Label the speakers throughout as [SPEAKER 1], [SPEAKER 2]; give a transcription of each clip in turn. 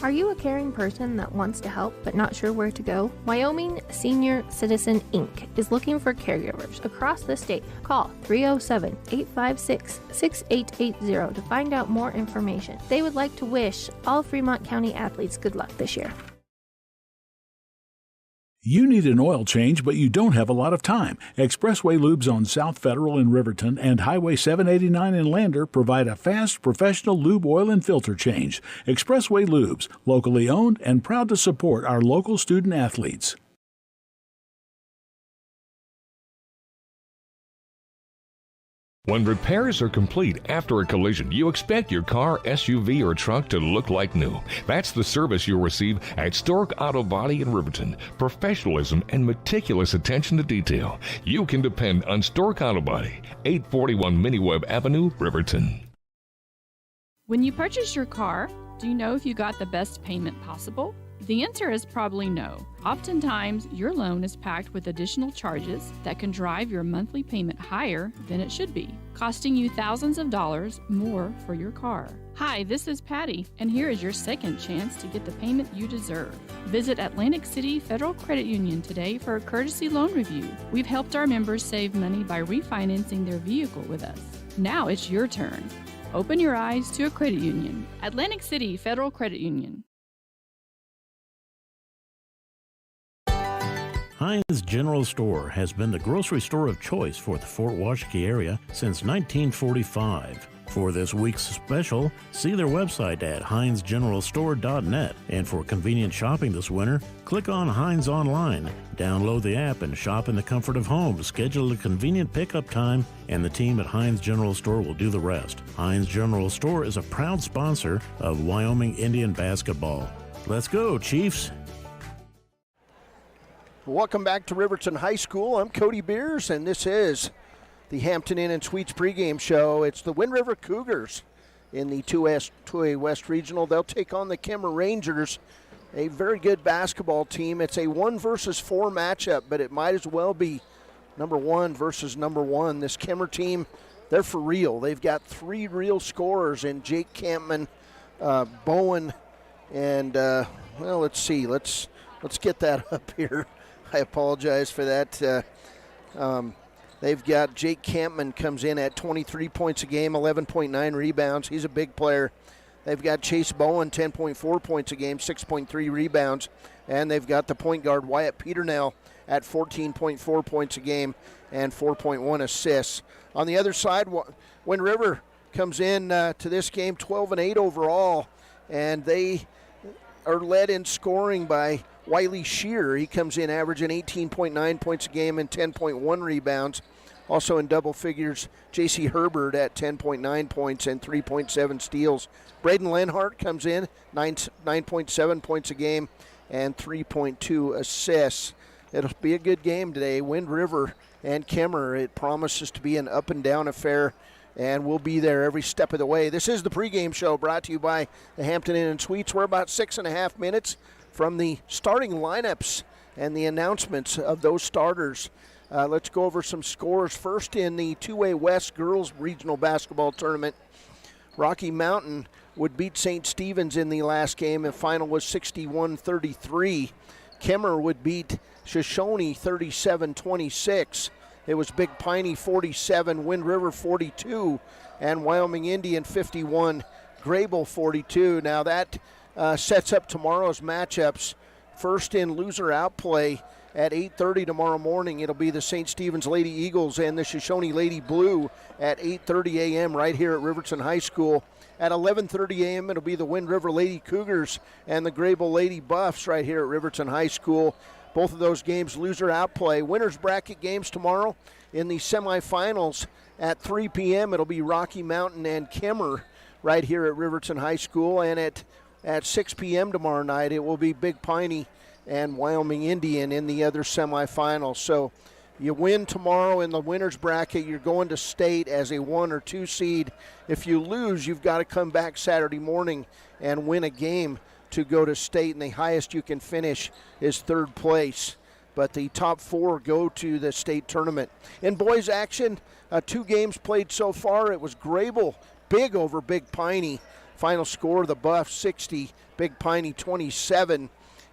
[SPEAKER 1] Are you a caring person that wants to help but not sure where to go? Wyoming Senior Citizen Inc. is looking for caregivers across the state. Call 307-856-6880 to find out more information. They would like to wish all Fremont County athletes good luck this year.
[SPEAKER 2] You need an oil change, but you don't have a lot of time. Expressway Lubes on South Federal in Riverton and Highway 789 in Lander provide a fast, professional lube, oil, and filter change. Expressway Lubes, locally owned and proud to support our local student athletes.
[SPEAKER 3] When repairs are complete after a collision, you expect your car, SUV, or truck to look like new. That's the service you'll receive at Stork Auto Body in Riverton. Professionalism and meticulous attention to detail. You can depend on Stork Auto Body, 841 Miniweb Avenue, Riverton.
[SPEAKER 4] When you purchase your car, do you know if you got the best payment possible? The answer is probably no. Oftentimes, your loan is packed with additional charges that can drive your monthly payment higher than it should be, costing you thousands of dollars more for your car. Hi, this is Patty, and here is your second chance to get the payment you deserve. Visit Atlantic City Federal Credit Union today for a courtesy loan review. We've helped our members save money by refinancing their vehicle with us. Now it's your turn. Open your eyes to a credit union. Atlantic City Federal Credit Union.
[SPEAKER 5] Heinz General Store has been the grocery store of choice for the Fort Washakie area since 1945. For this week's special, see their website at heinzgeneralstore.net. And for convenient shopping this winter, click on Heinz Online, download the app, and shop in the comfort of home. Schedule a convenient pickup time, and the team at Heinz General Store will do the rest. Heinz General Store is a proud sponsor of Wyoming Indian basketball. Let's go, Chiefs!
[SPEAKER 6] Welcome back to Riverton High School. I'm Cody Beers, and this is the Hampton Inn & Suites pregame show. It's the Wind River Cougars in the 2A West Regional. They'll take on the Kemmerer Rangers, a very good basketball team. It's a 1 versus 4 matchup, but it might as well be number 1 versus number 1. This Kemmerer team, they're for real. They've got 3 real scorers in Jake Campman, Bowen, and, well, let's see. Let's get that up here. I apologize for that. They've got Jake Campman comes in at 23 points a game, 11.9 rebounds. He's a big player. They've got Chase Bowen, 10.4 points a game, 6.3 rebounds. And they've got the point guard Wyatt Peternell at 14.4 points a game and 4.1 assists. On the other side, Wind River comes in to this game 12-8 overall, and they are led in scoring by Wiley Shear. He comes in averaging 18.9 points a game and 10.1 rebounds. Also in double figures, J.C. Herbert at 10.9 points and 3.7 steals. Braden Lenhart comes in 9.7 points a game and 3.2 assists. It'll be a good game today. Wind River and Kemmerer. It promises to be an up and down affair, and we'll be there every step of the way. This is the pregame show brought to you by the Hampton Inn & Suites. We're about 6.5 minutes from the starting lineups and the announcements of those starters. Let's go over some scores. First, in the 2A West Girls Regional Basketball Tournament, Rocky Mountain would beat St. Stephen's in the last game. The final was 61-33. Kemmerer would beat Shoshone 37-26. It was Big Piney 47, Wind River 42, and Wyoming Indian 51, Greybull 42. Now that sets up tomorrow's matchups. First in loser outplay at 8:30 tomorrow morning. It'll be the St. Stephen's Lady Eagles and the Shoshone Lady Blue at 8:30 a.m. right here at Riverton High School. At 11:30 a.m. it'll be the Wind River Lady Cougars and the Greybull Lady Buffs right here at Riverton High School. Both of those games loser outplay. Winners bracket games tomorrow in the semifinals at 3 p.m. It'll be Rocky Mountain and Kemmerer right here at Riverton High School. And at 6 p.m. tomorrow night, it will be Big Piney and Wyoming Indian in the other semifinals. So you win tomorrow in the winners bracket, you're going to state as a 1 or 2 seed. If you lose, you've got to come back Saturday morning and win a game to go to state, and the highest you can finish is 3rd place. But the top 4 go to the state tournament. In boys action, 2 games played so far. It was Greybull big over Big Piney, Final score, the Buffs 60, Big Piney 27,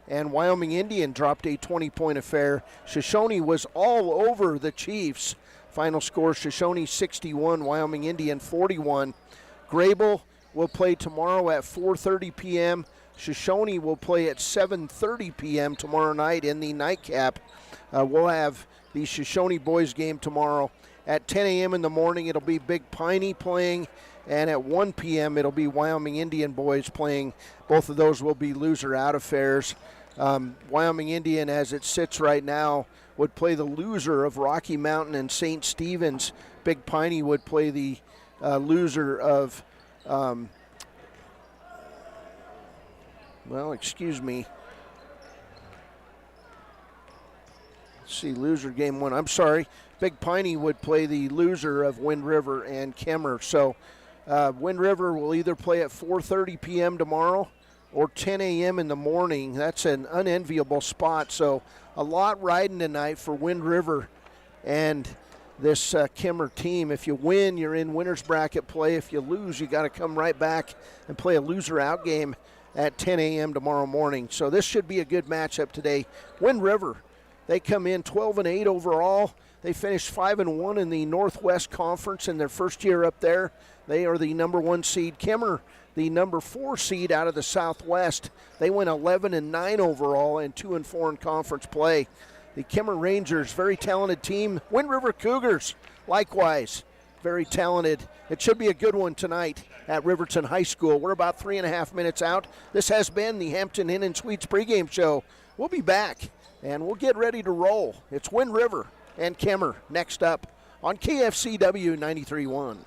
[SPEAKER 6] and Wyoming Indian dropped a 20-point affair. Shoshone was all over the Chiefs. Final score, Shoshone 61, Wyoming Indian 41. Greybull will play tomorrow at 4:30 p.m. Shoshone will play at 7:30 p.m. tomorrow night in the nightcap. We'll have the Shoshone boys game tomorrow. At 10 a.m. in the morning, it'll be Big Piney playing, and at 1 p.m. it'll be Wyoming Indian boys playing. Both of those will be loser-out affairs. Wyoming Indian, as it sits right now, would play the loser of Rocky Mountain and St. Stephen's. Big Piney would play the loser of, excuse me. Let's see, loser game one. I'm sorry. Big Piney would play the loser of Wind River and Kemmerer. So Wind River will either play at 4:30 p.m. tomorrow or 10 a.m. in the morning. That's an unenviable spot. So a lot riding tonight for Wind River and this Kemmerer team. If you win, you're in winner's bracket play. If you lose, you got to come right back and play a loser-out game at 10 a.m. tomorrow morning. So this should be a good matchup today. Wind River, they come in 12-8 overall. They finished 5-1 in the Northwest Conference in their first year up there. They are the number 1 seed. Kemmerer, the number 4 seed out of the Southwest. They went 11-9 overall and 2-4 in conference play. The Kemmerer Rangers, very talented team. Wind River Cougars, likewise, very talented. It should be a good one tonight at Riverton High School. We're about 3.5 minutes out. This has been the Hampton Inn and Suites pregame show. We'll be back, and we'll get ready to roll. It's Wind River and Kemmerer next up on KFCW 93.1.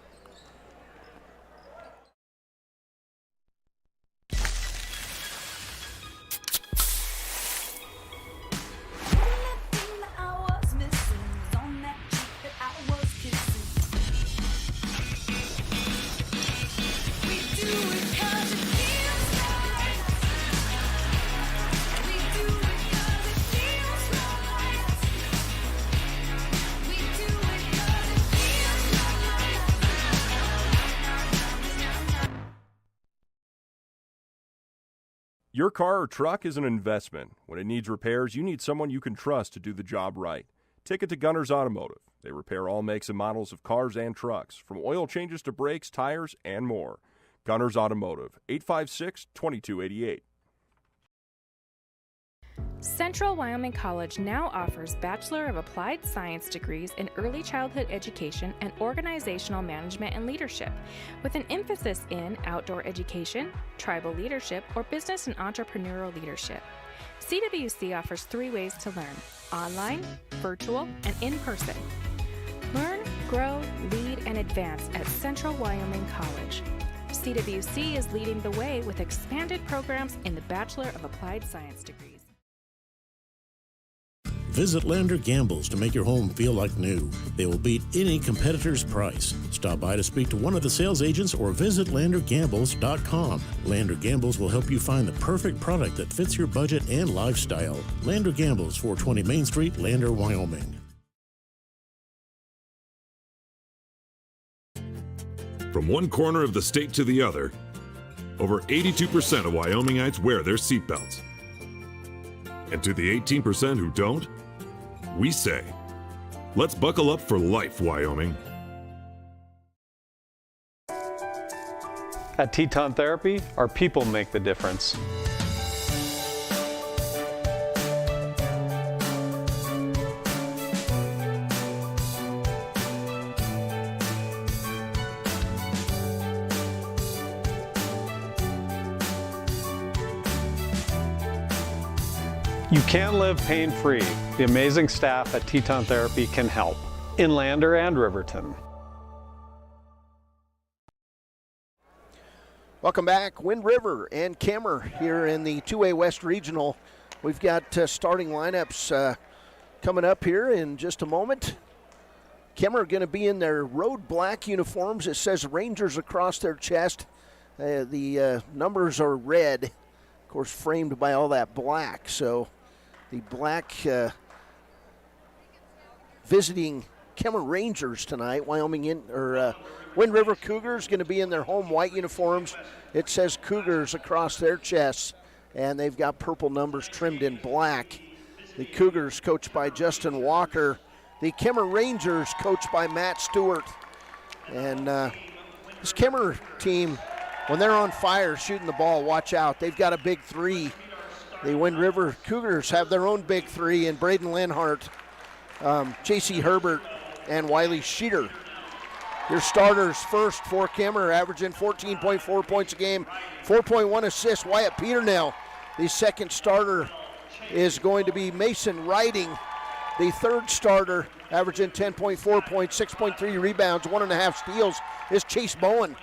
[SPEAKER 7] Your car or truck is an investment. When it needs repairs, you need someone you can trust to do the job right. Take it to Gunners Automotive. They repair all makes and models of cars and trucks, from oil changes to brakes, tires, and more. Gunners Automotive, 856-2288.
[SPEAKER 8] Central Wyoming College now offers Bachelor of Applied Science degrees in Early Childhood Education and Organizational Management and Leadership, with an emphasis in outdoor education, tribal leadership, or business and entrepreneurial leadership. CWC offers 3 ways to learn: online, virtual, and in person. Learn, grow, lead, and advance at Central Wyoming College. CWC is leading the way with expanded programs in the Bachelor of Applied Science degrees.
[SPEAKER 5] Visit Lander Gambles to make your home feel like new. They will beat any competitor's price. Stop by to speak to one of the sales agents or visit LanderGambles.com. Lander Gambles will help you find the perfect product that fits your budget and lifestyle. Lander Gambles, 420 Main Street, Lander, Wyoming.
[SPEAKER 9] From one corner of the state to the other, over 82% of Wyomingites wear their seatbelts. And to the 18% who don't, we say, let's buckle up for life, Wyoming.
[SPEAKER 10] At Teton Therapy, our people make the difference. You can live pain-free. The amazing staff at Teton Therapy can help in Lander and Riverton.
[SPEAKER 6] Welcome back. Wind River and Kemmerer here in the 2A West Regional. We've got starting lineups coming up here in just a moment. Kemmerer going to be in their road black uniforms. It says Rangers across their chest. The numbers are red, of course, framed by all that black. So the black visiting Kemmerer Rangers tonight. Wind River Cougars going to be in their home white uniforms. It says Cougars across their chests, and they've got purple numbers trimmed in black. The Cougars coached by Justin Walker. The Kemmerer Rangers coached by Matt Stewart. And this Kemmerer team, when they're on fire shooting the ball, watch out. They've got a big three. The Wind River Cougars have their own big three, and Braden Lenhart, J.C. Herbert, and Wiley Sheeter. Your starters first for Kemmerer, averaging 14.4 points a game, 4.1 assists. Wyatt Peternell. The second starter is going to be Mason Riding. The third starter, averaging 10.4 points, 6.3 rebounds, 1.5 steals, is Chase Bowen.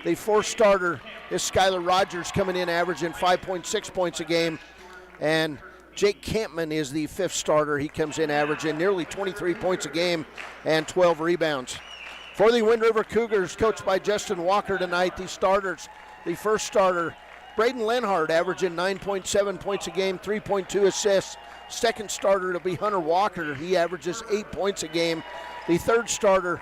[SPEAKER 6] The fourth starter is Skylar Rogers, coming in averaging 5.6 points a game. And Jake Campman is the fifth starter. He comes in averaging nearly 23 points a game and 12 rebounds. For the Wind River Cougars, coached by Justin Walker tonight, the starters, the first starter, Braden Lenhart, averaging 9.7 points a game, 3.2 assists. Second starter to be Hunter Walker. He averages 8 points a game. The third starter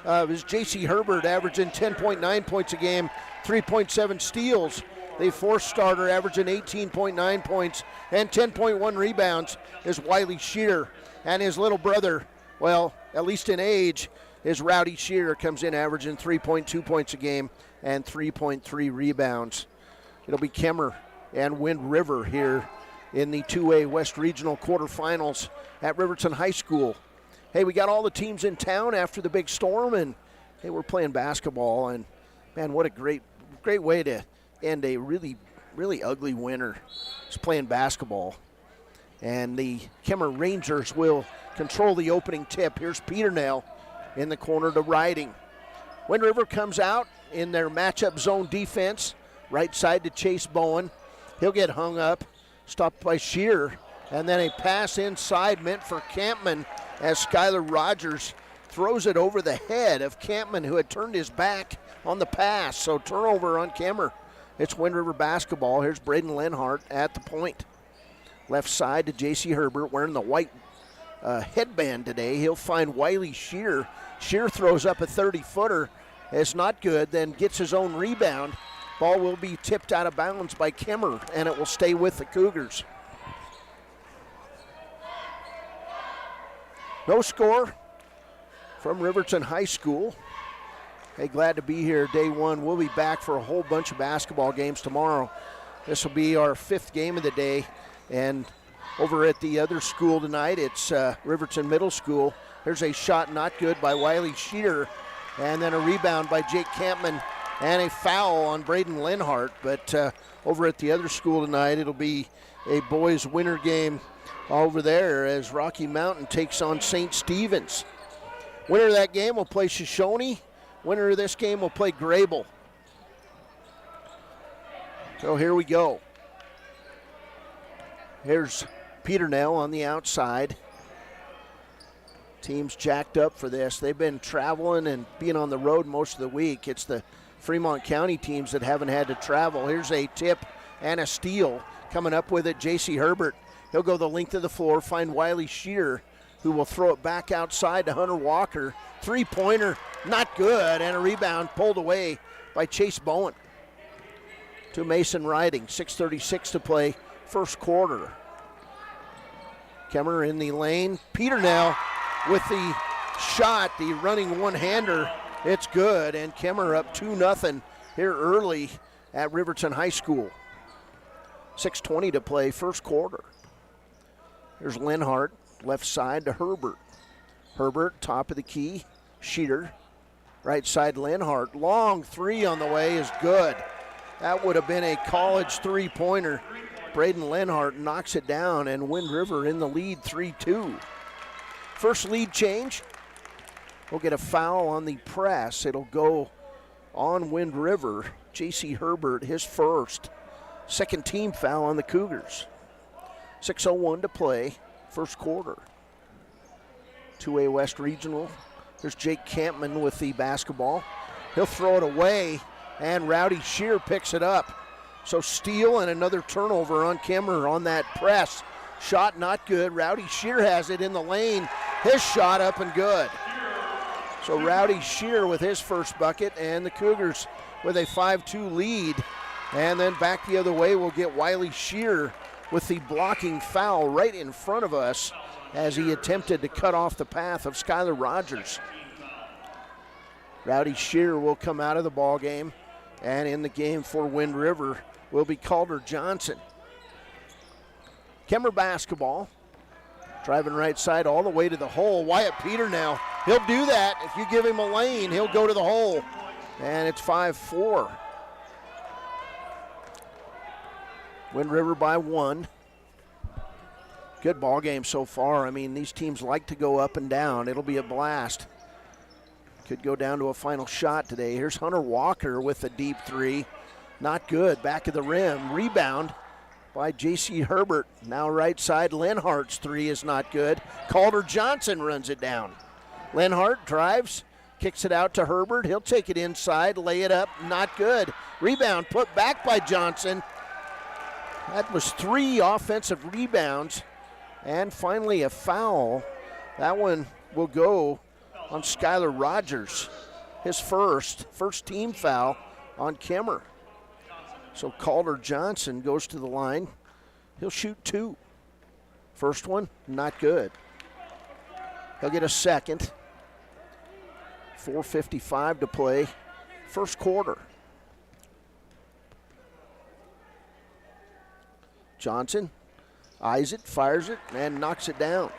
[SPEAKER 6] is J.C. Herbert, averaging 10.9 points a game, 3.7 steals. The fourth starter, averaging 18.9 points and 10.1 rebounds, is Wiley Sheeter. And his little brother, well, at least in age, is Rowdy Sheeter, comes in averaging 3.2 points a game and 3.3 rebounds. It'll be Kemmerer and Wind River here in the 2A West Regional quarterfinals at Riverton High School. Hey, we got all the teams in town after the big storm, and hey, we're playing basketball, and man, what a great way to end a really, really ugly winter. Just playing basketball. And the Kemmerer Rangers will control the opening tip. Here's Peternell in the corner to Riding. Wind River comes out in their matchup zone defense, right side to Chase Bowen. He'll get hung up, stopped by Shearer, and then a pass inside meant for Campman as Skylar Rogers throws it over the head of Campman, who had turned his back on the pass. So turnover on Kemmerer. It's Wind River basketball. Here's Braden Lenhart at the point. Left side to J.C. Herbert, wearing the white headband today. He'll find Wiley Shearer. Shearer throws up a 30-footer. It's not good, then gets his own rebound. Ball will be tipped out of bounds by Kemmerer, and it will stay with the Cougars. No score from Riverton High School. Hey, glad to be here day one. We'll be back for a whole bunch of basketball games tomorrow. This will be our fifth game of the day. And over at the other school tonight, it's Riverton Middle School. There's a shot not good by Wiley Sheeter, and then a rebound by Jake Campman, and a foul on Braden Lenhart. But over at the other school tonight, it'll be a boys' winter game over there as Rocky Mountain takes on St. Stephen's. Winner of that game will play Shoshone. Winner of this game will play Greybull. So here we go. Here's Peternell on the outside. Team's jacked up for this. They've been traveling and being on the road most of the week. It's the Fremont County teams that haven't had to travel. Here's a tip and a steal. Coming up with it, J.C. Herbert. He'll go the length of the floor, find Wiley Shearer, who will throw it back outside to Hunter Walker. Three-pointer, not good, and a rebound pulled away by Chase Bowen. To Mason Riding, 6:36 to play, first quarter. Kemmerer in the lane. Peternell with the shot, the running one-hander. It's good, and Kemmerer up 2-0 here early at Riverton High School. 6:20 to play, first quarter. Here's Lenhart, left side to Herbert. Herbert, top of the key. Sheeter, right side Lenhart. Long three on the way is good. That would have been a college three-pointer. Braden Lenhart knocks it down, and Wind River in the lead 3-2. First lead change. We'll get a foul on the press. It'll go on Wind River. J.C. Herbert, his first. Second team foul on the Cougars. 6:01 to play, first quarter. 2A West Regional. There's Jake Campman with the basketball. He'll throw it away, and Rowdy Shearer picks it up. So steal and another turnover on Kemmerer on that press. Shot not good. Rowdy Shearer has it in the lane. His shot up and good. So Rowdy Shear with his first bucket, and the Cougars with a 5-2 lead. And then back the other way, we'll get Wiley Shear with the blocking foul right in front of us as he attempted to cut off the path of Skylar Rogers. Rowdy Shear will come out of the ball game, and in the game for Wind River will be Calder Johnson. Kemmerer basketball, driving right side all the way to the hole. Wyatt Peter now, he'll do that. If you give him a lane, he'll go to the hole. And it's 5-4. Wind River by 1. Good ball game so far. I mean, these teams like to go up and down. It'll be a blast. Could go down to a final shot today. Here's Hunter Walker with a deep three. Not good. Back of the rim. Rebound by J.C. Herbert. Now right side. Lenhart's three is not good. Calder Johnson runs it down. Lenhart drives, kicks it out to Herbert. He'll take it inside, lay it up. Not good. Rebound put back by Johnson. That was 3 offensive rebounds. And finally a foul. That one will go on Skylar Rogers. His first team foul on Kemmerer. So Calder Johnson goes to the line. He'll shoot 2. First one, not good. He'll get a second. 4:55 to play. First quarter. Johnson eyes it, fires it, and knocks it down.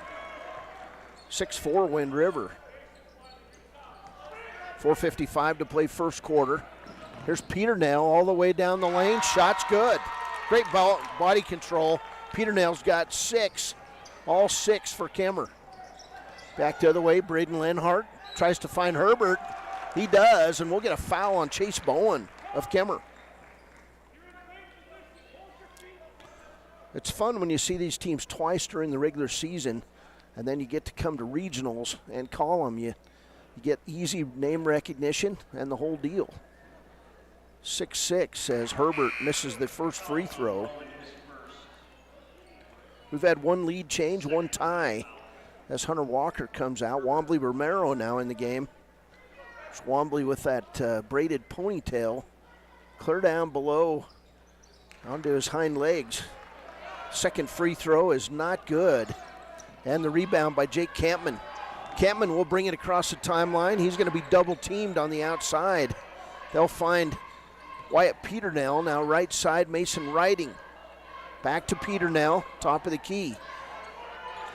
[SPEAKER 6] 6-4 Wind River. 4:55 to play first quarter. Here's Peternell all the way down the lane. Shot's good. Great body control. Peternell's got 6. All 6 for Kemmerer. Back the other way, Braden Lenhart tries to find Herbert. He does, and we'll get a foul on Chase Bowen of Kemmerer. It's fun when you see these teams twice during the regular season, and then you get to come to regionals and call them. You get easy name recognition and the whole deal. 6-6 as Herbert misses the first free throw. We've had 1 lead change, 1 tie as Hunter Walker comes out. Wombly Romero now in the game. It's Wombly with that braided ponytail. Clear down below onto his hind legs. Second free throw is not good. And the rebound by Jake Campman. Campman will bring it across the timeline. He's going to be double teamed on the outside. They'll find Wyatt Peternell, now right side, Mason Riding. Back to Peternell, top of the key.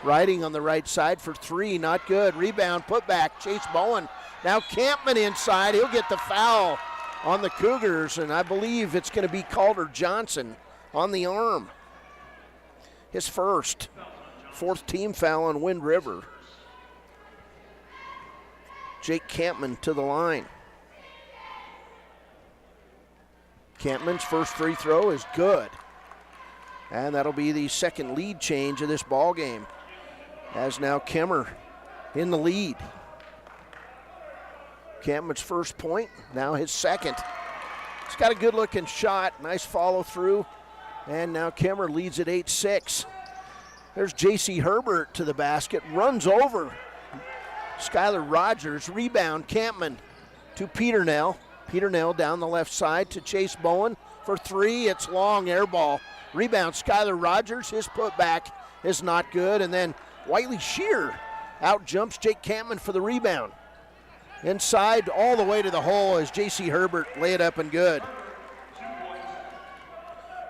[SPEAKER 6] Riding on the right side for 3, not good. Rebound, put back, Chase Bowen. Now Campman inside, he'll get the foul on the Cougars, and I believe it's going to be Calder Johnson on the arm. His first, 4th team foul on Wind River. Jake Campman to the line. Campman's first free throw is good. And that'll be the second lead change of this ball game. As now Kemmerer in the lead. Campman's first point, now his second. He's got a good looking shot, nice follow through. And now Kemmerer leads at 8-6. There's J.C. Herbert to the basket, runs over Skylar Rogers. Rebound, Campman to Peternell. Peternell down the left side to Chase Bowen for 3. It's long, air ball. Rebound, Skylar Rogers. His putback is not good. And then Wiley Shear out jumps Jake Campman for the rebound. Inside all the way to the hole as J.C. Herbert lay it up and good.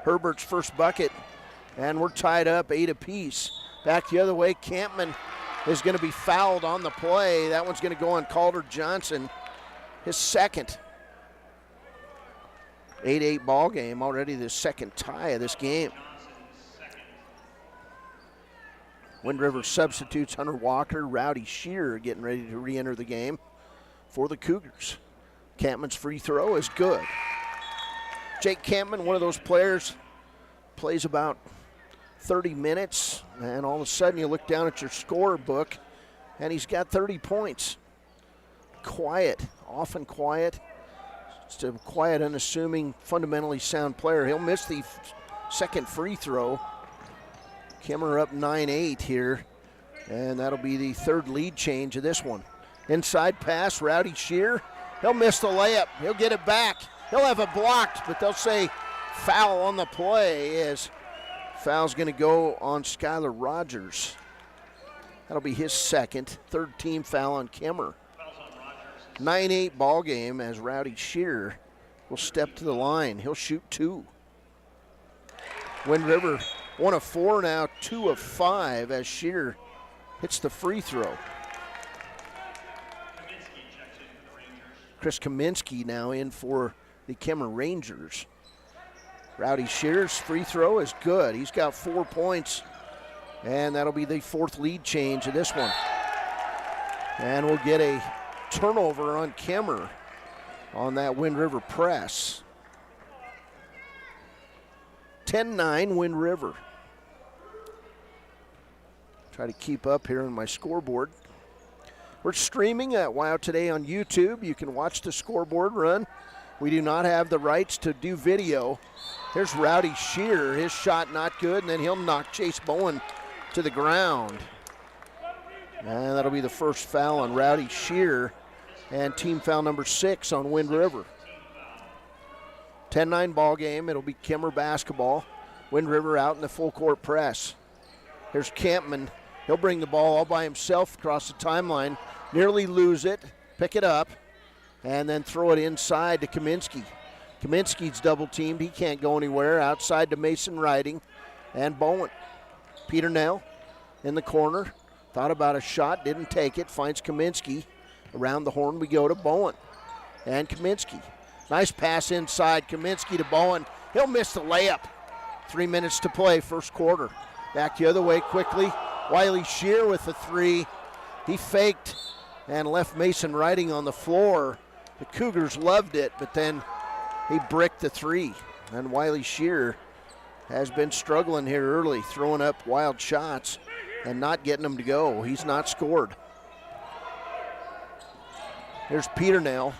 [SPEAKER 6] Herbert's first bucket, and we're tied up 8 apiece. Back the other way, Campman is going to be fouled on the play. That one's going to go on Calder Johnson, his second. 8-8 ball game, already the second tie of this game. Wind River substitutes Hunter Walker, Rowdy Shear getting ready to re-enter the game for the Cougars. Campman's free throw is good. Jake Campman, one of those players, plays about 30 minutes, and all of a sudden you look down at your scorebook, and he's got 30 points. Quiet, often quiet. Just a quiet, unassuming, fundamentally sound player. He'll miss the second free throw. Kemmerer up 9-8 here, and that'll be the third lead change of this one. Inside pass, Rowdy Shear. He'll miss the layup. He'll get it back. He'll have it blocked, but they'll say foul on the play as foul's going to go on Skylar Rogers. That'll be his second, third team foul on Kemmerer. 9-8 ball game as Rowdy Shear will step to the line. He'll shoot 2. Wind River 1 of 4 now, 2 of 5 as Shear hits the free throw. Chris Kaminsky now in for the Kemmerer Rangers. Rowdy Shear's free throw is good. He's got 4 points, and that'll be the 4th lead change of this one. And we'll get a turnover on Kemmerer on that Wind River press. 10-9 Wind River. Try to keep up here on my scoreboard. We're streaming at WOW Today on YouTube. You can watch the scoreboard run. We do not have the rights to do video. Here's Rowdy Shear. His shot not good, and then he'll knock Chase Bowen to the ground. And that'll be the first foul on Rowdy Shear and team foul number 6 on Wind River. 10-9 ball game. It'll be Kemmerer basketball. Wind River out in the full court press. Here's Campman. He'll bring the ball all by himself across the timeline. Nearly lose it. Pick it up. And then throw it inside to Kaminsky. Kaminsky's double teamed. He can't go anywhere. Outside to Mason Riding and Bowen. Peter Nell in the corner. Thought about a shot. Didn't take it. Finds Kaminsky. Around the horn we go to Bowen. And Kaminsky. Nice pass inside. Kaminsky to Bowen. He'll miss the layup. 3 minutes to play, first quarter. Back the other way quickly. Wiley Shear with the 3. He faked and left Mason Riding on the floor. The Cougars loved it, but then he bricked the 3. And Wiley Shear has been struggling here early, throwing up wild shots and not getting them to go. He's not scored. Here's Peter Nell.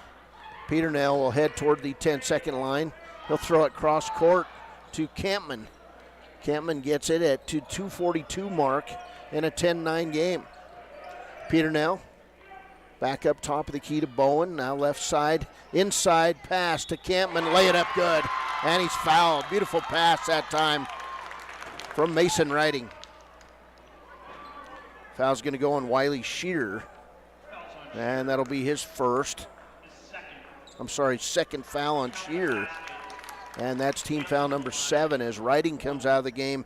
[SPEAKER 6] Peter Nell will head toward the 10-second line. He'll throw it cross court to Campman. Campman gets it at 2:42 mark in a 10-9 game. Peter Nell back up top of the key to Bowen. Now left side, inside pass to Campman. Lay it up good, and he's fouled. Beautiful pass that time from Mason Riding. Foul's going to go on Wiley Shear, and that'll be his second foul on Shear. And that's team foul number 7 as Riding comes out of the game.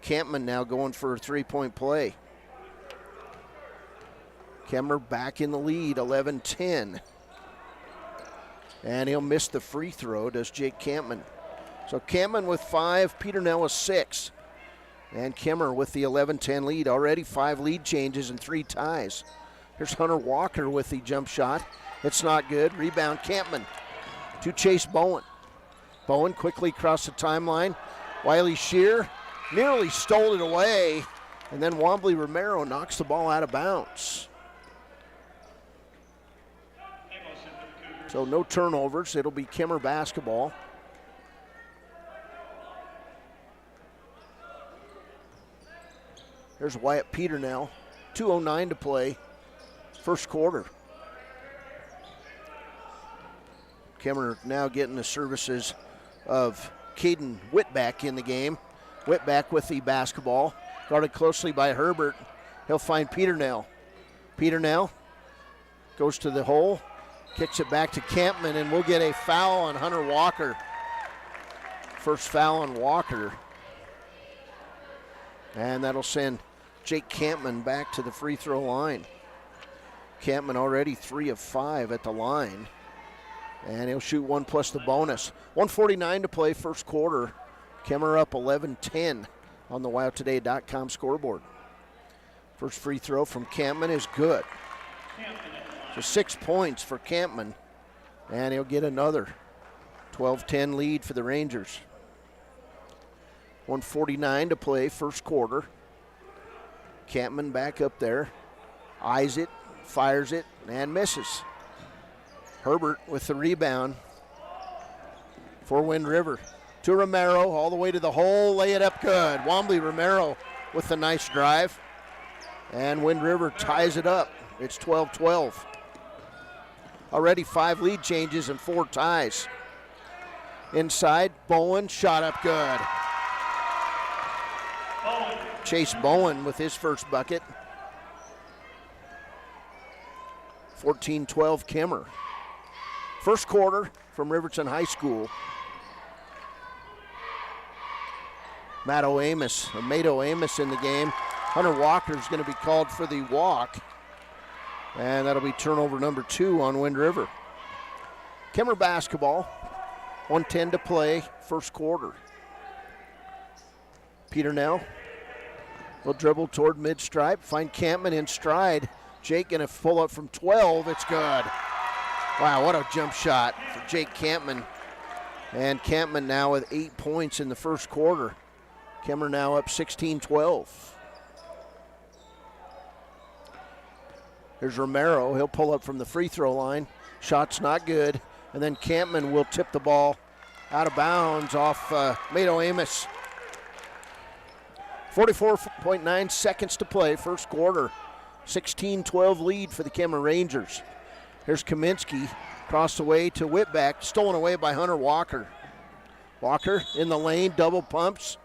[SPEAKER 6] Campman now going for a 3-point play. Kemmerer back in the lead, 11-10. And he'll miss the free throw, does Jake Campman. So Campman with 5, Peter Nell with 6. And Kemmerer with the 11-10 lead. Already 5 lead changes and 3 ties. Here's Hunter Walker with the jump shot. It's not good. Rebound Campman to Chase Bowen. Bowen quickly across the timeline. Wiley Shear nearly stole it away. And then Wombly Romero knocks the ball out of bounds. So no turnovers. It'll be Kemmerer basketball. There's Wyatt Peter now. 2:09 to play. First quarter. Kemmerer now getting the services of Caden Whitback in the game. Whitback with the basketball. Guarded closely by Herbert. He'll find Peter Nell. Peter Nell goes to the hole. Kicks it back to Campman, and we'll get a foul on Hunter Walker. First foul on Walker. And that'll send Jake Campman back to the free throw line. Campman already 3 of 5 at the line. And he'll shoot 1 plus the bonus. 1:49 to play, first quarter. Kemmerer up 11-10 on the WowToday.com scoreboard. First free throw from Campman is good. So 6 points for Campman, and he'll get another 12-10 lead for the Rangers. 1:49 to play, first quarter. Campman back up there, eyes it, fires it, and misses. Herbert with the rebound for Wind River. To Romero, all the way to the hole, lay it up good. Wombly Romero with a nice drive, and Wind River ties it up. It's 12-12. Already 5 lead changes and 4 ties. Inside, Bowen, shot up good. Chase Bowen with his first bucket. 14-12 Kemmerer. First quarter from Riverton High School. Mato Amos in the game. Hunter Walker is going to be called for the walk. And that'll be turnover number 2 on Wind River. Kemmerer basketball, 1:10 to play, first quarter. Peter Nell will dribble toward mid-stripe, find Campman in stride. Jake going to pull up from 12, it's good. Wow, what a jump shot for Jake Campman. And Campman now with 8 points in the first quarter. Kemmerer now up 16-12. Here's Romero, he'll pull up from the free throw line. Shot's not good. And then Campman will tip the ball out of bounds off Mato Amos. 44.9 seconds to play, first quarter. 16-12 lead for the Kemmerer Rangers. Here's Kaminsky, across the way to Whitbeck, stolen away by Hunter Walker. Walker in the lane, double pumps.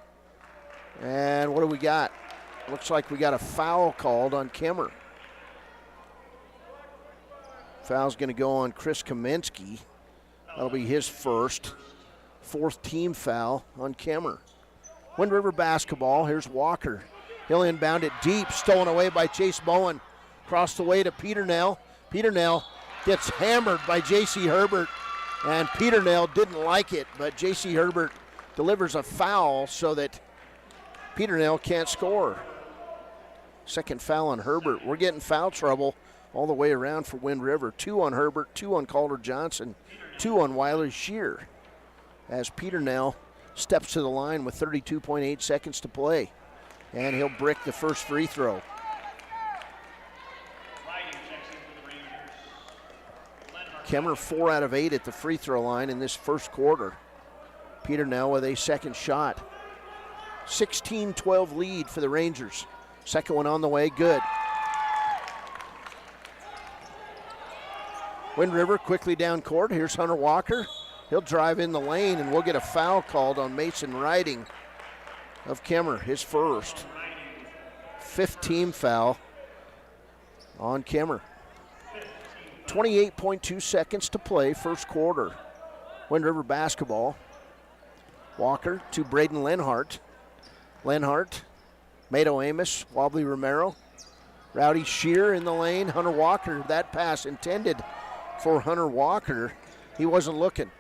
[SPEAKER 6] And what do we got? Looks like we got a foul called on Kemmerer. Foul's going to go on Chris Kaminsky. That'll be his first. 4th team foul on Kemmerer. Wind River basketball, here's Walker. He'll inbound it deep, stolen away by Chase Bowen. Across the way to Peter Nell. Peter Nell gets hammered by J.C. Herbert, and Peter Nell didn't like it, but J.C. Herbert delivers a foul so that Peter Nell can't score. Second foul on Herbert. We're getting foul trouble all the way around for Wind River. 2 on Herbert, 2 on Calder Johnson, 2 on Wiley Shear. As Peter Nell steps to the line with 32.8 seconds to play. And he'll brick the first free throw. Kemmerer 4 out of 8 at the free throw line in this first quarter. Peter Nell with a second shot. 16-12 lead for the Rangers. Second one on the way, good. Wind River quickly down court. Here's Hunter Walker. He'll drive in the lane, and we'll get a foul called on Mason Riding of Kemmerer, his first. 5th team foul on Kemmerer. 28.2 seconds to play, first quarter. Wind River basketball. Walker to Braden Lenhart. Lenhart, Mato Amos, Wobbly Romero. Rowdy Shear in the lane. Hunter Walker, that pass intended for Hunter Walker. He wasn't looking.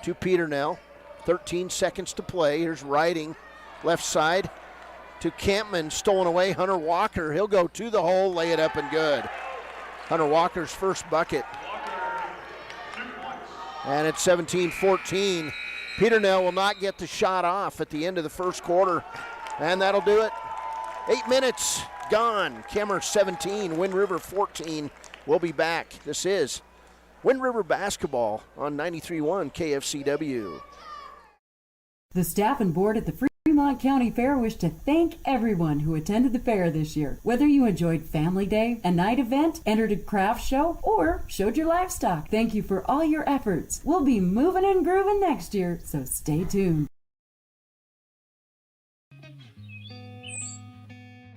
[SPEAKER 6] To Peter Nell. 13 seconds to play. Here's Riding, left side to Campman, stolen away. Hunter Walker, he'll go to the hole, lay it up and good. Hunter Walker's first bucket. And it's 17-14. Peter Nell will not get the shot off at the end of the first quarter. And that'll do it. 8 minutes gone. Kemmerer 17, Wind River 14. We'll be back. This is Wind River basketball on 93.1 KFCW.
[SPEAKER 11] The staff and board at the Fremont County Fair wish to thank everyone who attended the fair this year. Whether you enjoyed Family Day, a night event, entered a craft show, or showed your livestock, thank you for all your efforts. We'll be moving and grooving next year, so stay tuned.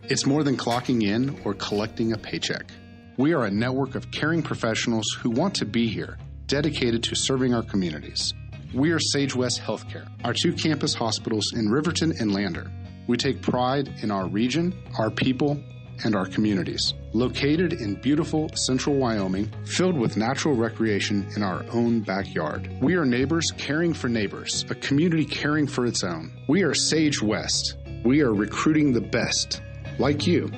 [SPEAKER 12] It's more than clocking in or collecting a paycheck. We are a network of caring professionals who want to be here, dedicated to serving our communities. We are Sage West Healthcare, our 2 campus hospitals in Riverton and Lander. We take pride in our region, our people, and our communities. Located in beautiful central Wyoming, filled with natural recreation in our own backyard. We are neighbors caring for neighbors, a community caring for its own. We are Sage West. We are recruiting the best, like you.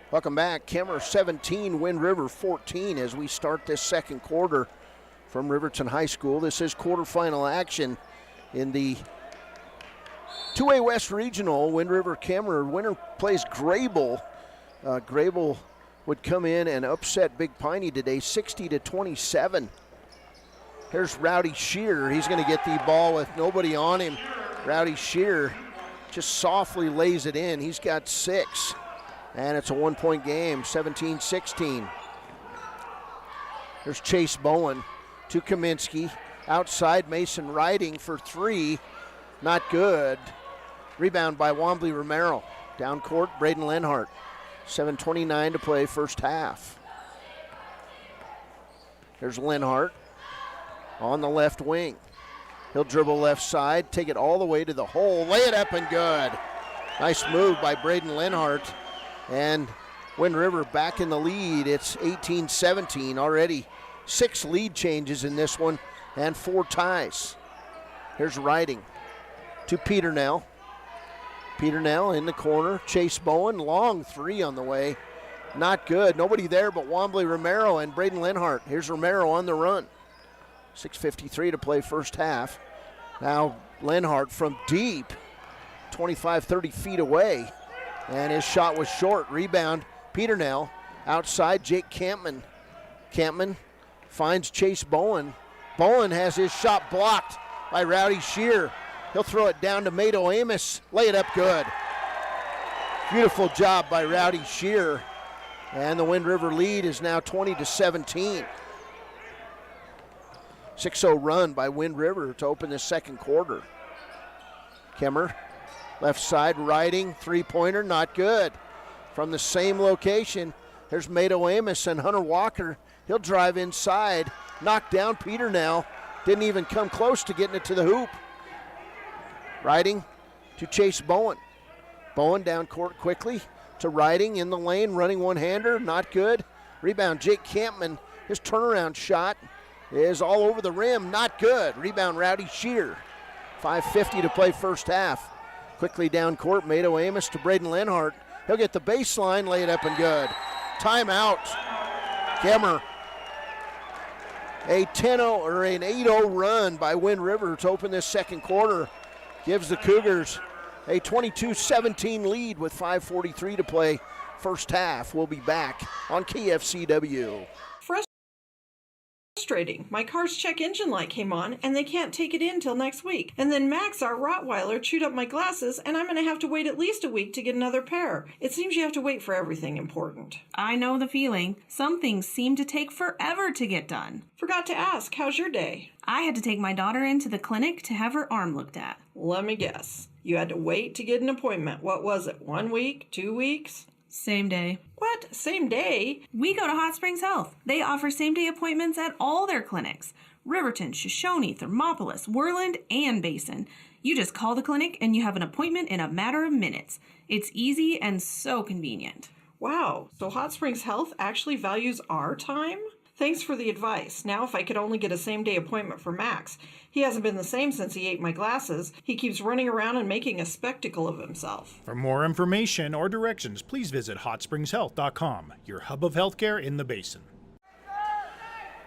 [SPEAKER 6] Welcome back. Kemmerer 17, Wind River 14 as we start this second quarter from Riverton High School. This is quarterfinal action in the 2A West Regional. Wind River Kemmerer. Winner plays Greybull. Greybull would come in and upset Big Piney today, 60-27. Here's Rowdy Shear. He's going to get the ball with nobody on him. Rowdy Shear just softly lays it in. He's got 6. And it's a 1-point game, 17-16. There's Chase Bowen to Kaminsky. Outside, Mason Riding for 3. Not good. Rebound by Wombley Romero. Down court, Braden Lenhart. 7:29 to play, first half. There's Lenhart on the left wing. He'll dribble left side, take it all the way to the hole, lay it up and good. Nice move by Braden Lenhart. And Wind River back in the lead. It's 18-17 already. 6 lead changes in this one and 4 ties. Here's Riding to Peternell. Peternell in the corner. Chase Bowen, long 3 on the way. Not good. Nobody there but Wombley Romero and Braden Lenhart. Here's Romero on the run. 6:53 to play first half. Now Lenhart from deep, 25, 30 feet away. And his shot was short. Rebound, Peternell. Outside, Jake Campman. Campman finds Chase Bowen. Bowen has his shot blocked by Rowdy Shear. He'll throw it down to Mato Amos. Lay it up good. Beautiful job by Rowdy Shear. And the Wind River lead is now 20-17. 6-0 run by Wind River to open the second quarter. Kemmerer, left side, Riding, 3-pointer, not good. From the same location, there's Mato Amos and Hunter Walker. He'll drive inside, knock down Peternell. Didn't even come close to getting it to the hoop. Riding to Chase Bowen. Bowen down court quickly to Riding in the lane, running one-hander, not good. Rebound, Jake Campman. His turnaround shot is all over the rim, not good. Rebound, Rowdy Shear. 5:50 to play first half. Quickly down court, Mato Amos to Braden Lenhart. He'll get the baseline, lay it up and good. Timeout. Kemmerer. A 10-0 or an 8-0 run by Wind River to open this second quarter gives the Cougars a 22-17 lead with 5:43 to play first half. We'll be back on KFCW.
[SPEAKER 13] Frustrating. My car's check engine light came on and they can't take it in till next week. And then Max, our Rottweiler, chewed up my glasses and I'm going to have to wait at least a week to get another pair. It seems you have to wait for everything important.
[SPEAKER 14] I know the feeling. Some things seem to take forever to get done.
[SPEAKER 13] Forgot to ask, how's your day?
[SPEAKER 14] I had to take my daughter into the clinic to have her arm looked at.
[SPEAKER 13] Let me guess. You had to wait to get an appointment. What was it, 1 week, 2 weeks?
[SPEAKER 14] Same day.
[SPEAKER 13] What? Same day?
[SPEAKER 14] We go to Hot Springs Health. They offer same-day appointments at all their clinics. Riverton, Shoshone, Thermopolis, Worland, and Basin. You just call the clinic and you have an appointment in a matter of minutes. It's easy and so convenient.
[SPEAKER 13] Wow, so Hot Springs Health actually values our time? Thanks for the advice. Now if I could only get a same-day appointment for Max. He hasn't been the same since he ate my glasses. He keeps running around and making a spectacle of himself.
[SPEAKER 15] For more information or directions, please visit hotspringshealth.com, your hub of healthcare in the Basin.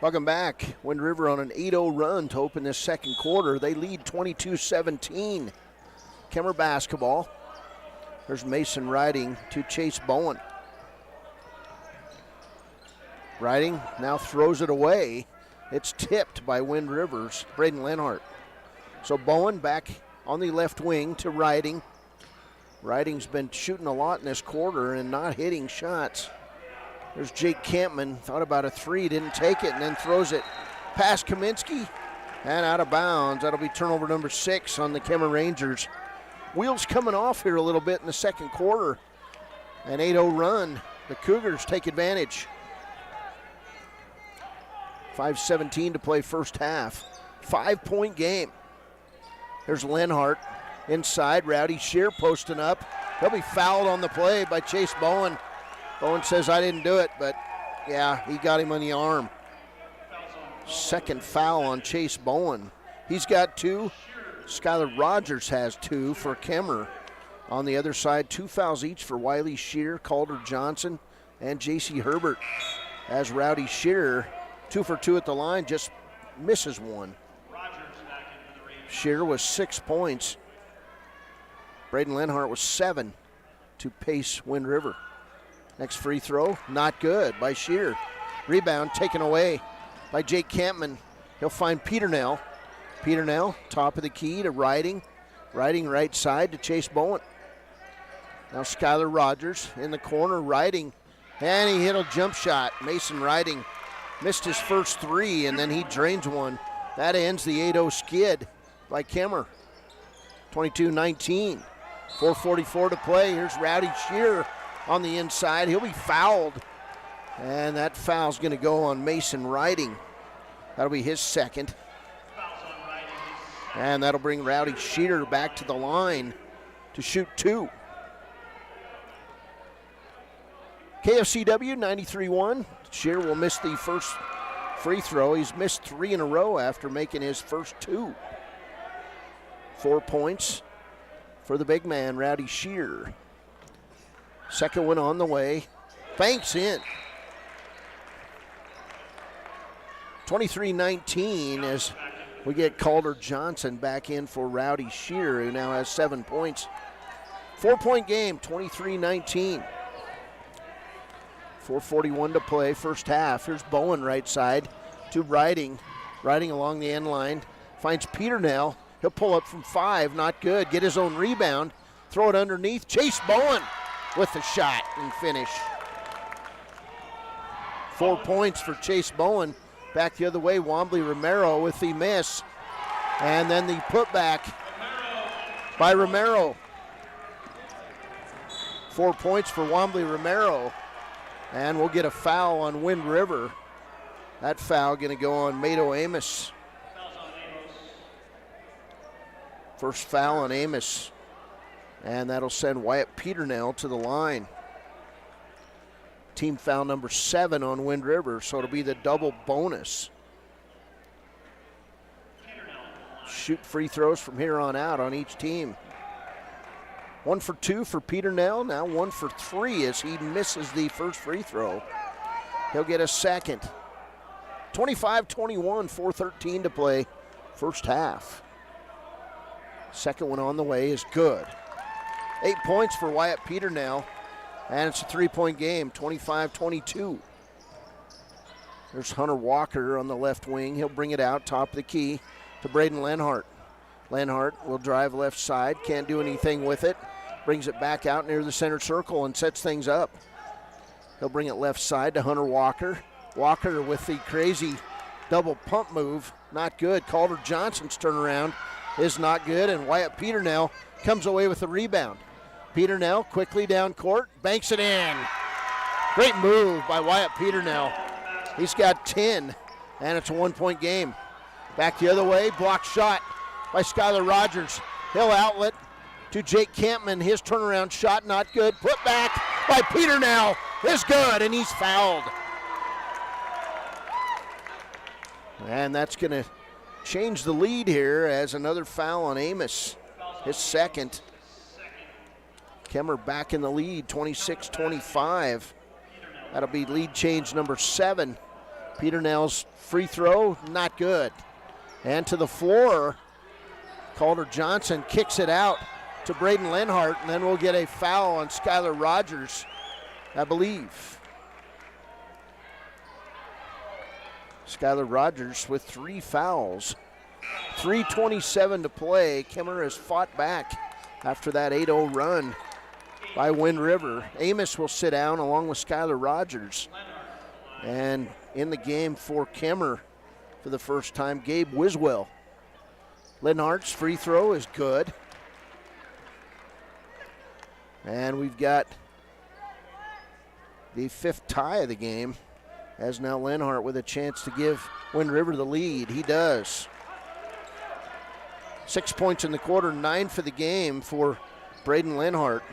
[SPEAKER 6] Welcome back. Wind River on an 8-0 run to open this second quarter. They lead 22-17. Kemmerer basketball. There's Mason Riding to Chase Bowen. Riding now throws it away. It's tipped by Wind River's Braden Lenhart. So Bowen back on the left wing to Riding. Riding's been shooting a lot in this quarter and not hitting shots. There's Jake Campman, thought about a 3, didn't take it, and then throws it past Kaminsky and out of bounds. That'll be turnover number 6 on the Kemmerer Rangers. Wheels coming off here a little bit in the second quarter. An 8-0 run. The Cougars take advantage. 5:17 to play first half. 5-point game. There's Lenhart inside. Rowdy Shear posting up. He'll be fouled on the play by Chase Bowen. Bowen says, I didn't do it, but yeah, he got him on the arm. Second foul on Chase Bowen. He's got 2. Skylar Rogers has 2 for Kemmerer. On the other side, 2 fouls each for Wiley Shear, Calder Johnson, and J.C. Herbert. As Rowdy Shear, 2 for 2 at the line, just misses 1. Shear was 6 points. Braden Lenhart was 7 to pace Wind River. Next free throw, not good by Shear. Rebound taken away by Jake Campman. He'll find Peternell. Peternell, top of the key to Riding. Riding right side to Chase Bowen. Now Skylar Rogers in the corner, Riding, and he hit a jump shot. Mason Riding missed his first three, and then he drains one. That ends the 8-0 skid by Kemmerer. 22-19, 4:44 to play. Here's Rowdy Shearer on the inside. He'll be fouled, and that foul's going to go on Mason Riding. That'll be his second. And that'll bring Rowdy Shearer back to the line to shoot two. KFCW 93-1. Shearer will miss the first free throw. He's missed three in a row after making his first two. 4 points for the big man, Rowdy Shearer. Second one on the way. Banks in. 23-19 as we get Calder Johnson back in for Rowdy Shearer, who now has 7 points. 4-point game, 23-19. 4:41 to play, first half. Here's Bowen right side to Riding. Riding along the end line. Finds Peternell. He'll pull up from 5, not good. Get his own rebound. Throw it underneath. Chase Bowen with the shot and finish. 4 points for Chase Bowen. Back the other way, Wombly Romero with the miss. And then the putback by Romero. 4 points for Wombly Romero. And we'll get a foul on Wind River. That foul going to go on Mato Amos. First foul on Amos. And that'll send Wyatt Peternell to the line. Team foul number 7 on Wind River, so it'll be the double bonus. Shoot free throws from here on out on each team. 1 for 2 for Peternell, now 1 for 3 as he misses the first free throw. He'll get a second. 25-21, 4:13 to play, first half. Second one on the way is good. 8 points for Wyatt Peternell, and it's a 3-point game, 25-22. There's Hunter Walker on the left wing. He'll bring it out, top of the key, to Braden Lenhart. Lenhart will drive left side, can't do anything with it. Brings it back out near the center circle and sets things up. He'll bring it left side to Hunter Walker. Walker with the crazy double pump move, not good. Calder Johnson's turnaround is not good, and Wyatt Peternell comes away with the rebound. Peternell quickly down court, banks it in. Great move by Wyatt Peternell. He's got 10, and it's a 1-point game. Back the other way, blocked shot by Skylar Rogers. He'll outlet to Jake Campman. His turnaround shot, not good. Put back by Peternell is good, and he's fouled. And that's going to change the lead here as another foul on Amos, his second. Kemmerer back in the lead, 26-25. That'll be lead change number 7. Peternell's free throw, not good. And to the floor, Calder Johnson kicks it out to Braden Lenhart, and then we'll get a foul on Skylar Rogers, I believe. Skylar Rogers with 3 fouls. 3:27 to play. Kemmerer has fought back after that 8-0 run by Wind River. Amos will sit down along with Skylar Rogers. And in the game for Kemmerer for the first time, Gabe Wiswell. Lenhart's free throw is good. And we've got the 5th tie of the game, as now Lenhart with a chance to give Wind River the lead. He does. 6 points in the quarter, 9 for the game for Braden Lenhart.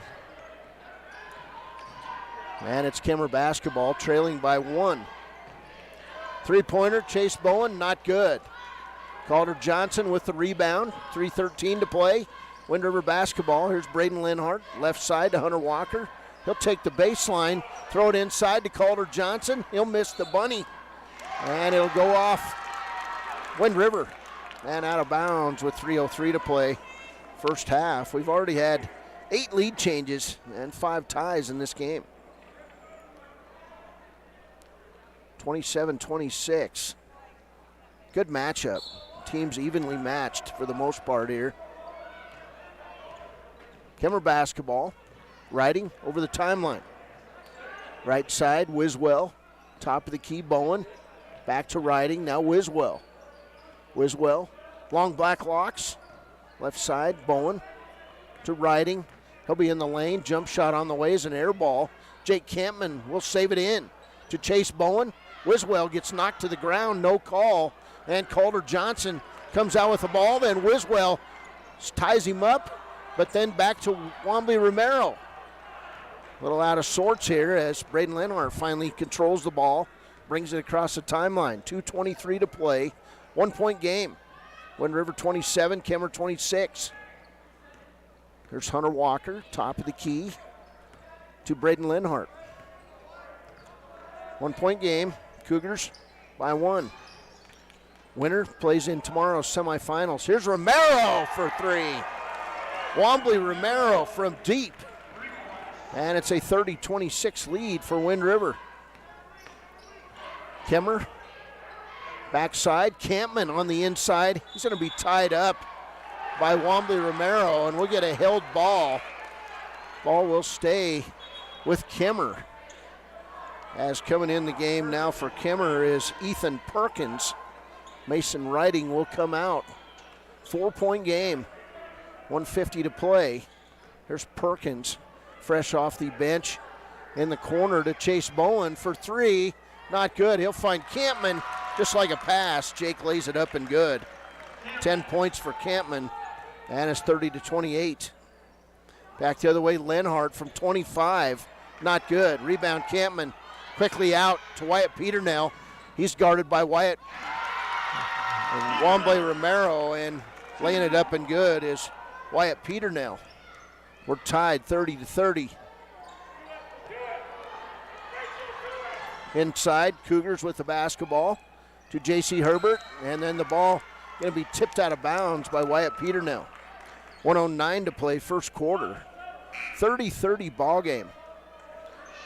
[SPEAKER 6] And it's Kemmerer basketball, trailing by 1. Three-pointer, Chase Bowen, not good. Calder Johnson with the rebound, 3:13 to play. Wind River basketball. Here's Braden Lenhart, left side to Hunter Walker. He'll take the baseline, throw it inside to Calder Johnson. He'll miss the bunny, and it'll go off Wind River. And out of bounds with 3:03 to play. First half. We've already had 8 lead changes and 5 ties in this game. 27-26. Good matchup. Teams evenly matched for the most part here. Kemmerer basketball. Riding over the timeline. Right side, Wiswell. Top of the key, Bowen. Back to Riding, now Wiswell. Wiswell, long black locks. Left side, Bowen to Riding. He'll be in the lane. Jump shot on the way is an air ball. Jake Campman will save it in to Chase Bowen. Wiswell gets knocked to the ground, no call. And Calder Johnson comes out with the ball. Then Wiswell ties him up, but then back to Wombley Romero. A little out of sorts here as Braden Lenhart finally controls the ball, brings it across the timeline. 2:23 to play, 1 point game. Wind River 27, Kemmerer 26. There's Hunter Walker, top of the key to Braden Lenhart. 1 point game, Cougars by 1. Winner plays in tomorrow's semifinals. Here's Romero for 3. Wombley Romero from deep. And it's a 30-26 lead for Wind River. Kemmerer, backside. Campman on the inside. He's going to be tied up by Wombley Romero, and we'll get a held ball. Ball will stay with Kemmerer. As coming in the game now for Kemmerer is Ethan Perkins. Mason Riding will come out. 4 point game. 1:50 to play. Here's Perkins, fresh off the bench in the corner to Chase Bowen for 3. Not good. He'll find Campman just like a pass. Jake lays it up and good. 10 points for Campman, and it's 30-28. Back the other way, Lenhart from 25. Not good. Rebound Campman quickly out to Wyatt Peternell. He's guarded by Wyatt and Wombley Romero, and laying it up and good is Wyatt Peternell. We're tied 30-30. Inside, Cougars with the basketball to J.C. Herbert, and then the ball going to be tipped out of bounds by Wyatt Peternell. 1:09 to play, first quarter. 30-30 ball game.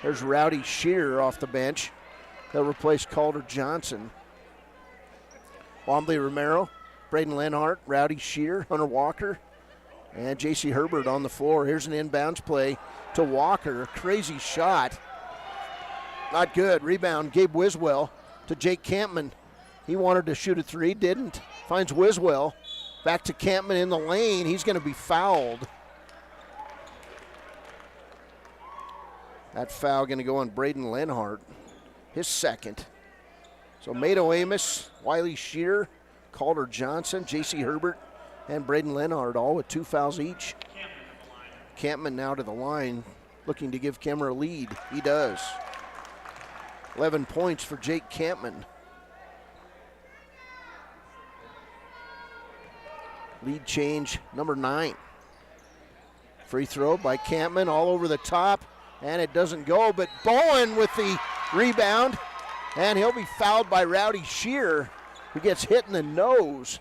[SPEAKER 6] There's Rowdy Shearer off the bench. They'll replace Calder Johnson. Wombley Romero, Braden Lenhart, Rowdy Shearer, Hunter Walker, and J.C. Herbert on the floor. Here's an inbounds play to Walker. Crazy shot. Not good. Rebound, Gabe Wiswell to Jake Campman. He wanted to shoot a 3, didn't. Finds Wiswell. Back to Campman in the lane. He's going to be fouled. That foul going to go on Braden Lenhart, his second. So Mato Amos, Wiley Shearer, Calder Johnson, J.C. Herbert, and Braden Lenhart, all with 2 fouls each. Campman now to the line, looking to give Kemmerer a lead. He does. 11 points for Jake Campman. Lead change number 9. Free throw by Campman all over the top, and it doesn't go, but Bowen with the rebound, and he'll be fouled by Rowdy Shearer, who gets hit in the nose.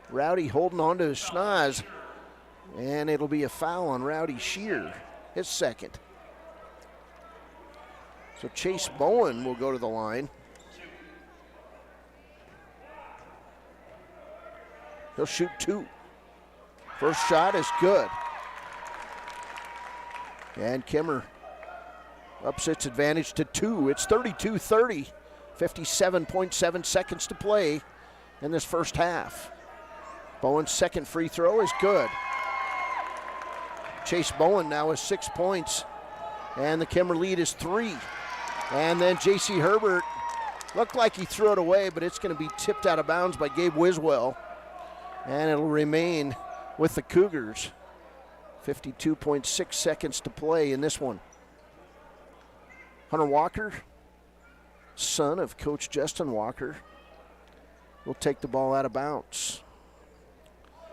[SPEAKER 6] Rowdy holding on to his schnoz, and it'll be a foul on Rowdy Shearer, his second. So Chase Bowen will go to the line. He'll shoot 2. First shot is good. And Kemmerer ups its advantage to 2. It's 32-30, 57.7 seconds to play in this first half. Bowen's second free throw is good. Chase Bowen now has 6 points, and the Kemmerer lead is 3. And then J.C. Herbert looked like he threw it away, but it's going to be tipped out of bounds by Gabe Wiswell, and it'll remain with the Cougars. 52.6 seconds to play in this one. Hunter Walker, son of Coach Justin Walker, will take the ball out of bounds.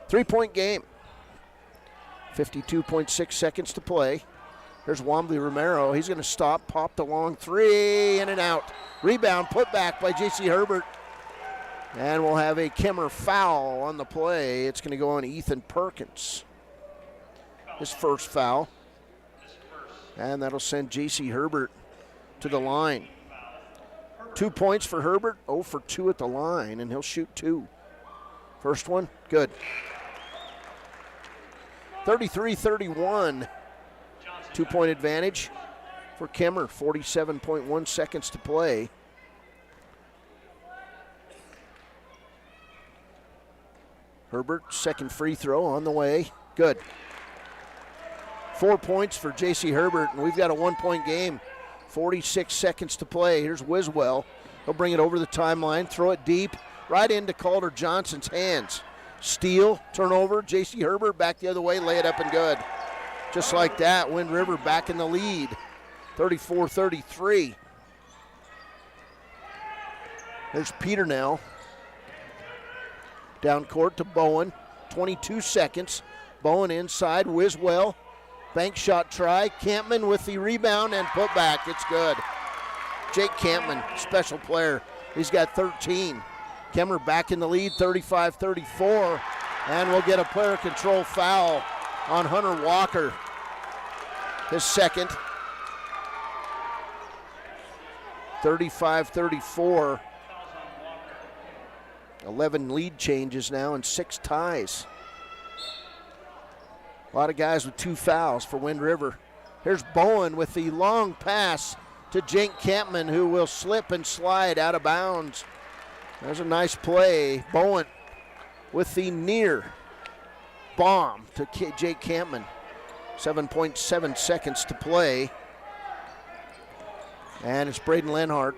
[SPEAKER 6] 3-point game. 52.6 seconds to play. There's Wombley Romero. He's going to stop, pop the long 3, in and out. Rebound, put back by J.C. Herbert. And we'll have a Kemmerer foul on the play. It's going to go on Ethan Perkins. His first foul. And that'll send J.C. Herbert to the line. 2 points for Herbert, 0 for 2 at the line, and he'll shoot 2. First one, good. 33-31. 2-point advantage for Kemmerer, 47.1 seconds to play. Herbert, second free throw on the way. Good. 4 points for J.C. Herbert, and we've got a 1-point game. 46 seconds to play. Here's Wiswell. He'll bring it over the timeline, throw it deep, right into Calder Johnson's hands. Steal, turnover, J.C. Herbert back the other way, lay it up and good. Just like that, Wind River back in the lead, 34-33. There's Peter now. Down court to Bowen, 22 seconds. Bowen inside, Wiswell. Bank shot try, Campman with the rebound and put back, it's good. Jake Campman, special player, he's got 13. Kemmerer back in the lead, 35-34, and we'll get a player control foul on Hunter Walker. His second. 35-34. 11 lead changes now and 6 ties. A lot of guys with 2 fouls for Wind River. Here's Bowen with the long pass to Jake Campman, who will slip and slide out of bounds. There's a nice play. Bowen with the near bomb to Jake Campman. 7.7 seconds to play. And it's Braden Lenhart.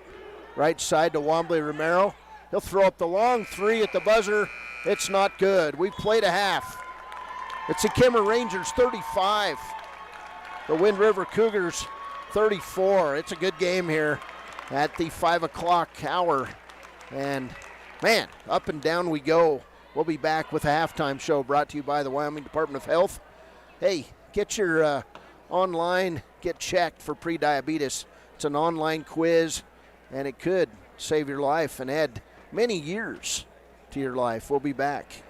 [SPEAKER 6] Right side to Wombley Romero. He'll throw up the long 3 at the buzzer. It's not good. We've played a half. It's the Kemmerer Rangers 35. The Wind River Cougars 34. It's a good game here at the 5 o'clock hour. And man, up and down we go. We'll be back with a halftime show brought to you by the Wyoming Department of Health. Hey, get your online, get checked for pre-diabetes. It's an online quiz, and it could save your life and add many years to your life. We'll be back.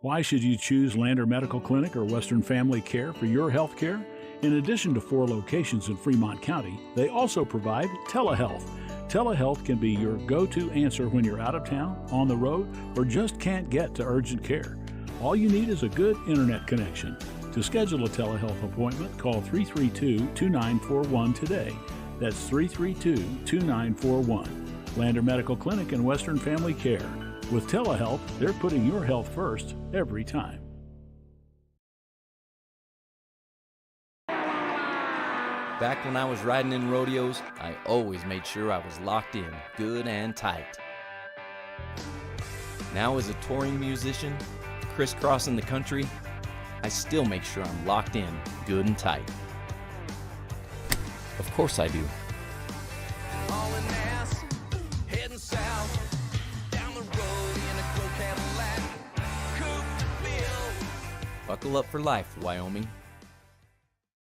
[SPEAKER 2] Why should you choose Lander Medical Clinic or Western Family Care for your health care? In addition to 4 locations in Fremont County, they also provide telehealth. Telehealth can be your go-to answer when you're out of town, on the road, or just can't get to urgent care. All you need is a good internet connection. To schedule a telehealth appointment, call 332-2941 today. That's 332-2941. Lander Medical Clinic and Western Family Care. With telehealth, they're putting your health first every time.
[SPEAKER 16] Back when I was riding in rodeos, I always made sure I was locked in, good and tight. Now as a touring musician, crisscrossing the country, I still make sure I'm locked in, good and tight. Of course I do.
[SPEAKER 17] Heading south, down the road in a gold Cadillac,
[SPEAKER 16] Buckle up for life, Wyoming.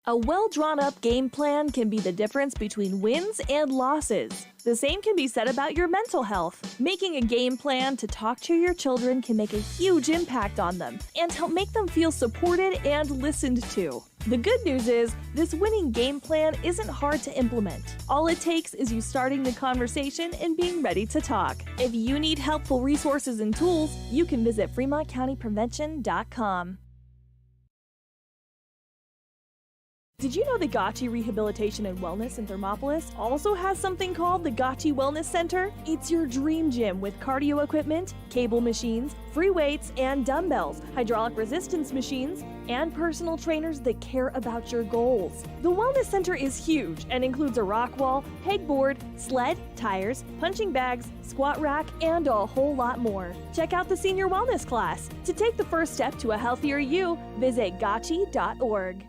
[SPEAKER 18] A well-drawn-up game plan can be the difference between wins and losses. The same can be said about your mental health. Making a game plan to talk to your children can make a huge impact on them and help make them feel supported and listened to. The good news is, this winning game plan isn't hard to implement. All it takes is you starting the conversation and being ready to talk. If you need helpful resources and tools, you can visit FremontCountyPrevention.com. Did you know the Gotchi Rehabilitation and Wellness in Thermopolis also has something called the Gotchi Wellness Center? It's your dream gym with cardio equipment, cable machines, free weights and dumbbells, hydraulic resistance machines, and personal trainers that care about your goals. The Wellness Center is huge and includes a rock wall, pegboard, sled, tires, punching bags, squat rack, and a whole lot more. Check out the Senior Wellness class. To take the first step to a healthier you, visit gotchi.org.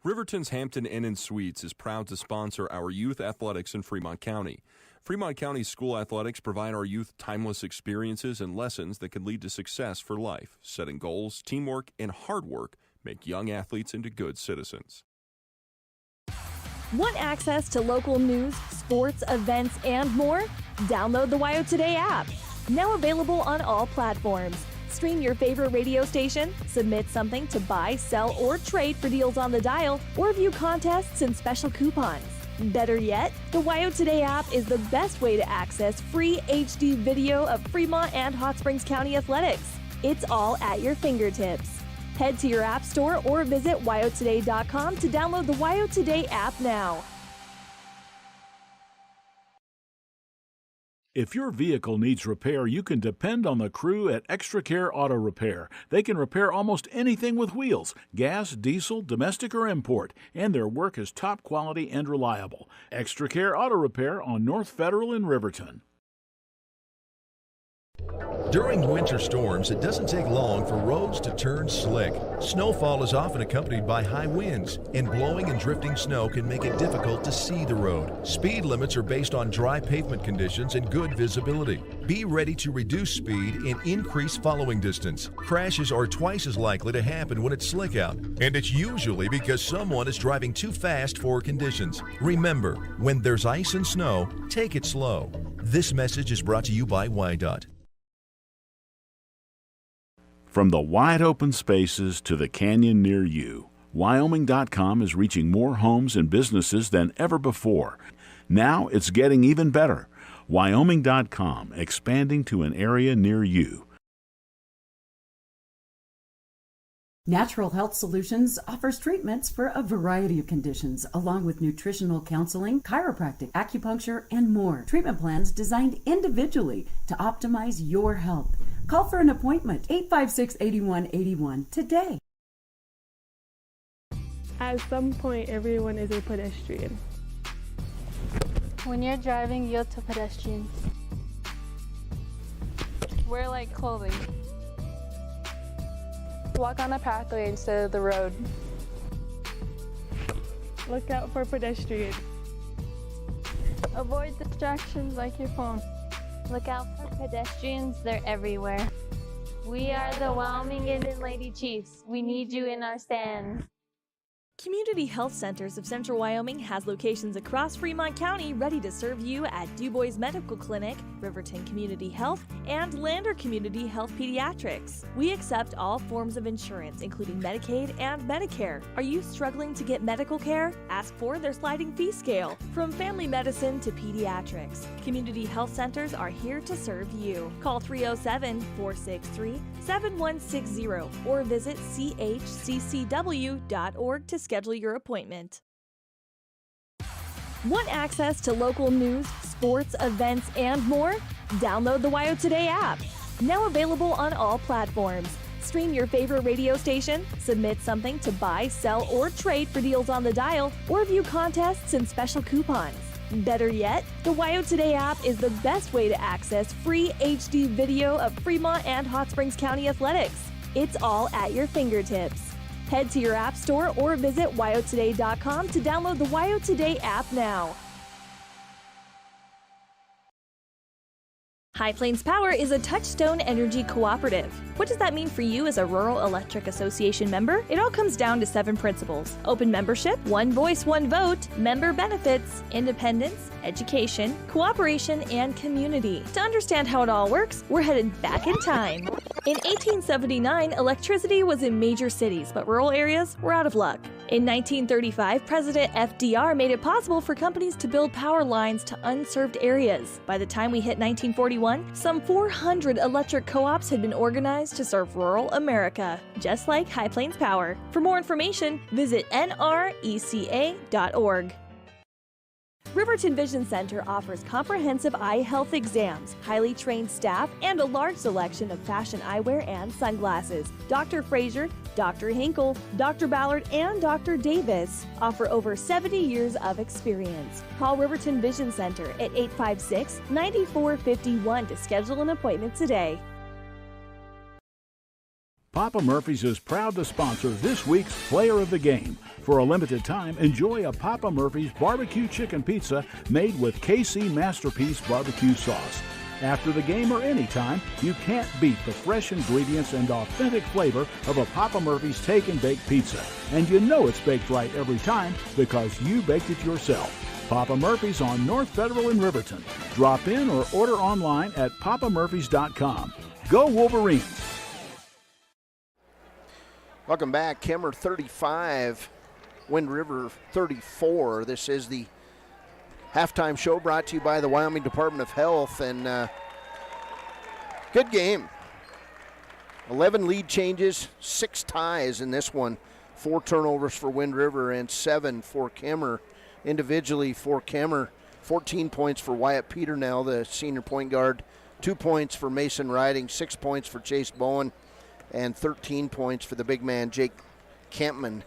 [SPEAKER 7] Riverton's Hampton Inn & Suites is proud to sponsor our youth athletics in Fremont County. Fremont County school athletics provide our youth timeless experiences and lessons that can lead to success for life. Setting goals, teamwork, and hard work make young athletes into good citizens.
[SPEAKER 18] Want access to local news, sports, events, and more? Download the WYO Today app. Now available on all platforms. Stream your favorite radio station, submit something to buy, sell, or trade for deals on the dial, or view contests and special coupons. Better yet, the WYO Today app is the best way to access free HD video of Fremont and Hot Springs County athletics. It's all at your fingertips. Head to your app store or visit wyotoday.com to download the Wyo Today app now.
[SPEAKER 2] If your vehicle needs repair, you can depend on the crew at Extra Care Auto Repair. They can repair almost anything with wheels, gas, diesel, domestic, or import, and their work is top quality and reliable. Extra Care Auto Repair on North Federal in Riverton.
[SPEAKER 19] During winter storms, it doesn't take long for roads to turn slick. Snowfall is often accompanied by high winds, and blowing and drifting snow can make it difficult to see the road. Speed limits are based on dry pavement conditions and good visibility. Be ready to reduce speed and increase following distance. Crashes are twice as likely to happen when it's slick out, and it's usually because someone is driving too fast for conditions. Remember, when there's ice and snow, take it slow. This message is brought to you by WYDOT.
[SPEAKER 2] From the wide open spaces to the canyon near you, Wyoming.com is reaching more homes and businesses than ever before. Now it's getting even better. Wyoming.com, expanding to an area near you.
[SPEAKER 11] Natural Health Solutions offers treatments for a variety of conditions, along with nutritional counseling, chiropractic, acupuncture, and more. Treatment plans designed individually to optimize your health. Call for an appointment, 856-8181 today.
[SPEAKER 20] At some point, everyone is a pedestrian.
[SPEAKER 21] When you're driving, yield to pedestrians. Wear light clothing. Walk on a pathway instead of the road.
[SPEAKER 20] Look out for pedestrians.
[SPEAKER 21] Avoid distractions like your phone. Look out for pedestrians, they're everywhere. We are the Wyoming Indian Lady Chiefs. We need you in our stand.
[SPEAKER 18] Community Health Centers of Central Wyoming has locations across Fremont County ready to serve you at DuBois Medical Clinic, Riverton Community Health, and Lander Community Health Pediatrics. We accept all forms of insurance, including Medicaid and Medicare. Are you struggling to get medical care? Ask for their sliding fee scale. From family medicine to pediatrics, Community Health Centers are here to serve you. Call 307-463-7160 or visit chccw.org to schedule your appointment. Want access to local news, sports, events, and more? Download the Wyo Today app. Now available on all platforms. Stream your favorite radio station, submit something to buy, sell, or trade for deals on the dial, or view contests and special coupons. Better yet, the Wyo Today app is the best way to access free HD video of Fremont and Hot Springs County athletics. It's all at your fingertips. Head to your app store or visit wyotoday.com to download the Wyo Today app now. High Plains Power is a Touchstone Energy cooperative. What does that mean for you as a Rural Electric Association member? It all comes down to 7 principles: open membership, one voice, one vote, member benefits, independence, education, cooperation, and community. To understand how it all works, we're headed back in time. In 1879, electricity was in major cities, but rural areas were out of luck. In 1935, President FDR made it possible for companies to build power lines to unserved areas. By the time we hit 1941, some 400 electric co-ops had been organized to serve rural America, just like High Plains Power. For more information, visit nreca.org. Riverton Vision Center offers comprehensive eye health exams, highly trained staff, and a large selection of fashion eyewear and sunglasses. Dr. Frazier, Dr. Hinkle, Dr. Ballard, and Dr. Davis offer over 70 years of experience. Call Riverton Vision Center at 856-9451 to schedule an appointment today.
[SPEAKER 2] Papa Murphy's is proud to sponsor this week's Player of the Game. For a limited time, enjoy a Papa Murphy's barbecue chicken pizza made with KC Masterpiece barbecue sauce. After the game or anytime, you can't beat the fresh ingredients and authentic flavor of a Papa Murphy's Take and Bake pizza. And you know it's baked right every time because you baked it yourself. Papa Murphy's on North Federal in Riverton. Drop in or order online at papamurphys.com. Go Wolverines!
[SPEAKER 6] Welcome back. Kemmerer 35, Wind River 34. This is the halftime show brought to you by the Wyoming Department of Health. And good game. 11 lead changes, 6 ties in this one. 4 turnovers for Wind River and 7 for Kemmerer. Individually for Kemmerer, 14 points for Wyatt Peternell, the senior point guard. 2 points for Mason Riding, 6 points for Chase Bowen, and 13 points for the big man, Jake Campman.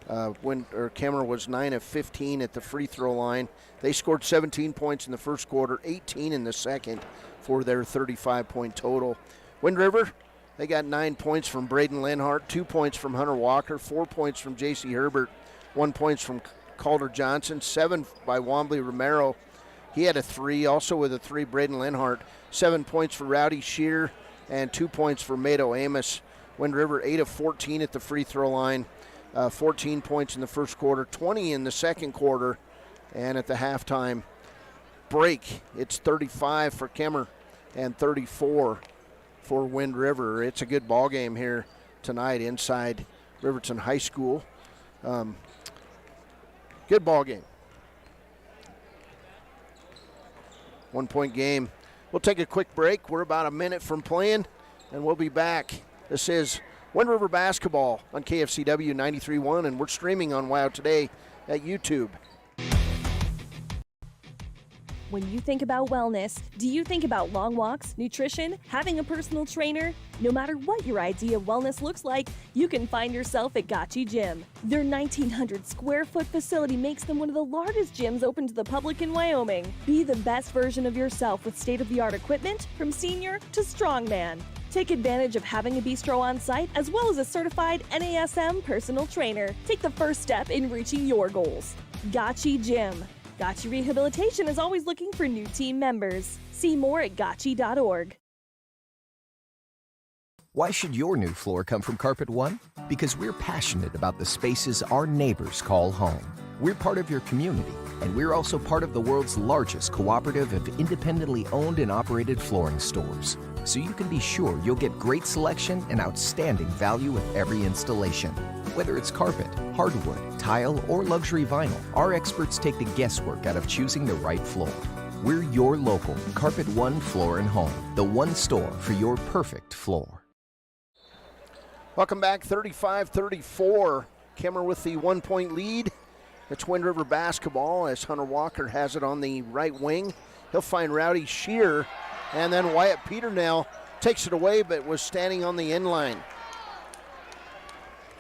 [SPEAKER 6] Kemmerer was 9 of 15 at the free throw line. They scored 17 points in the first quarter, 18 in the second for their 35-point total. Wind River, they got 9 points from Braden Lenhart, 2 points from Hunter Walker, 4 points from J.C. Herbert, 1 point from Calder Johnson, 7 by Wombley Romero. He had a 3, also with a 3, Braden Lenhart. 7 points for Rowdy Shear and 2 points for Mato Amos. Wind River 8 of 14 at the free throw line, 14 points in the first quarter, 20 in the second quarter, and at the halftime break, it's 35 for Kemmerer and 34 for Wind River. It's a good ball game here tonight inside Riverton High School. Good ball game. 1 point game. We'll take a quick break. We're about a minute from playing, and we'll be back. This is Wind River Basketball on KFCW 93.1, and we're streaming on WOW Today at YouTube.
[SPEAKER 18] When you think about wellness, do you think about long walks, nutrition, having a personal trainer? No matter what your idea of wellness looks like, you can find yourself at Gotchi Gym. Their 1,900 square foot facility makes them one of the largest gyms open to the public in Wyoming. Be the best version of yourself with state-of-the-art equipment from senior to strongman. Take advantage of having a bistro on site as well as a certified NASM personal trainer. Take the first step in reaching your goals. Gotchi Gym. Gotchi Rehabilitation is always looking for new team members. See more at gotchi.org.
[SPEAKER 1] Why should your new floor come from Carpet One? Because we're passionate about the spaces our neighbors call home. We're part of your community, and we're also part of the world's largest cooperative of independently owned and operated flooring stores. So you can be sure you'll get great selection and outstanding value with every installation. Whether it's carpet, hardwood, tile, or luxury vinyl, our experts take the guesswork out of choosing the right floor. We're your local Carpet One Floor and Home, the one store for your perfect floor.
[SPEAKER 6] Welcome back, 35-34. Kemmerer with the 1 point lead. It's Wind River Basketball as Hunter Walker has it on the right wing. He'll find Rowdy Shear, and then Wyatt Peternell takes it away but was standing on the end line.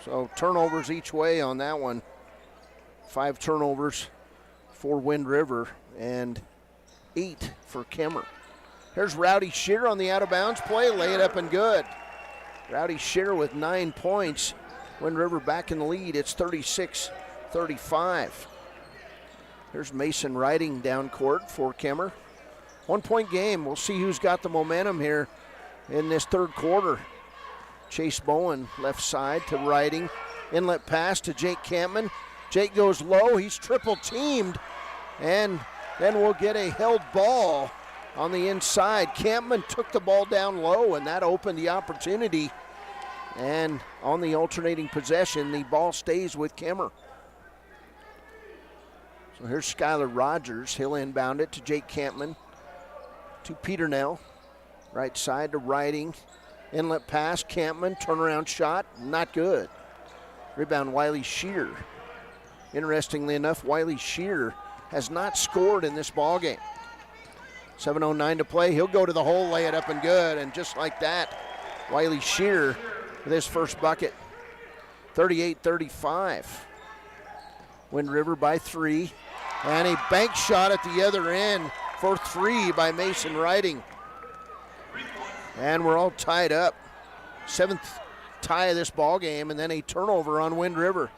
[SPEAKER 6] So turnovers each way on that one. 5 turnovers for Wind River and 8 for Kemmerer. Here's Rowdy Shear on the out-of-bounds play. Lay it up and good. Rowdy Shear with 9 points. Wind River back in the lead. It's 36-35. Here's Mason Riding down court for Kemmerer. 1 point game. We'll see who's got the momentum here in this third quarter. Chase Bowen left side to Riding. Inlet pass to Jake Campman. Jake goes low. He's triple teamed. And then we'll get a held ball on the inside. Campman took the ball down low, and that opened the opportunity. And on the alternating possession, the ball stays with Kemmerer. So here's Skylar Rogers. He'll inbound it to Jake Campman. To Peternell. Right side to Riding. Inlet pass, Campman, turnaround shot, not good. Rebound, Wiley Shear. Interestingly enough, Wiley Shear has not scored in this ballgame. 7:09 to play. He'll go to the hole, lay it up and good, and just like that, Wiley Shear with his first bucket. 38-35. Wind River by 3. And a bank shot at the other end for 3 by Mason Riding. And we're all tied up. 7th tie of this ball game, and then a turnover on Wind River.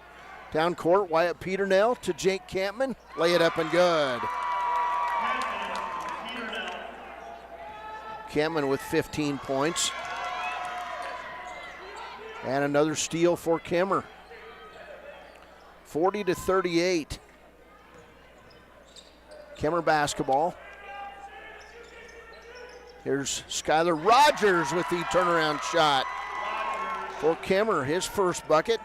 [SPEAKER 6] Down court, Wyatt Peternell to Jake Campman. Lay it up and good. Campman with 15 points. And another steal for Kemmerer. 40-38. Kemmerer basketball. Here's Skylar Rogers with the turnaround shot for Kemmerer, his first bucket.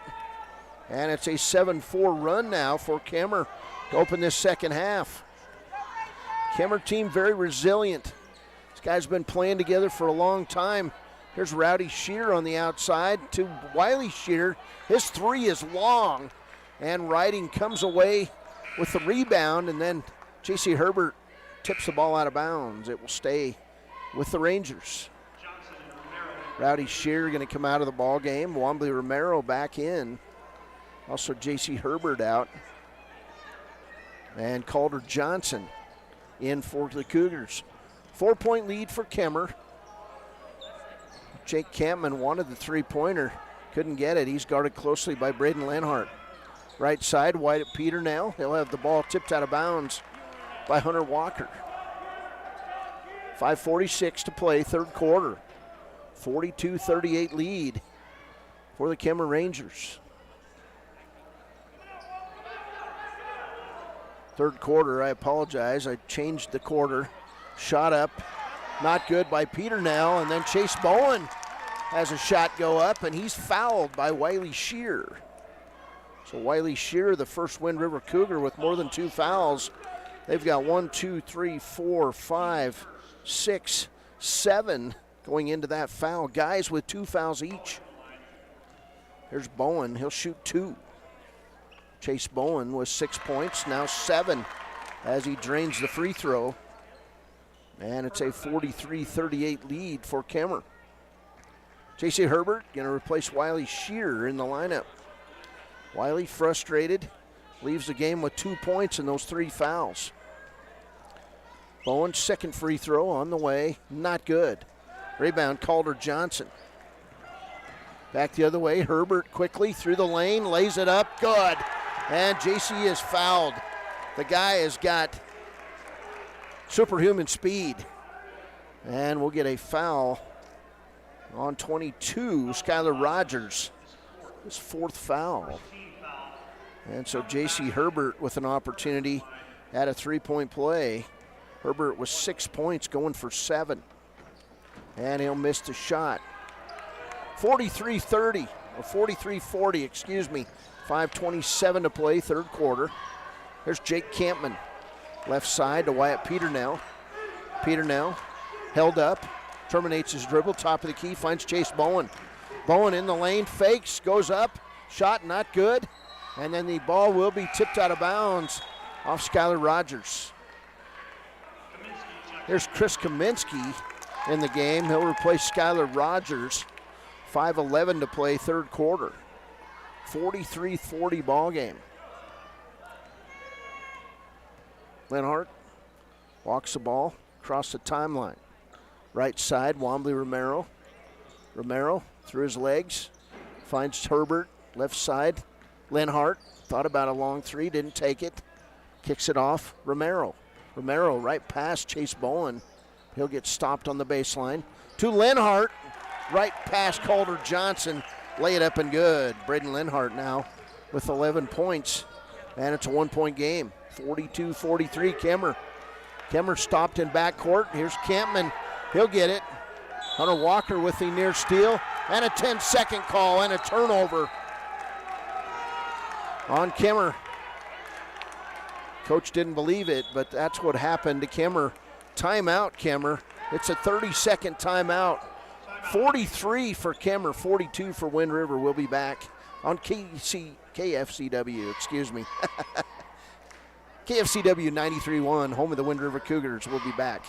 [SPEAKER 6] And it's a 7-4 run now for Kemmerer to open this second half. Kemmerer team very resilient. These guys have been playing together for a long time. Here's Rowdy Shear on the outside to Wiley Shear. His three is long, and Riding comes away with the rebound, and then J.C. Herbert tips the ball out of bounds. It will stay with the Rangers. Rowdy Shear going to come out of the ball game. Wombley Romero back in. Also J.C. Herbert out. And Calder Johnson in for the Cougars. 4-point lead for Kemmerer. Jake Campman wanted the three-pointer. Couldn't get it. He's guarded closely by Braden Lenhart. Right side, wide at Peter now. He'll have the ball tipped out of bounds by Hunter Walker. 5:46 to play, third quarter. 42-38 lead for the Kemmerer Rangers. Third quarter, I apologize. I changed the quarter. Shot up, not good by Peter now, and then Chase Bowen has a shot go up, and he's fouled by Wiley Shear. So Wiley Shear, the first Wind River Cougar with more than 2 fouls. They've got 1, 2, 3, 4, 5, 6, 7 going into that foul. Guys with 2 fouls each. Here's Bowen, he'll shoot 2. Chase Bowen with 6 points, now 7 as he drains the free throw. And it's a 43-38 lead for Kemmerer. J.C. Herbert going to replace Wiley Shear in the lineup. Wiley frustrated, leaves the game with 2 points and those 3 fouls. Bowen's second free throw on the way, not good. Rebound, Calder Johnson. Back the other way, Herbert quickly through the lane, lays it up, good. And JC is fouled. The guy has got superhuman speed. And we'll get a foul on 22, Skylar Rogers. His 4th foul. And so J.C. Herbert with an opportunity at a 3-point play. Herbert with 6 points, going for 7. And he'll miss the shot. 43-30, or 43-40, excuse me. 5:27 to play, third quarter. There's Jake Campman. Left side to Wyatt Peternell. Peternell held up, terminates his dribble, top of the key, finds Chase Bowen. Bowen in the lane, fakes, goes up, shot not good, and then the ball will be tipped out of bounds off Skylar Rogers. There's Chris Kaminsky in the game. He'll replace Skylar Rogers. 5:11 to play, third quarter. 43-40 ball game. Lenhart walks the ball across the timeline. Right side, Wombley Romero. Romero through his legs, finds Herbert. Left side, Lenhart thought about a long three, didn't take it. Kicks it off, Romero. Romero right past Chase Bowen. He'll get stopped on the baseline. To Lenhart, right past Calder Johnson. Lay it up and good. Braden Lenhart now with 11 points. And it's a 1-point game. 42-43 Kemmerer. Kemmerer stopped in backcourt. Here's Campman. He'll get it. Hunter Walker with the near steal. And a 10-second call and a turnover on Kemmerer. Coach didn't believe it, but that's what happened to Kemmerer. Timeout, Kemmerer. It's a 30-second timeout. 43 for Kemmerer, 42 for Wind River. We'll be back on KFCW, excuse me. KFCW 93.1, home of the Wind River Cougars. We'll be back.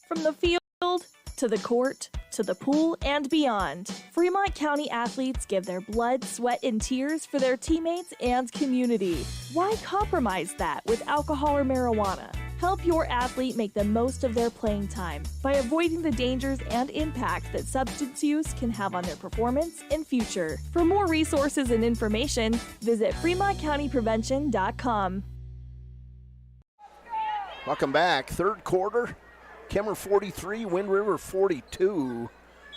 [SPEAKER 18] From the field to the court to the pool and beyond, Fremont County athletes give their blood, sweat, and tears for their teammates and community. Why compromise that with alcohol or marijuana? Help your athlete make the most of their playing time by avoiding the dangers and impact that substance use can have on their performance and future. For more resources and information, visit FremontCountyPrevention.com.
[SPEAKER 6] Welcome back. Third quarter, Kemmerer 43, Wind River 42.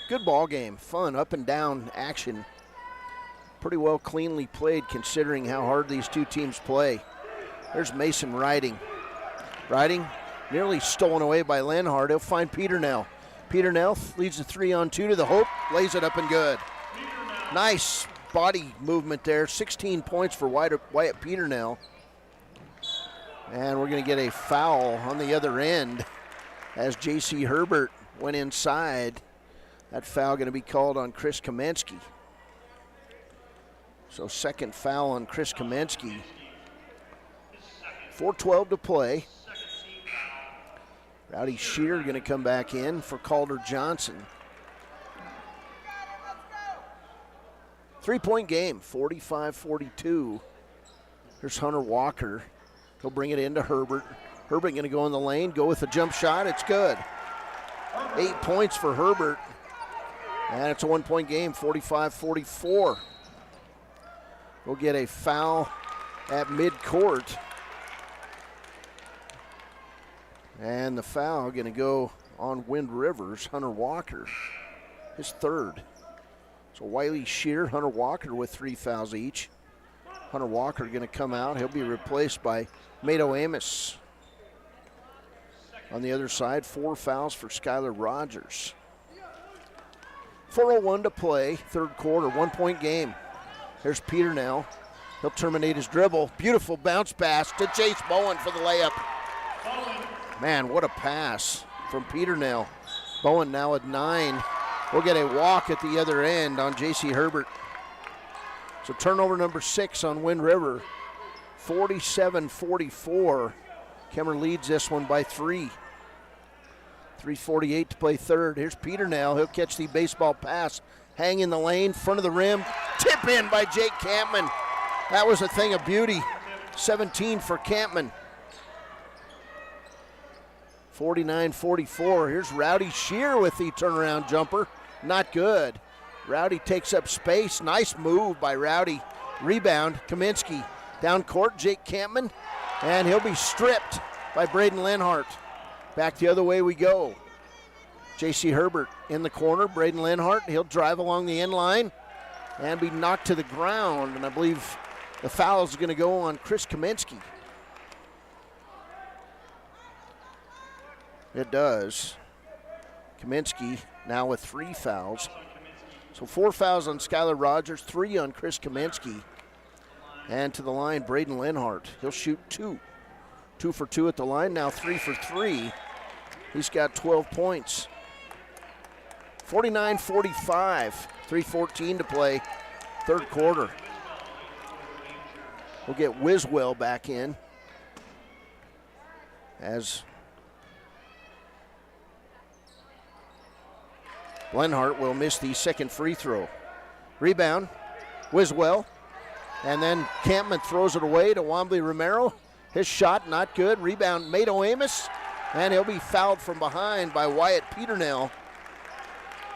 [SPEAKER 6] Good ball game, fun, up and down action. Pretty well cleanly played considering how hard these two teams play. There's Mason Riding. Riding nearly stolen away by Lenhart. He'll find Peternell. Peternell leads the 3-on-2 to the hoop, lays it up and good. Nice body movement there. 16 points for Wyatt Peternell. And we're going to get a foul on the other end as J.C. Herbert went inside That foul going to be called on Chris Kamensky. So second foul on Chris Kamensky. 4:12 to play. Rowdy Shear going to come back in for Calder Johnson. 3-point game, 45-42. Here's Hunter Walker. He'll bring it into Herbert. Herbert going to go in the lane, go with a jump shot. It's good. 8 points for Herbert. And it's a 1-point game, 45-44. We'll get a foul at midcourt. And the foul going to go on Wind River's Hunter Walker, his third. So Wiley Shear, Hunter Walker with 3 fouls each. Hunter Walker going to come out. He'll be replaced by Mato Amos. On the other side, 4 fouls for Skylar Rogers. 4:01 to play, third quarter, 1-point game. There's Peter now. He'll terminate his dribble. Beautiful bounce pass to Chase Bowen for the layup. Man, what a pass from Peter now. Bowen now at 9. We'll get a walk at the other end on J.C. Herbert. So turnover number 6 on Wind River. 47-44. Kemmerer leads this one by 3. 3:48 to play third. Here's Peter now. He'll catch the baseball pass. Hang in the lane, front of the rim. Tip in by Jake Campman. That was a thing of beauty. 17 for Campman. 49-44. Here's Rowdy Shear with the turnaround jumper. Not good. Rowdy takes up space. Nice move by Rowdy. Rebound, Kamensky. Down court, Jake Campman. And he'll be stripped by Braden Lenhart. Back the other way we go. J.C. Herbert in the corner. Braden Lenhart, he'll drive along the end line and be knocked to the ground. And I believe the foul is going to go on Chris Kamensky. It does. Kamensky now with 3 fouls. So 4 fouls on Skylar Rogers, 3 on Chris Kamensky. And to the line, Braden Lenhart. He'll shoot 2. 2 for 2 at the line, now 3 for 3. He's got 12 points. 49-45, 3:14 to play, third quarter. We'll get Wiswell back in as Lenhart will miss the second free throw. Rebound, Wiswell, and then Campman throws it away to Wambley Romero. His shot not good. Rebound, Mato Amos, and he'll be fouled from behind by Wyatt Peternell.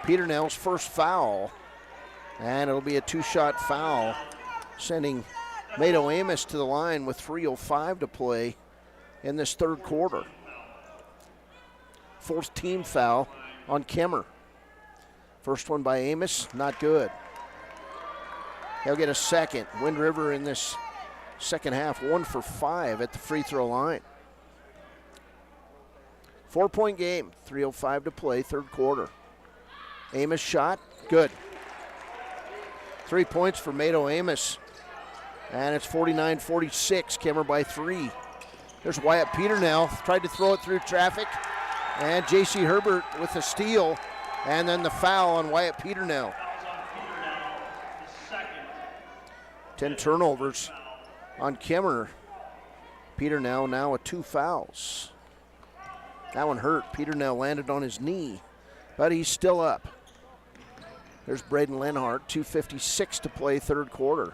[SPEAKER 6] Peternell's first foul, and it'll be a 2-shot foul, sending Mato Amos to the line with 3:05 to play in this third quarter. Fourth team foul on Kemmerer. First one by Amos, not good. He'll get a second. Wind River in this second half, 1 for 5 at the free throw line. 4-point game, 3:05 to play, third quarter. Amos shot, good. 3 points for Mato Amos. And it's 49-46, Kemmerer by 3. There's Wyatt Peternell, tried to throw it through traffic. And J.C. Herbert with a steal. And then the foul on Wyatt Peternell. 10 turnovers on Kemmerer. Peternell now with 2 fouls. That one hurt. Peternell landed on his knee, but he's still up. There's Braden Lenhart, 2:56 to play, third quarter.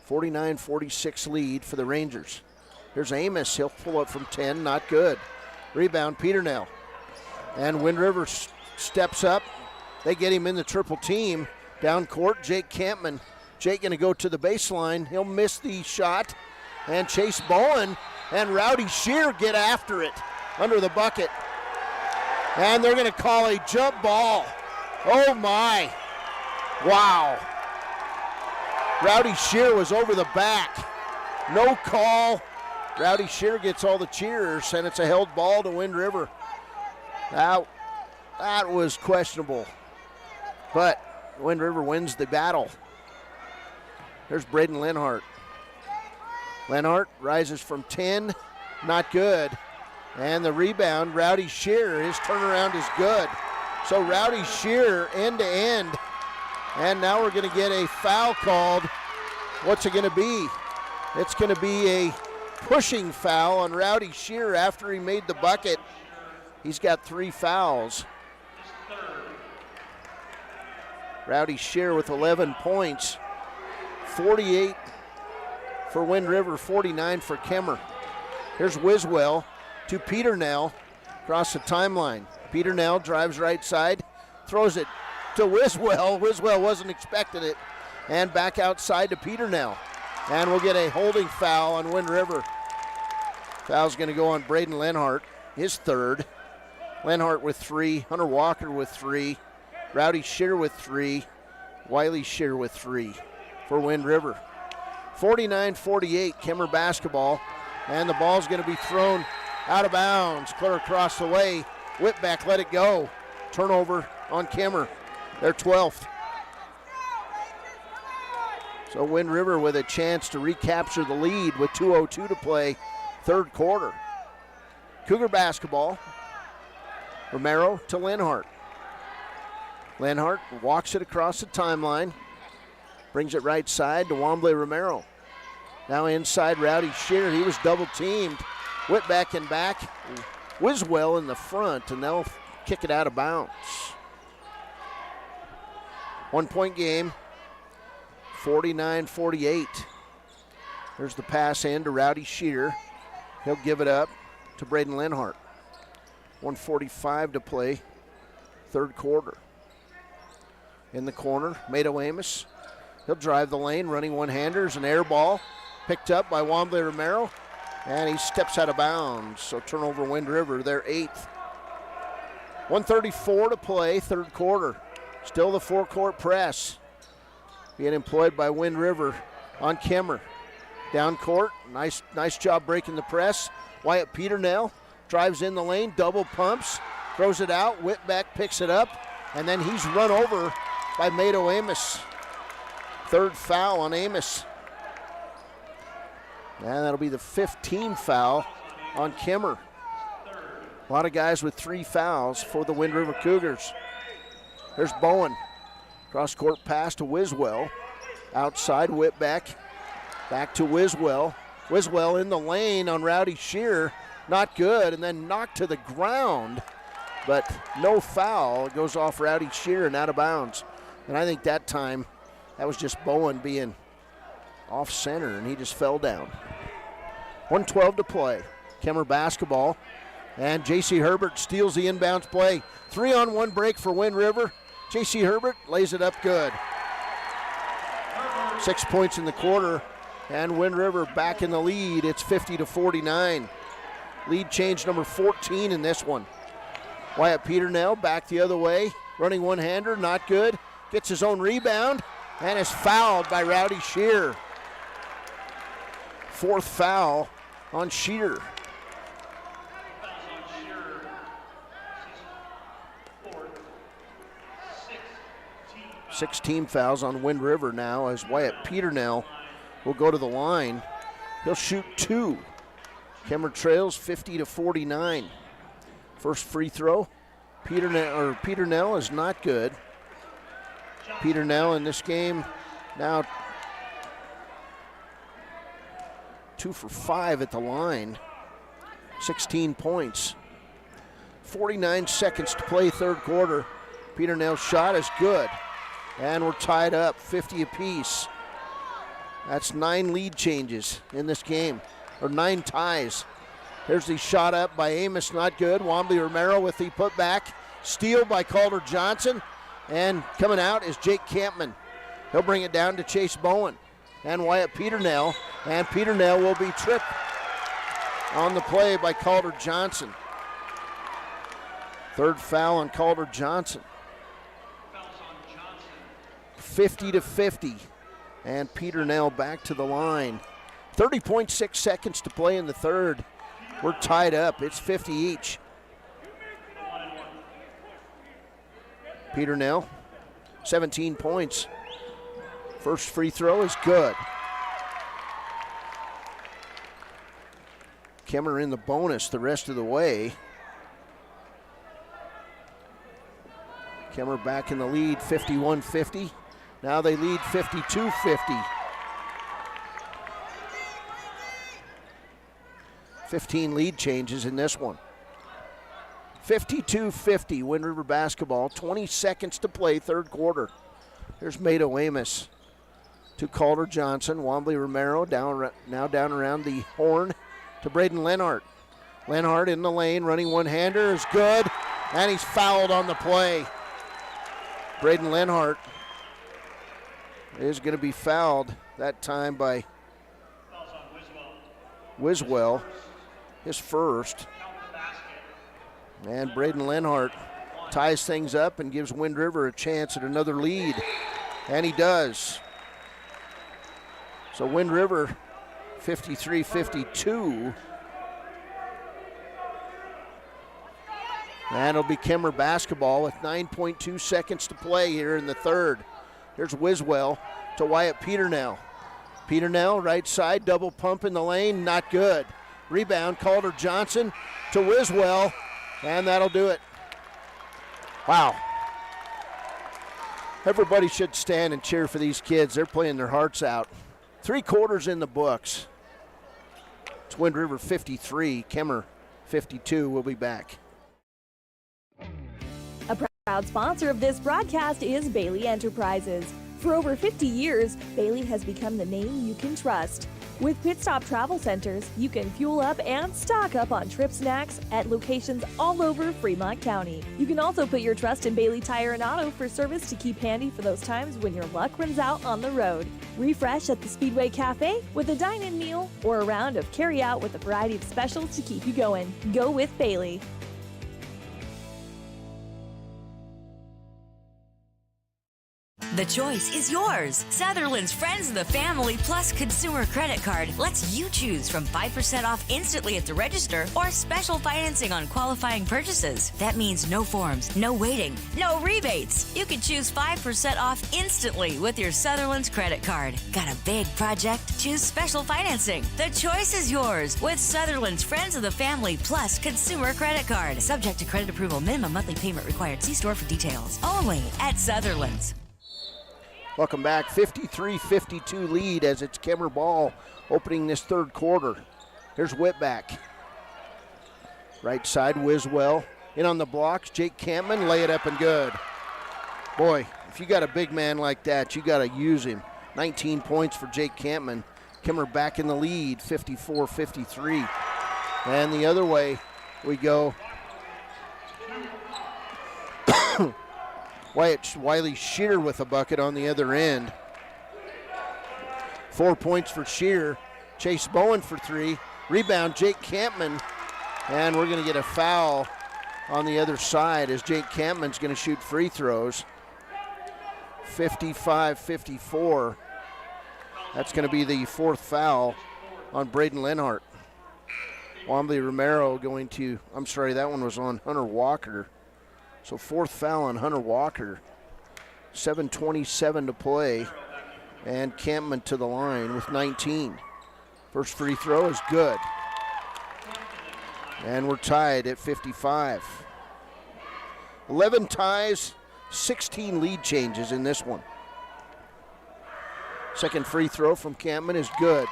[SPEAKER 6] 49-46 lead for the Rangers. Here's Amos, he'll pull up from 10, not good. Rebound, Peternell. And Wind River steps up. They get him in the triple team. Down court, Jake Campman. Jake going to go to the baseline. He'll miss the shot. And Chase Bowen and Rowdy Shear get after it under the bucket. And they're going to call a jump ball. Oh my. Wow. Rowdy Shear was over the back. No call. Rowdy Shear gets all the cheers, and it's a held ball to Wind River. Now, that was questionable. But Wind River wins the battle. There's Braden Lenhart. Lenhart rises from 10, not good. And the rebound, Rowdy Shear, his turnaround is good. So Rowdy Shear end to end. And now we're going to get a foul called. What's it going to be? It's going to be a pushing foul on Rowdy Shear after he made the bucket. He's got 3 fouls. Rowdy Shear with 11 points. 48 for Wind River, 49 for Kemmerer. Here's Wiswell to Peternell across the timeline. Peternell drives right side, throws it to Wiswell. Wiswell wasn't expecting it. And back outside to Peternell. And we'll get a holding foul on Wind River. Foul's going to go on Braden Lenhart, his third. Lenhart with 3, Hunter Walker with 3, Rowdy Shear with 3, Wiley Shear with 3 for Wind River. 49-48, Kemmerer basketball. And the ball's going to be thrown out of bounds, clear across the way. Whitbeck let it go. Turnover on Kemmerer, their 12th. So Wind River with a chance to recapture the lead with 2:02 to play, third quarter. Cougar basketball. Romero to Lenhart. Lenhart walks it across the timeline, brings it right side to Wamble Romero. Now inside Rowdy Shear, he was double teamed. Whitbeck and back, Wiswell in the front, and they'll kick it out of bounds. 1 point game, 49-48. There's the pass in to Rowdy Shear. He'll give it up to Braden Lenhart. 1:45 to play, third quarter. In the corner, Mado Amos. He'll drive the lane, running one-handers, an air ball. Picked up by Wamble Romero, and he steps out of bounds. So turnover Wind River, their 8th. 1:34 to play, third quarter. Still the four-court press being employed by Wind River on Kemmerer. Down court, nice job breaking the press. Wyatt Peternell drives in the lane, double pumps, throws it out. Whitbeck picks it up, and then he's run over by Mado Amos. Third foul on Amos. And that'll be the 15th foul on Kemmerer. A lot of guys with 3 fouls for the Wind River Cougars. There's Bowen. Cross-court pass to Wiswell. Outside, Whitbeck. Back to Wiswell. Wiswell in the lane on Rowdy Shear. Not good, and then knocked to the ground. But no foul. It goes off Rowdy Shear and out of bounds. And I think that time, that was just Bowen being off center, and he just fell down. 1:12 to play. Kemmerer basketball. And J.C. Herbert steals the inbounds play. 3-on-1 break for Wind River. J.C. Herbert lays it up good. 6 points in the quarter, and Wind River back in the lead. It's 50-49. Lead change number 14 in this one. Wyatt Peternell back the other way. Running one-hander, not good. Gets his own rebound, and is fouled by Rowdy Shear. 4th foul on Shear. Six team fouls on Wind River now as Wyatt Peternell will go to the line. He'll shoot 2. Kemmerer trails 50-49. First free throw, Peternell is not good. Peternell in this game now 2 for 5 at the line. 16 points. 49 seconds to play third quarter. Peternell's shot is good. And we're tied up, 50 apiece. That's 9 lead changes in this game, or 9 ties. Here's the shot up by Amos, not good. Wamble Romero with the putback. Steal by Calder Johnson. And coming out is Jake Campman. He'll bring it down to Chase Bowen and Wyatt Peternell. And Peternell will be tripped on the play by Calder Johnson. Third foul on Calder Johnson. 50-50, and Peternell back to the line. 30.6 seconds to play in the third. We're tied up. It's 50 each. Peternell, 17 points. First free throw is good. Kemmerer in the bonus the rest of the way. Kemmerer back in the lead, 51-50. Now they lead 52-50. 15 lead changes in this one. 52-50, Wind River basketball. 20 seconds to play, third quarter. Here's Mado Amos to Calder Johnson. Wombly Romero now down around the horn to Braden Lenhart. Lenhart in the lane, running one-hander is good, and he's fouled on the play. Braden Lenhart is going to be fouled that time by Wiswell, his first. And Braden Lenhart ties things up and gives Wind River a chance at another lead, and he does. So Wind River 53-52. And it'll be Kemmerer basketball with 9.2 seconds to play here in the third. Here's Wiswell to Wyatt Peternell. Peternell, right side, double pump in the lane, not good. Rebound, Calder Johnson to Wiswell, and that'll do it. Wow. Everybody should stand and cheer for these kids. They're playing their hearts out. 3 quarters in the books. It's Wind River 53, Kemmerer 52. We'll be back.
[SPEAKER 18] A proud sponsor of this broadcast is Bailey Enterprises. For over 50 years, Bailey has become the name you can trust. With Pit Stop Travel Centers, you can fuel up and stock up on trip snacks at locations all over Fremont County. You can also put your trust in Bailey Tire and Auto for service to keep handy for those times when your luck runs out on the road. Refresh at the Speedway Cafe with a dine-in meal or a round of carry-out with a variety of specials to keep you going. Go with Bailey.
[SPEAKER 3] The choice is yours. Sutherland's Friends of the Family Plus Consumer Credit Card lets you choose from 5% off instantly at the register or special financing on qualifying purchases. That means no forms, no waiting, no rebates. You can choose 5% off instantly with your Sutherland's credit card. Got a big project? Choose special financing. The choice is yours with Sutherland's Friends of the Family Plus Consumer Credit Card. Subject to credit approval. Minimum monthly payment required. See store for details. Only at Sutherland's.
[SPEAKER 6] Welcome back. 53-52 lead as it's Kemmerer ball opening this third quarter. Here's Whitback. Right side, Wiswell. In on the blocks, Jake Campman, lay it up and good. Boy, if you got a big man like that, you got to use him. 19 points for Jake Campman. Kemmerer back in the lead, 54-53. And the other way we go. Wiley Shear with a bucket on the other end. 4 points for Shear. Chase Bowen for 3. Rebound, Jake Campman. And we're going to get a foul on the other side as Jake Campman's going to shoot free throws. 55-54. That's going to be the fourth foul on Braden Lenhart. Wombly Romero going to, I'm sorry, that one was on Hunter Walker. So fourth foul on Hunter Walker. 7:27 to play. And Campman to the line with 19. First free throw is good. And we're tied at 55. 11 ties, 16 lead changes in this one. Second free throw from Campman is good.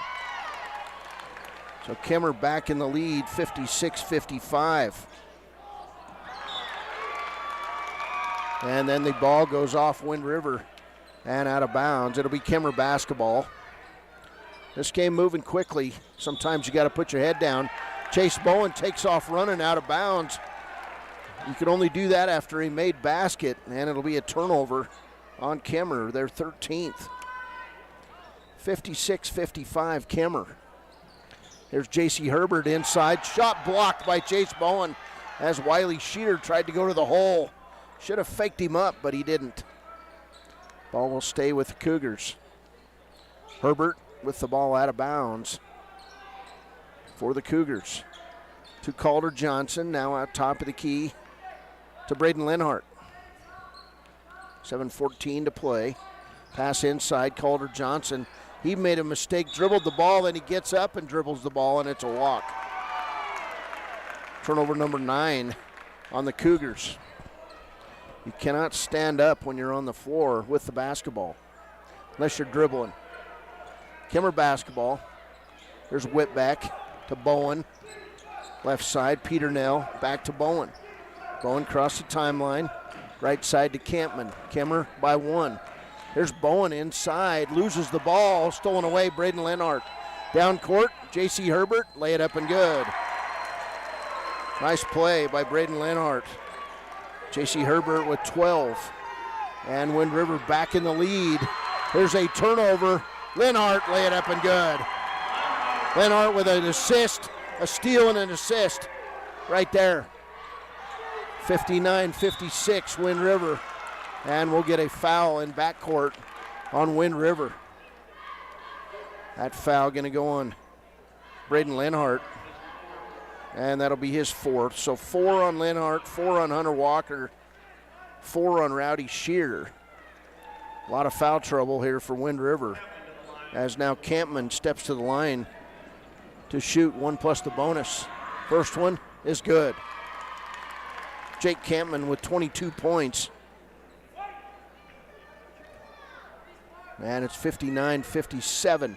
[SPEAKER 6] So Kemmerer back in the lead, 56-55. And then the ball goes off Wind River and out of bounds. It'll be Kemmerer basketball. This game moving quickly. Sometimes you got to put your head down. Chase Bowen takes off running out of bounds. You could only do that after he made basket, and it'll be a turnover on Kemmerer, their 13th. 56-55 Kemmerer. There's J.C. Herbert inside. Shot blocked by Chase Bowen as Wiley Shear tried to go to the hole. Should have faked him up, but he didn't. Ball will stay with the Cougars. Herbert with the ball out of bounds for the Cougars. To Calder Johnson, now out top of the key to Braden Lenhart. 7:14 to play. Pass inside, Calder Johnson. He made a mistake, dribbled the ball, then he gets up and dribbles the ball, and it's a walk. Turnover number 9 on the Cougars. You cannot stand up when you're on the floor with the basketball, unless you're dribbling. Kemmerer basketball. There's Whitback to Bowen. Left side, Peter Nell back to Bowen. Bowen across the timeline. Right side to Campman. Kemmerer by 1. There's Bowen inside, loses the ball, stolen away, Braden Lenhart. Down court, J.C. Herbert, lay it up and good. Nice play by Braden Lenhart. J.C. Herbert with 12. And Wind River back in the lead. There's a turnover. Lenhart, lay it up and good. Lenhart with an assist, a steal and an assist right there. 59-56, Wind River. And we'll get a foul in backcourt on Wind River. That foul going to go on Braden Lenhart. And that'll be his 4th. So 4 on Lenhart, 4 on Hunter Walker, 4 on Rowdy Shear. A lot of foul trouble here for Wind River, as now Campman steps to the line to shoot 1 plus the bonus. First one is good. Jake Campman with 22 points. And it's 59-57.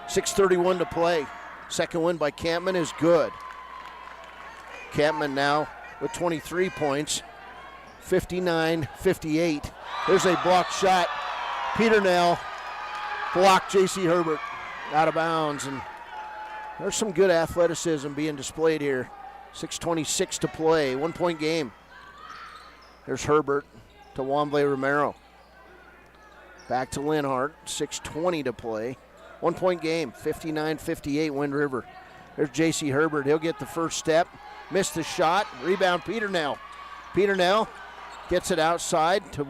[SPEAKER 6] 6:31 to play. Second one by Campman is good. Campman now with 23 points. 59-58. There's a blocked shot. Peter Nell blocked J.C. Herbert out of bounds. And there's some good athleticism being displayed here. 6:26 to play. 1-point game. There's Herbert to Wamble Romero. Back to Lenhart. 6:20 to play. 1-point game. 59-58 Wind River. There's J.C. Herbert. He'll get the first step. Missed the shot. Rebound Peter Nell. Peter Nell gets it outside to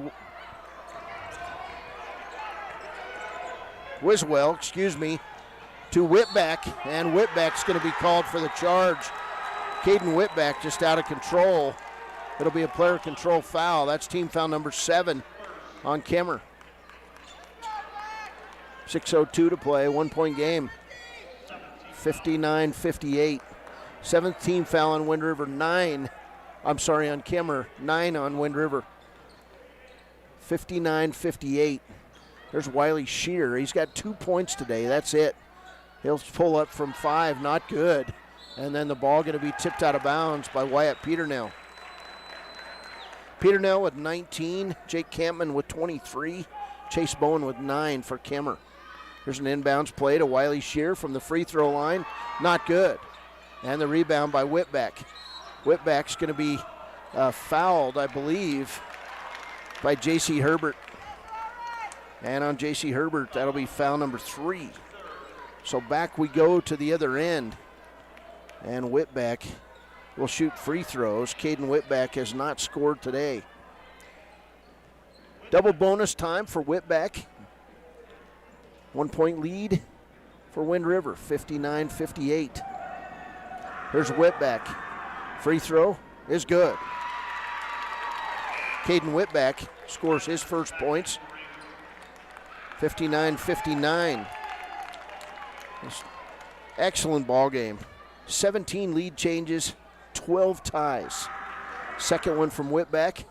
[SPEAKER 6] Wiswell, to Whitback. And Whitback's going to be called for the charge. Caden Whitback just out of control. It'll be a player control foul. That's team foul number 7 on Kemmerer. 6:02 to play, 1-point game. 59-58. 7th team foul on Wind River, on Kemmerer, 9 on Wind River. 59-58. There's Wiley Shear. He's got 2 points today. That's it. He'll pull up from 5, not good. And then the ball going to be tipped out of bounds by Wyatt Peternell. Peternell with 19, Jake Campman with 23, Chase Bowen with 9 for Kemmerer. There's an inbounds play to Wiley Shear from the free throw line. Not good. And the rebound by Whitback. Whitback's going to be fouled, I believe, by J.C. Herbert. And on J.C. Herbert, that'll be foul number 3. So back we go to the other end. And Whitback will shoot free throws. Caden Whitback has not scored today. Double bonus time for Whitback. 1-point lead for Wind River, 59-58. Here's Whitback. Free throw is good. Caden Whitback scores his first points. 59-59. Excellent ball game. 17 lead changes, 12 ties. Second one from Whitback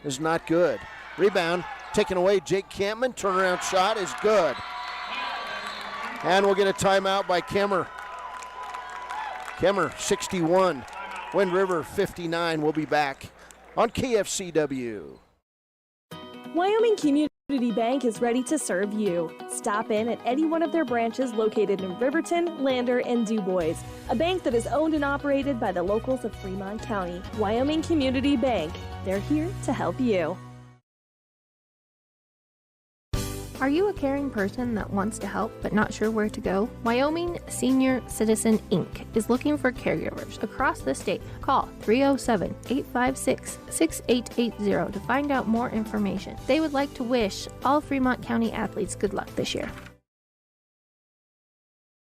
[SPEAKER 6] is not good. Rebound taken away, Jake Campman. Turnaround shot is good. And we'll get a timeout by Kemmerer. Kemmerer 61, Wind River 59. We'll be back on KFCW.
[SPEAKER 18] Wyoming Community Bank is ready to serve you. Stop in at any one of their branches located in Riverton, Lander, and DuBois. A bank that is owned and operated by the locals of Fremont County. Wyoming Community Bank. They're here to help you.
[SPEAKER 4] Are you a caring person that wants to help but not sure where to go? Wyoming Senior Citizen Inc. is looking for caregivers across the state. Call 307-856-6880 to find out more information. They would like to wish all Fremont County athletes good luck this year.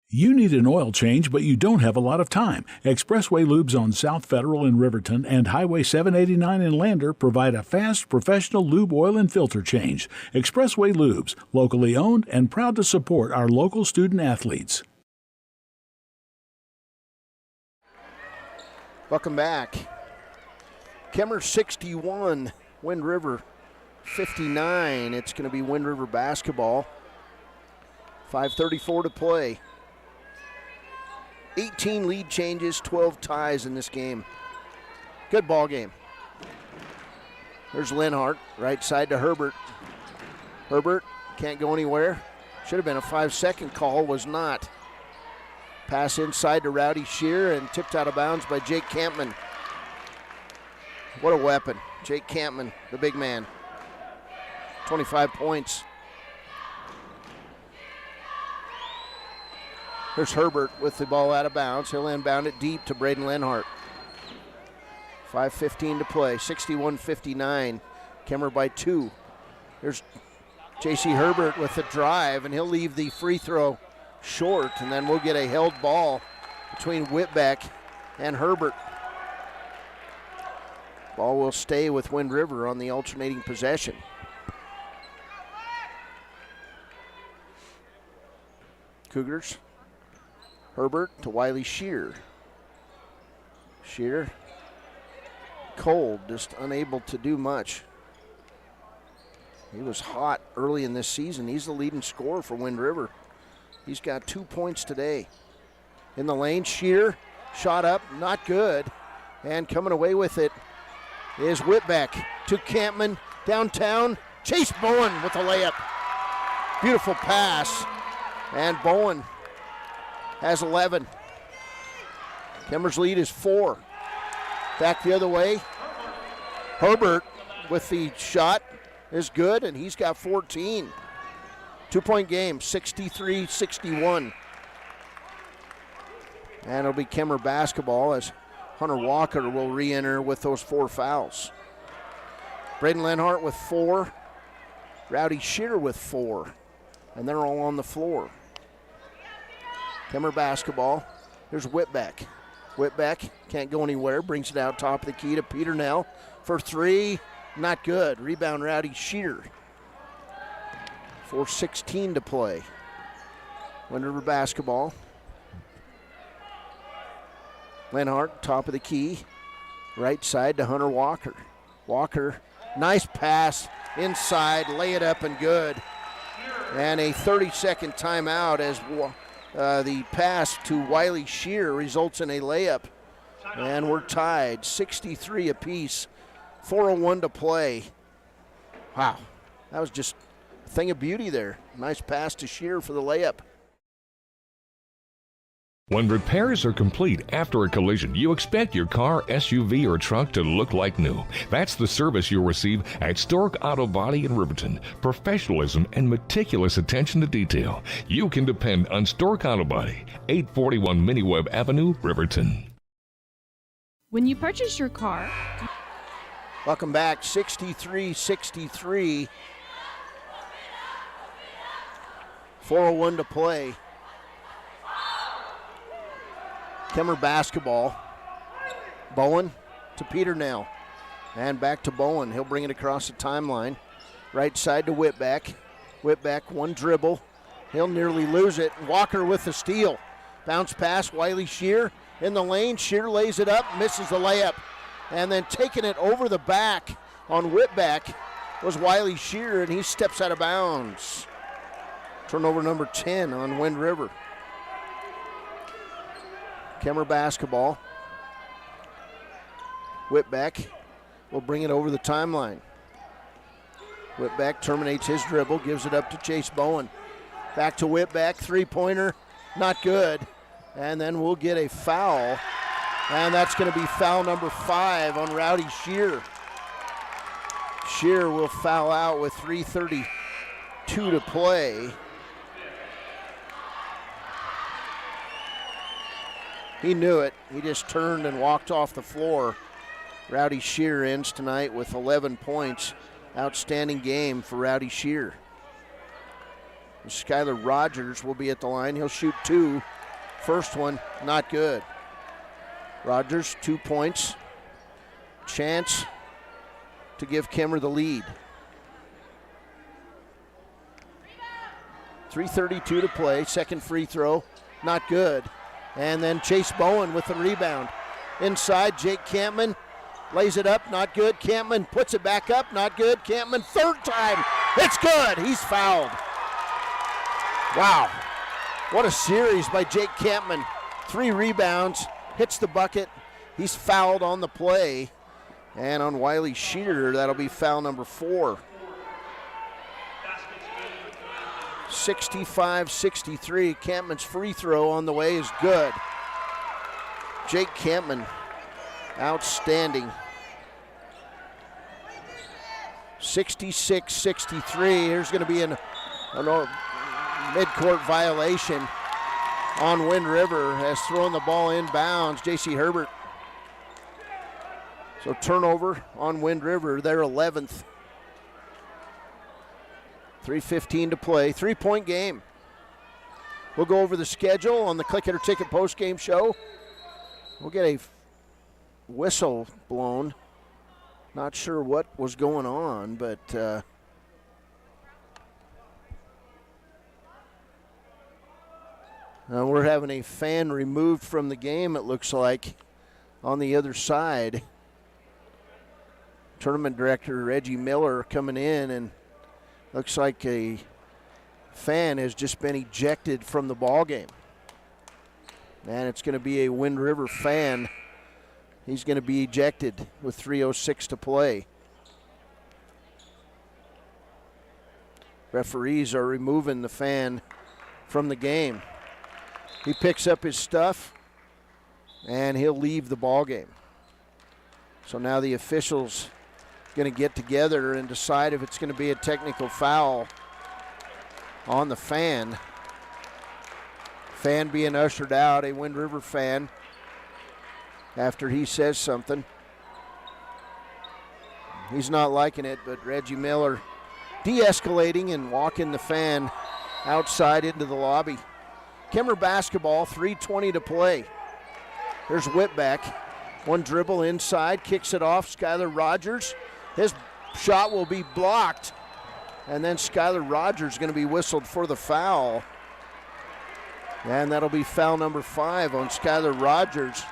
[SPEAKER 2] You need an oil change, but you don't have a lot of time. Expressway Lubes on South Federal in Riverton and Highway 789 in Lander provide a fast, professional lube oil and filter change. Expressway Lubes, locally owned and proud to support our local student athletes.
[SPEAKER 6] Welcome back. Kemmerer 61, Wind River 59. It's going to be Wind River basketball. 5:34 to play. 18 lead changes, 12 ties in this game. Good ball game. There's Lenhart, right side to Herbert. Herbert can't go anywhere. Should have been a 5-second call, was not. Pass inside to Rowdy Shear and tipped out of bounds by Jake Campman. What a weapon. Jake Campman, the big man. 25 points. There's Herbert with the ball out of bounds. He'll inbound it deep to Braden Lenhart. 5:15 to play, 61-59. Kemmerer by 2. There's J.C. Herbert with the drive, and he'll leave the free throw short, and then we'll get a held ball between Whitbeck and Herbert. Ball will stay with Wind River on the alternating possession. Cougars. Herbert to Wiley Shear. Shear, cold, just unable to do much. He was hot early in this season. He's the leading scorer for Wind River. He's got 2 points today. In the lane, Shear, shot up, not good. And coming away with it is Whitbeck to Campman, downtown. Chase Bowen with a layup. Beautiful pass. And Bowen has 11. Kemmerer's lead is 4. Back the other way. Herbert with the shot is good, and he's got 14. 2-point game, 63-61. And it'll be Kemmerer basketball as Hunter Walker will re-enter with those 4 fouls. Braden Lenhart with 4. Rowdy Shear with 4. And they're all on the floor. Kemmerer basketball. There's Whitbeck. Whitbeck can't go anywhere. Brings it out top of the key to Peter Nell for 3. Not good. Rebound Rowdy Shear. 4:16 to play. Wind River basketball. Lenhart, top of the key. Right side to Hunter Walker. Walker, nice pass inside. Lay it up and good. And a 30-second timeout as the pass to Wiley Shear results in a layup. And we're tied, 63 apiece. 4:01 to play. Wow, that was just a thing of beauty there. Nice pass to Shear for the layup.
[SPEAKER 8] When repairs are complete after a collision, you expect your car, SUV, or truck to look like new. That's the service you'll receive at Stork Auto Body in Riverton. Professionalism and meticulous attention to detail. You can depend on Stork Auto Body, 841 Miniweb Avenue, Riverton.
[SPEAKER 18] When you purchase your car...
[SPEAKER 6] Welcome back, 63-63. 4:01 to play. Kemmerer basketball. Bowen to Peter Nell. And back to Bowen. He'll bring it across the timeline. Right side to Whitbeck. Whitbeck, one dribble. He'll nearly lose it. Walker with the steal. Bounce pass, Wiley Shear in the lane. Shear lays it up, misses the layup. And then taking it over the back on Whitbeck was Wiley Shear, and he steps out of bounds. Turnover number 10 on Wind River. Kemmerer basketball. Whitbeck will bring it over the timeline. Whitbeck terminates his dribble, gives it up to Chase Bowen. Back to Whitbeck, three-pointer, not good. And then we'll get a foul. And that's going to be foul number 5 on Rowdy Shear. Shear will foul out with 3:32 to play. He knew it. He just turned and walked off the floor. Rowdy Shear ends tonight with 11 points. Outstanding game for Rowdy Shear. Skylar Rogers will be at the line. He'll shoot 2. First one, not good. Rogers, 2 points. Chance to give Kemmerer the lead. 3:32 to play. Second free throw, not good. And then Chase Bowen with the rebound. Inside, Jake Campman lays it up, not good. Campman puts it back up, not good. Campman, third time, it's good. He's fouled. Wow, what a series by Jake Campman. 3 rebounds, hits the bucket. He's fouled on the play. And on Wiley Shearer, that'll be foul number 4. 65-63. Campman's free throw on the way is good. Jake Campman, outstanding. 66-63. Here's going to be an midcourt violation on Wind River. Has thrown the ball inbounds. J.C. Herbert. So turnover on Wind River. They're 11th. 3:15 to play. 3-point game. We'll go over the schedule on the Click It or Ticket postgame show. We'll get a whistle blown. Not sure what was going on, but we're having a fan removed from the game, it looks like, on the other side. Tournament director Reggie Miller coming in, and looks like a fan has just been ejected from the ball game. And it's going to be a Wind River fan. He's going to be ejected with 3:06 to play. Referees are removing the fan from the game. He picks up his stuff, and he'll leave the ball game. So now the officials going to get together and decide if it's going to be a technical foul on the fan. Fan being ushered out, a Wind River fan, after he says something. He's not liking it, but Reggie Miller de-escalating and walking the fan outside into the lobby. Kemmerer basketball, 3:20 to play. Here's Whitbeck. One dribble inside, kicks it off. Skylar Rogers. His shot will be blocked. And then Skylar Rogers going to be whistled for the foul. And that'll be foul number 5 on Skylar Rogers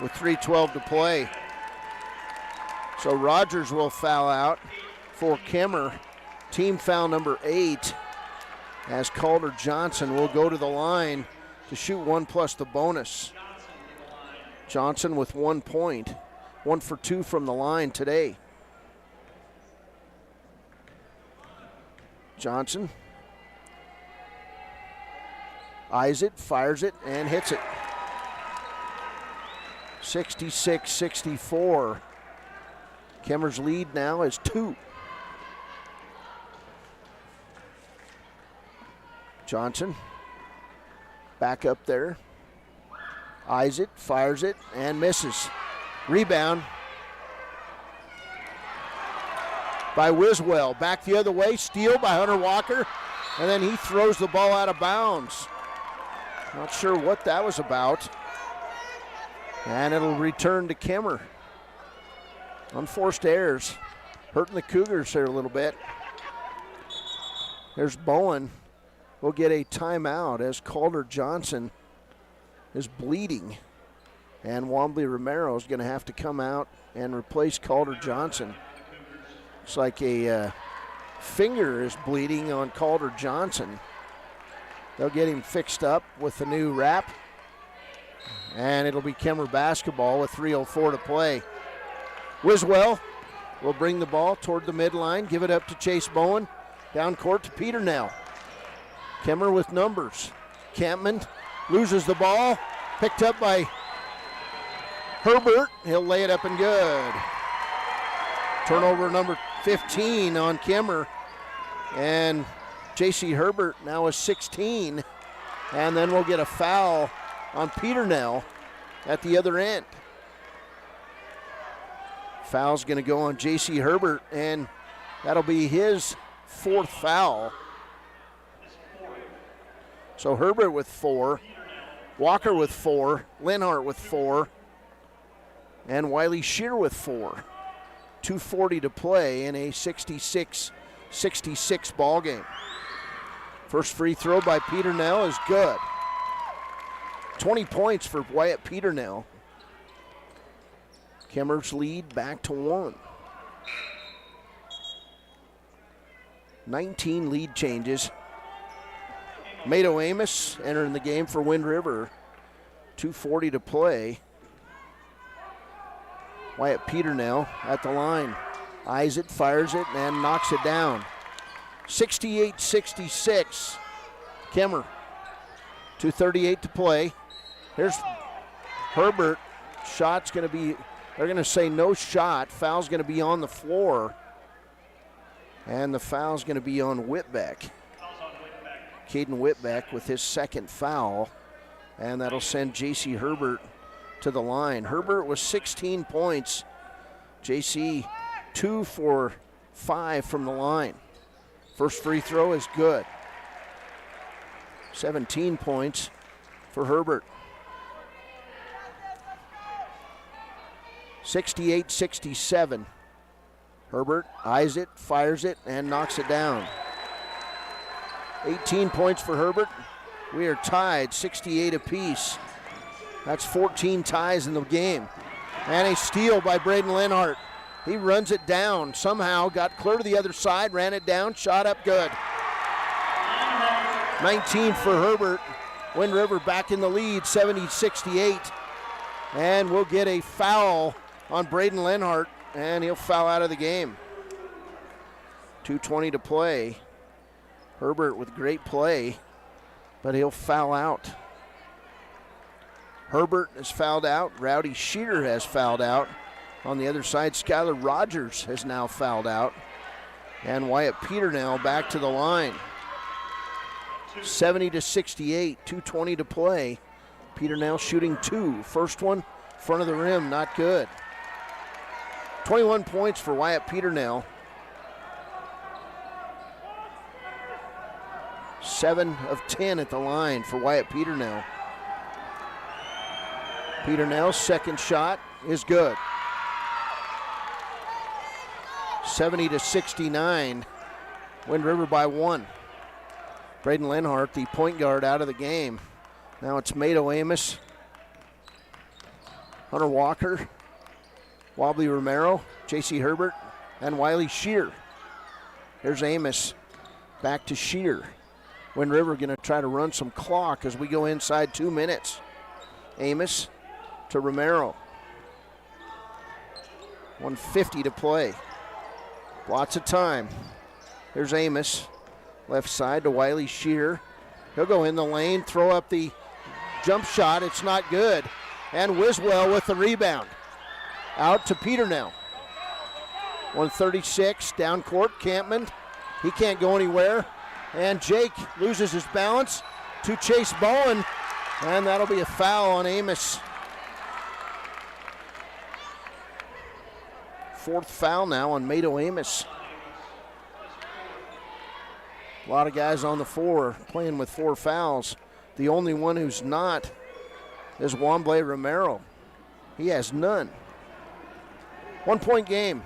[SPEAKER 6] with 3:12 to play. So Rogers will foul out for Kemmerer. Team foul number 8 as Calder Johnson will go to the line to shoot 1 plus the bonus. Johnson with 1 point, 1 for 2 from the line today. Johnson eyes it, fires it, and hits it. 66-64. Kemmerer's lead now is 2. Johnson back up there. Eyes it, fires it, and misses. Rebound by Wiswell. Back the other way, steal by Hunter Walker, and then he throws the ball out of bounds. Not sure what that was about. And it'll return to Kemmerer. Unforced errors, hurting the Cougars here a little bit. There's Bowen. We'll get a timeout as Calder Johnson is bleeding. And Wombley Romero is going to have to come out and replace Calder Johnson. It's like a finger is bleeding on Calder Johnson. They'll get him fixed up with a new wrap. And it'll be Kemmerer basketball with 3:04 to play. Wiswell will bring the ball toward the midline, give it up to Chase Bowen. Down court to Peter now. Kemmerer with numbers. Campman loses the ball, picked up by Herbert. He'll lay it up and good. Turnover number 15 on Kemmerer. And J.C. Herbert now is 16. And then we'll get a foul on Peter now at the other end. Foul's going to go on J.C. Herbert, and that'll be his 4th foul. So Herbert with 4, Walker with 4, Linhart with 4, and Wiley Shear with 4. 2:40 to play in a 66-66 ball game. First free throw by Peternell is good. 20 points for Wyatt Peternell. Kemmerer's lead back to 1. 19 lead changes. Mado Amos entering the game for Wind River. 2:40 to play. Wyatt Peternell at the line. Eyes it, fires it, and knocks it down. 68-66. Kemmerer. 2:38 to play. Here's Herbert. Shot's going to be, they're going to say no shot. Foul's going to be on the floor. And the foul's going to be on Whitbeck. Caden Whitbeck with his second foul. And that'll send J.C. Herbert to the line. Herbert was 16 points. J.C. 2 for 5 from the line. First free throw is good. 17 points for Herbert. 68-67. Herbert eyes it, fires it, and knocks it down. 18 points for Herbert. We are tied, 68 apiece. That's 14 ties in the game. And a steal by Braden Lenhart. He runs it down, somehow got clear to the other side, ran it down, shot up good. 19 for Herbert. Wind River back in the lead, 70-68. And we'll get a foul on Braden Lenhart, and he'll foul out of the game. 2:20 to play. Herbert with great play, but he'll foul out. Herbert has fouled out. Rowdy Shear has fouled out. On the other side, Skylar Rogers has now fouled out. And Wyatt Peternell back to the line. 70-68, 2:20 to play. Peternell shooting 2. First one, front of the rim, not good. 21 points for Wyatt Peternell. 7 of 10 at the line for Wyatt Peternell. Peternell's second shot is good. 70-69. Wind River by 1. Braden Lenhart, the point guard, out of the game. Now it's Mado Amos, Hunter Walker, Wobbly Romero, J.C. Herbert, and Wiley Shear. Here's Amos, back to Shear. Wind River going to try to run some clock as we go inside 2 minutes. Amos to Romero. 1:50 to play. Lots of time. Here's Amos, left side to Wiley Shear. He'll go in the lane, throw up the jump shot. It's not good. And Wiswell with the rebound. Out to Peternell. 1:36 down court. Campman, he can't go anywhere. And Jake loses his balance to Chase Bowen. And that'll be a foul on Amos. 4th foul now on Mado Amos. A lot of guys on the floor playing with 4 fouls. The only one who's not is Womble Romero. He has none. 1-point game.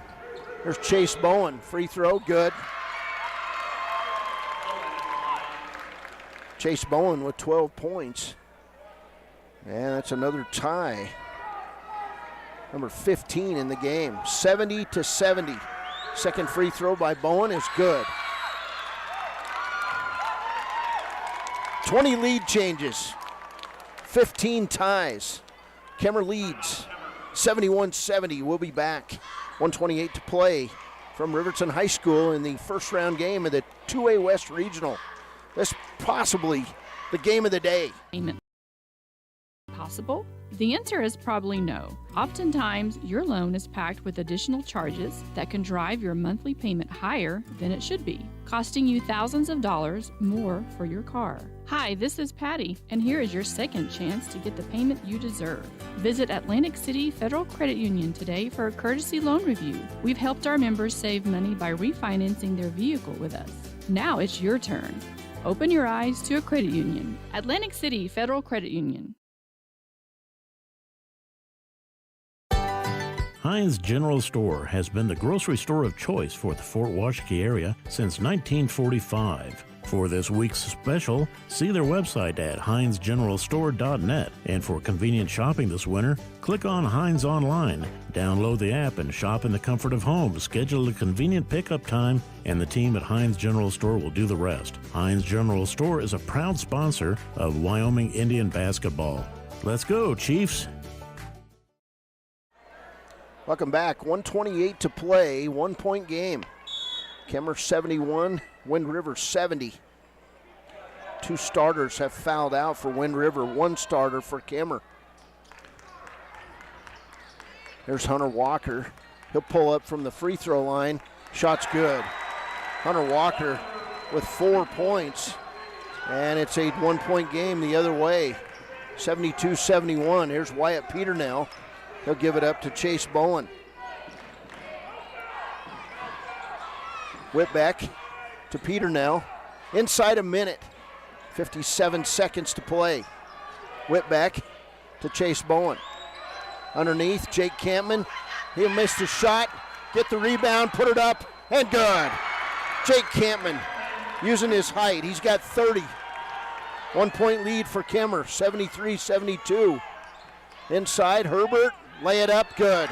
[SPEAKER 6] There's Chase Bowen. Free throw, good. Chase Bowen with 12 points. And that's another tie. Number 15 in the game. 70-70. Second free throw by Bowen is good. 20 lead changes. 15 ties. Kemmerer leads 71-70. We'll be back. 1:28 to play from Riverton High School in the first round game of the 2A West Regional. This possibly the game of the day.
[SPEAKER 5] Possible? The answer is probably no. Oftentimes, your loan is packed with additional charges that can drive your monthly payment higher than it should be, costing you thousands of dollars more for your car. Hi, this is Patty, and here is your second chance to get the payment you deserve. Visit Atlantic City Federal Credit Union today for a courtesy loan review. We've helped our members save money by refinancing their vehicle with us. Now it's your turn. Open your eyes to a credit union. Atlantic City Federal Credit Union.
[SPEAKER 22] Heinz General Store has been the grocery store of choice for the Fort Washakie area since 1945. For this week's special, see their website at HeinzGeneralStore.net. And for convenient shopping this winter, click on Heinz Online. Download the app and shop in the comfort of home. Schedule a convenient pickup time, and the team at Heinz General Store will do the rest. Heinz General Store is a proud sponsor of Wyoming Indian basketball. Let's go, Chiefs!
[SPEAKER 6] Welcome back. 1:28 to play. 1-point game. Kemmerer 71, Wind River 70. 2 starters have fouled out for Wind River. 1 starter for Kemmerer. There's Hunter Walker. He'll pull up from the free throw line. Shot's good. Hunter Walker with 4 points. And it's a 1-point game the other way. 72-71. Here's Wyatt Peternell. He'll give it up to Chase Bowen. Whitbeck to Peternell. Inside a minute. 57 seconds to play. Whitbeck to Chase Bowen. Underneath, Jake Campman. He'll miss the shot. Get the rebound, put it up, and good. Jake Campman using his height. He's got 30. 1-point lead for Kemmerer, 73-72. Inside, Herbert, lay it up, good.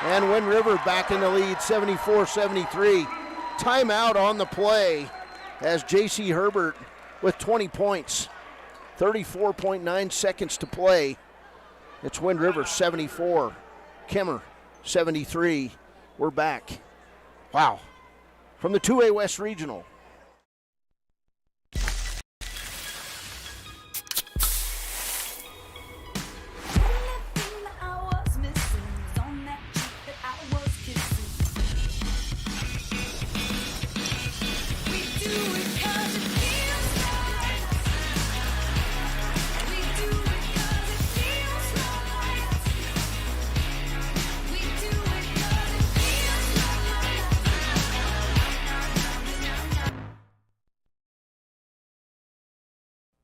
[SPEAKER 6] And Wind River back in the lead, 74-73. Timeout on the play as J.C. Herbert with 20 points. 34.9 seconds to play. It's Wind River 74, Kemmerer 73. We're back. Wow. From the 2A West Regional.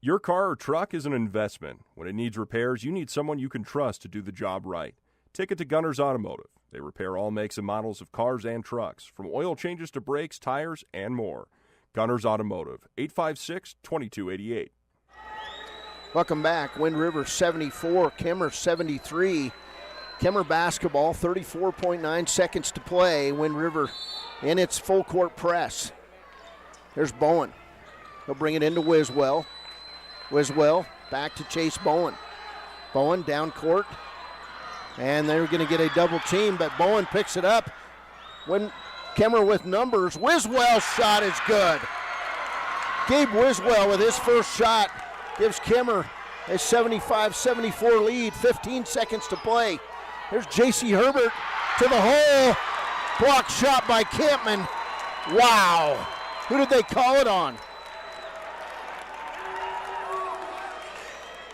[SPEAKER 7] Your car or truck is an investment. When it needs repairs, you need someone you can trust to do the job right. Take it to Gunners Automotive. They repair all makes and models of cars and trucks, from oil changes to brakes, tires, and more. Gunners Automotive, 856-2288.
[SPEAKER 6] Welcome back. Wind River 74, Kemmerer 73. Kemmerer basketball, 34.9 seconds to play. Wind River in its full court press. There's Bowen. He'll bring it into Wiswell. Wiswell back to Chase Bowen. Bowen down court. And they're going to get a double team, but Bowen picks it up. When Kemmerer with numbers. Wiswell's shot is good. Gabe Wiswell with his first shot gives Kemmerer a 75-74 lead. 15 seconds to play. There's J.C. Herbert to the hole. Block shot by Campman. Wow. Who did they call it on?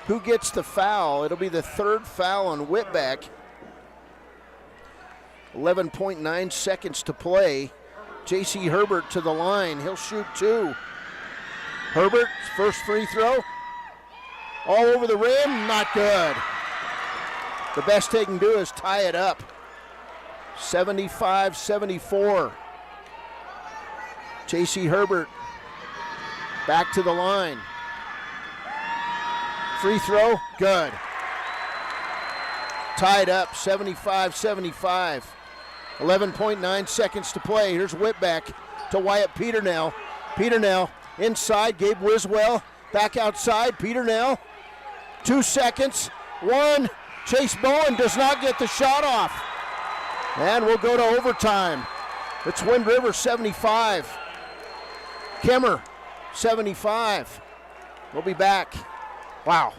[SPEAKER 6] Who gets the foul? It'll be the 3rd foul on Whitbeck. 11.9 seconds to play. J.C. Herbert to the line. He'll shoot 2. Herbert's first free throw. All over the rim, not good. The best they can do is tie it up. 75-74. J.C. Herbert back to the line. Free throw, good. Tied up, 75-75. 11.9 seconds to play. Here's Whitbeck to Wyatt Peternell. Peternell inside, Gabe Wiswell back outside. Peternell, 2 seconds. 1, Chase Bowen does not get the shot off. And we'll go to overtime. It's Wind River 75. Kemmerer 75. We'll be back. Wow.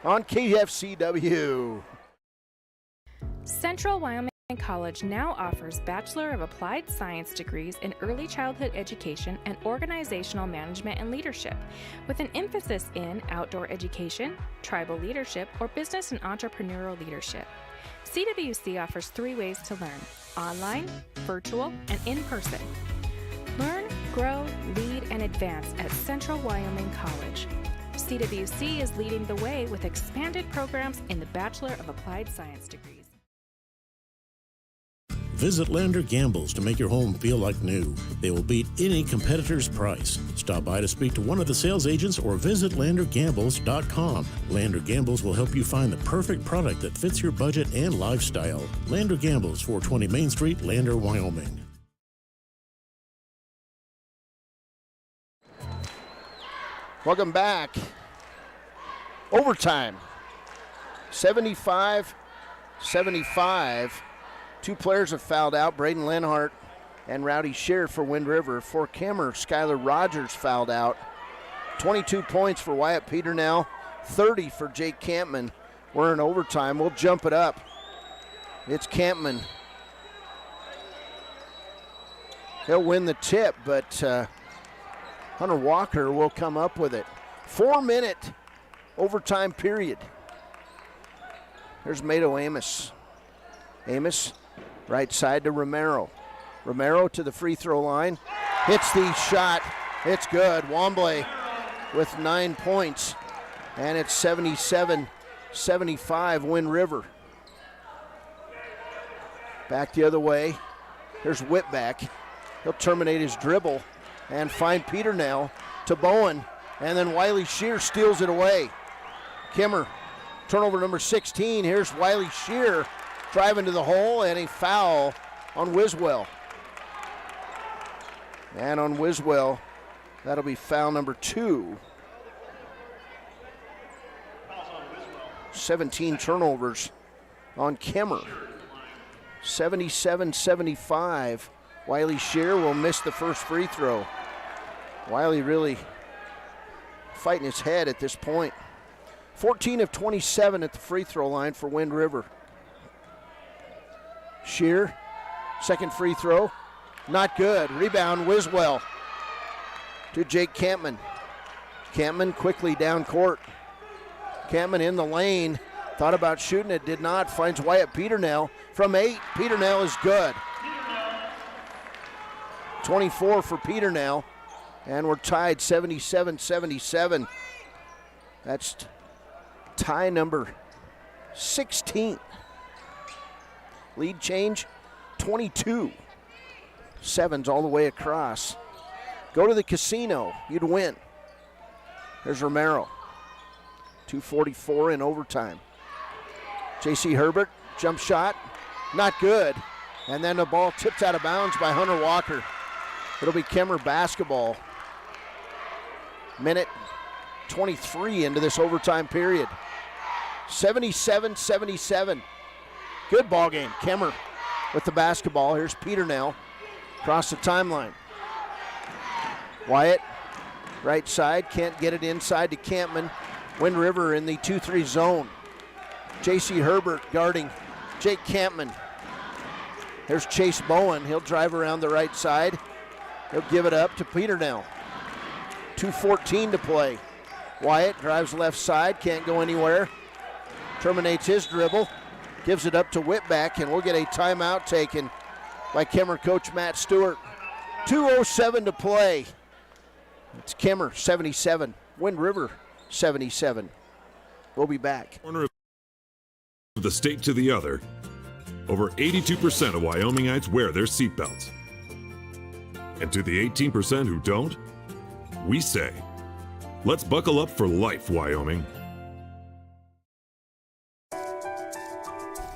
[SPEAKER 6] On KFCW.
[SPEAKER 9] Central Wyoming College now offers Bachelor of Applied Science degrees in Early Childhood Education and Organizational Management and Leadership, with an emphasis in outdoor education, tribal leadership, or business and entrepreneurial leadership. CWC offers 3 ways to learn: online, virtual, and in person. Learn, grow, lead, and advance at Central Wyoming College. CWC is leading the way with expanded programs in the Bachelor of Applied Science degrees.
[SPEAKER 22] Visit Lander Gambles to make your home feel like new. They will beat any competitor's price. Stop by to speak to one of the sales agents or visit LanderGambles.com. Lander Gambles will help you find the perfect product that fits your budget and lifestyle. Lander Gambles, 420 Main Street, Lander, Wyoming.
[SPEAKER 6] Welcome back. Overtime. 75-75. Two players have fouled out, Braden Lenhart and Rowdy Shear for Wind River. For Kemmerer, Skylar Rogers fouled out. 22 points for Wyatt Peternell, 30 for Jake Campman. We're in overtime. We'll jump it up. It's Campman. He'll win the tip, but Hunter Walker will come up with it. 4-minute overtime period. There's Mato Amos. Amos, right side to Romero. Romero to the free throw line. Hits the shot. It's good. Womble with 9 points. And it's 77-75 Wind River. Back the other way. Here's Whitback. He'll terminate his dribble and find Peternell to Bowen. And then Wiley Shear steals it away. Kemmerer, turnover number 16. Here's Wiley Shear driving to the hole, and a foul on Wiswell. And on Wiswell, that'll be foul number 2. 17 turnovers on Kemmerer. 77-75. Wiley Shear will miss the first free throw. Wiley really fighting his head at this point. 14 of 27 at the free throw line for Wind River. Shear, second free throw, not good. Rebound, Wiswell to Jake Campman. Campman quickly down court. Campman in the lane, thought about shooting it, did not. Finds Wyatt Peternell from 8. Peternell is good. 24 for Peternell, and we're tied 77-77. That's tie number 16. Lead change, 22. 7's all the way across. Go to the casino, you'd win. There's Romero. 2:44 in overtime. J.C. Herbert, jump shot, not good. And then the ball tipped out of bounds by Hunter Walker. It'll be Kemmerer basketball. Minute 23 into this overtime period. 77-77. Good ball game. Kemmerer with the basketball. Here's Peternell across the timeline. Wyatt, right side, can't get it inside to Campman. Wind River in the 2-3 zone. J.C. Herbert guarding Jake Campman. Here's Chase Bowen. He'll drive around the right side. He'll give it up to Peternell. 2:14 to play. Wyatt drives left side, can't go anywhere. Terminates his dribble, gives it up to Whitback, and we'll get a timeout taken by Kemmerer coach Matt Stewart. 2:07 to play. It's Kemmerer 77, Wind River 77. We'll be back.
[SPEAKER 10] Corner of the state to the other, over 82% of Wyomingites wear their seatbelts. And to the 18% who don't, we say, let's buckle up for life, Wyoming.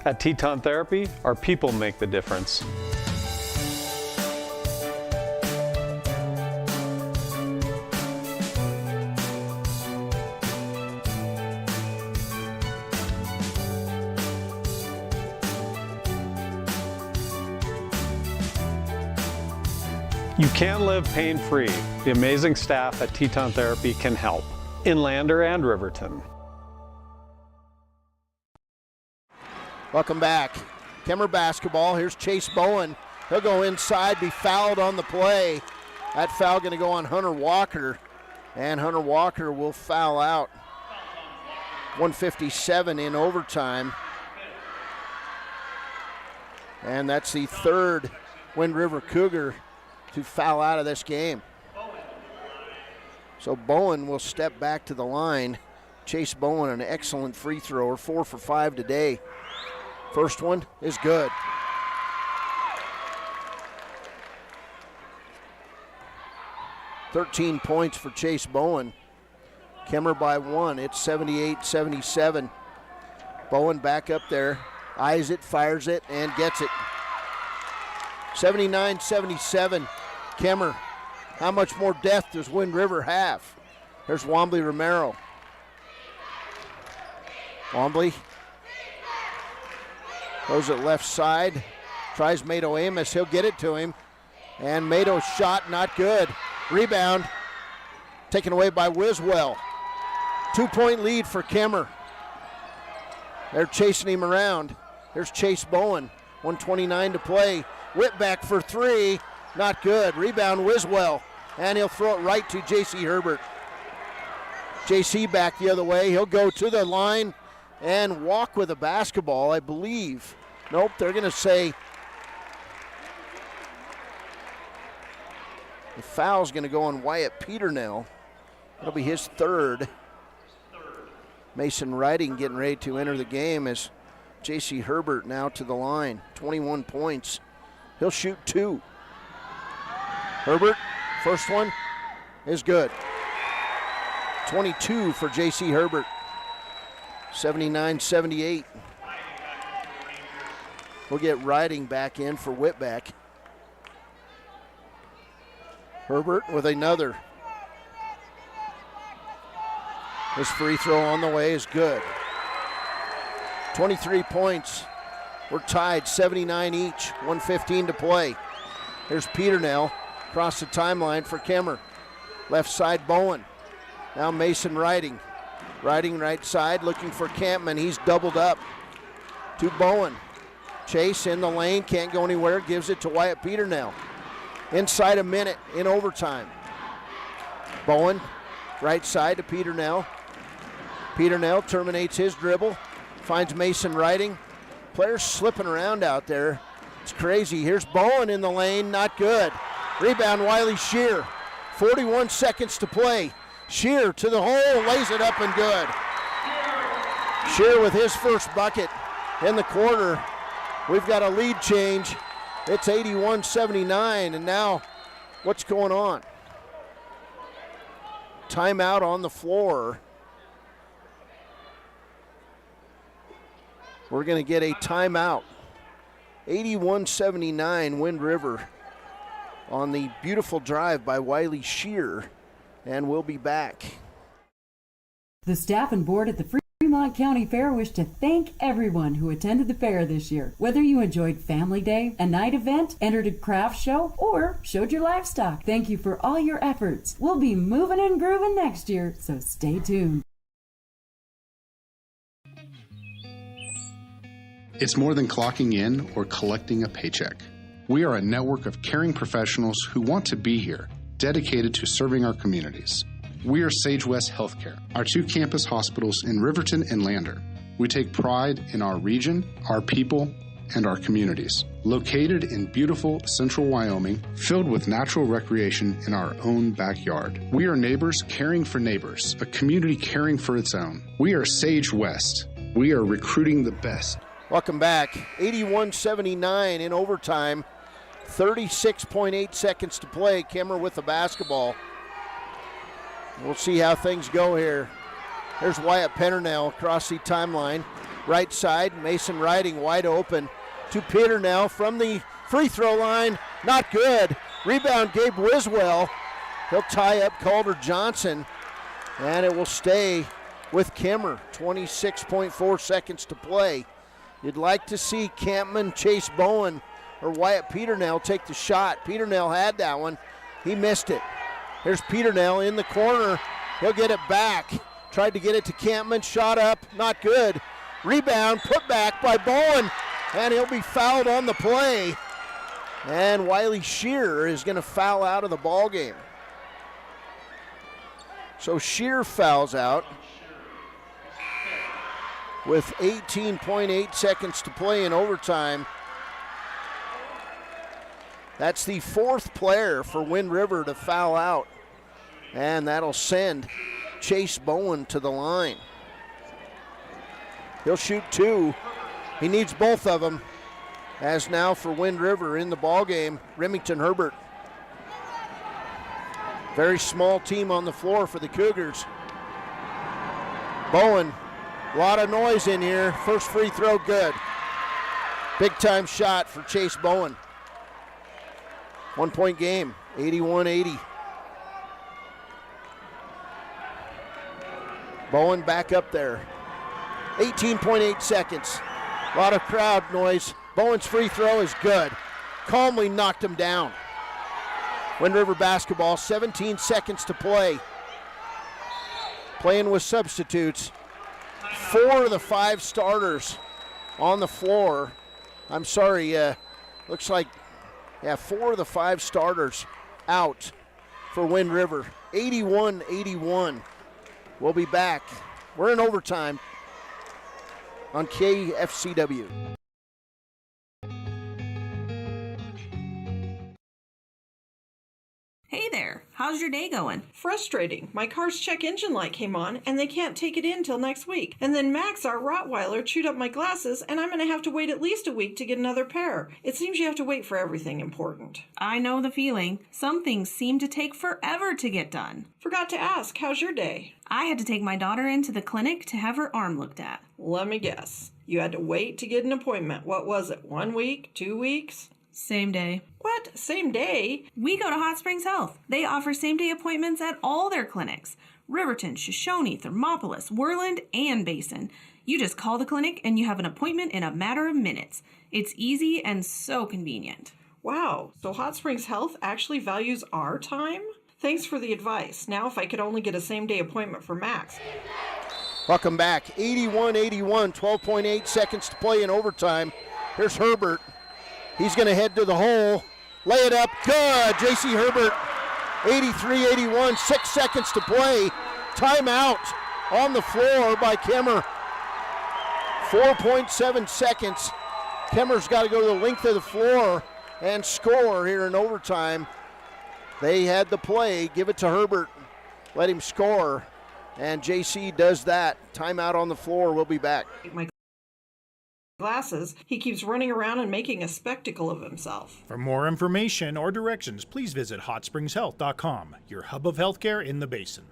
[SPEAKER 12] At Teton Therapy, our people make the difference. You can live pain-free. The amazing staff at Teton Therapy can help in Lander and Riverton.
[SPEAKER 6] Welcome back. Kemmerer basketball. Here's Chase Bowen. He'll go inside, be fouled on the play. That foul going to go on Hunter Walker, and Hunter Walker will foul out. 1:57 in overtime. And that's the third Wind River Cougar to foul out of this game. So Bowen will step back to the line. Chase Bowen, an excellent free thrower, 4 for 5 today. First one is good. 13 points for Chase Bowen. Kemmerer by 1. It's 78-77. Bowen back up there. Eyes it, fires it, and gets it. 79-77. Kemmerer. How much more depth does Wind River have? There's Wombly Romero. Wombly goes it left side. Tries Mato Amos. He'll get it to him. And Mato's shot not good. Rebound taken away by Wiswell. 2-point lead for Kemmerer. They're chasing him around. There's Chase Bowen. 1:29 to play. Whip back for 3. Not good. Rebound Wiswell. And he'll throw it right to J.C. Herbert. J.C. back the other way. He'll go to the line and walk with a basketball, I believe. Nope, they're going to say the foul's going to go on Wyatt Peternell. That'll be his third. Mason Riding getting ready to enter the game as J.C. Herbert now to the line. 21 points. He'll shoot 2. Herbert, first one is good. 22 for J.C. Herbert. 79-78. We'll get Riding back in for Whitback. Herbert with another. His free throw on the way is good. 23 points. We're tied, 79 each, 1:15 to play. There's Peternell across the timeline for Kemmerer. Left side, Bowen. Now Mason Riding. Riding right side, looking for Campman. He's doubled up to Bowen. Chase in the lane, can't go anywhere, gives it to Wyatt Peternell. Inside a minute in overtime. Bowen, right side to Peternell. Peternell terminates his dribble, finds Mason Riding. Players slipping around out there. It's crazy. Here's Bowen in the lane, not good. Rebound Wiley Shear. 41 seconds to play. Shear to the hole, lays it up and good. Shear with his first bucket in the quarter. We've got a lead change. It's 81-79, and now what's going on? Timeout on the floor. We're going to get a timeout. 81-79 Wind River on the beautiful drive by Wiley Shear, and we'll be back.
[SPEAKER 11] The staff and board at the Fremont County Fair wish to thank everyone who attended the fair this year. Whether you enjoyed Family Day, a night event, entered a craft show, or showed your livestock, thank you for all your efforts. We'll be moving and grooving next year, so stay tuned.
[SPEAKER 13] It's more than clocking in or collecting a paycheck. We are a network of caring professionals who want to be here, dedicated to serving our communities. We are Sage West Healthcare, our 2 campus hospitals in Riverton and Lander. We take pride in our region, our people, and our communities. Located in beautiful central Wyoming, filled with natural recreation in our own backyard. We are neighbors caring for neighbors, a community caring for its own. We are Sage West. We are recruiting the best.
[SPEAKER 6] Welcome back. 81-79 in overtime. 36.8 seconds to play. Kemmerer with the basketball. We'll see how things go here. There's Wyatt Peternell across the timeline. Right side, Mason Riding wide open to Peternell from the free throw line. Not good. Rebound Gabe Wiswell. He'll tie up Calder Johnson, and it will stay with Kemmerer. 26.4 seconds to play. You'd like to see Campman, Chase Bowen, or Wyatt Peternell take the shot. Peternell had that one. He missed it. Here's Peternell in the corner. He'll get it back. Tried to get it to Campman. Shot up. Not good. Rebound. Put back by Bowen. And he'll be fouled on the play. And Wiley Shear is going to foul out of the ball game. So Shear fouls out with 18.8 seconds to play in overtime. That's the 4th player for Wind River to foul out, and that'll send Chase Bowen to the line. He'll shoot 2. He needs both of them. As now for Wind River in the ball game, Remington Herbert. Very small team on the floor for the Cougars. Bowen, a lot of noise in here. First free throw, good. Big time shot for Chase Bowen. 1 point game, 81-80. Bowen back up there. 18.8 seconds. A lot of crowd noise. Bowen's free throw is good. Calmly knocked him down. Wind River basketball, 17 seconds to play. Playing with substitutes. 4 of the 5 starters on the floor. I'm sorry, looks like, 4 of the 5 starters out for Wind River. 81-81. We'll be back. We're in overtime on KFCW.
[SPEAKER 14] Hey there, how's your day going?
[SPEAKER 15] Frustrating. My car's check engine light came on and they can't take it in till next week. And then Max, our Rottweiler, chewed up my glasses and I'm going to have to wait at least a week to get another pair. It seems you have to wait for everything important.
[SPEAKER 14] I know the feeling. Some things seem to take forever to get done.
[SPEAKER 15] Forgot to ask, how's your day?
[SPEAKER 14] I had to take my daughter into the clinic to have her arm looked at.
[SPEAKER 15] Let me guess. You had to wait to get an appointment. What was it, 1 week, 2 weeks?
[SPEAKER 14] Same day.
[SPEAKER 15] What? Same day?
[SPEAKER 14] We go to Hot Springs Health. They offer same-day appointments at all their clinics. Riverton, Shoshone, Thermopolis, Worland, and Basin. You just call the clinic and you have an appointment in a matter of minutes. It's easy and so convenient.
[SPEAKER 15] Wow, so Hot Springs Health actually values our time? Thanks for the advice. Now if I could only get a same-day appointment for Max.
[SPEAKER 6] Welcome back. 81-81, 12.8 seconds to play in overtime. Here's Herbert. He's going to head to the hole. Lay it up. Good. J.C. Herbert, 83-81. 6 seconds to play. Timeout on the floor by Kemmerer. 4.7 seconds. Kemmerer's got to go the length of the floor and score here in overtime. They had the play. Give it to Herbert. Let him score. And J.C. does that. Timeout on the floor. We'll be back.
[SPEAKER 15] Glasses, he keeps running around and making a spectacle of himself.
[SPEAKER 23] For more information or directions, please visit hotspringshealth.com, your hub of healthcare in the Basin.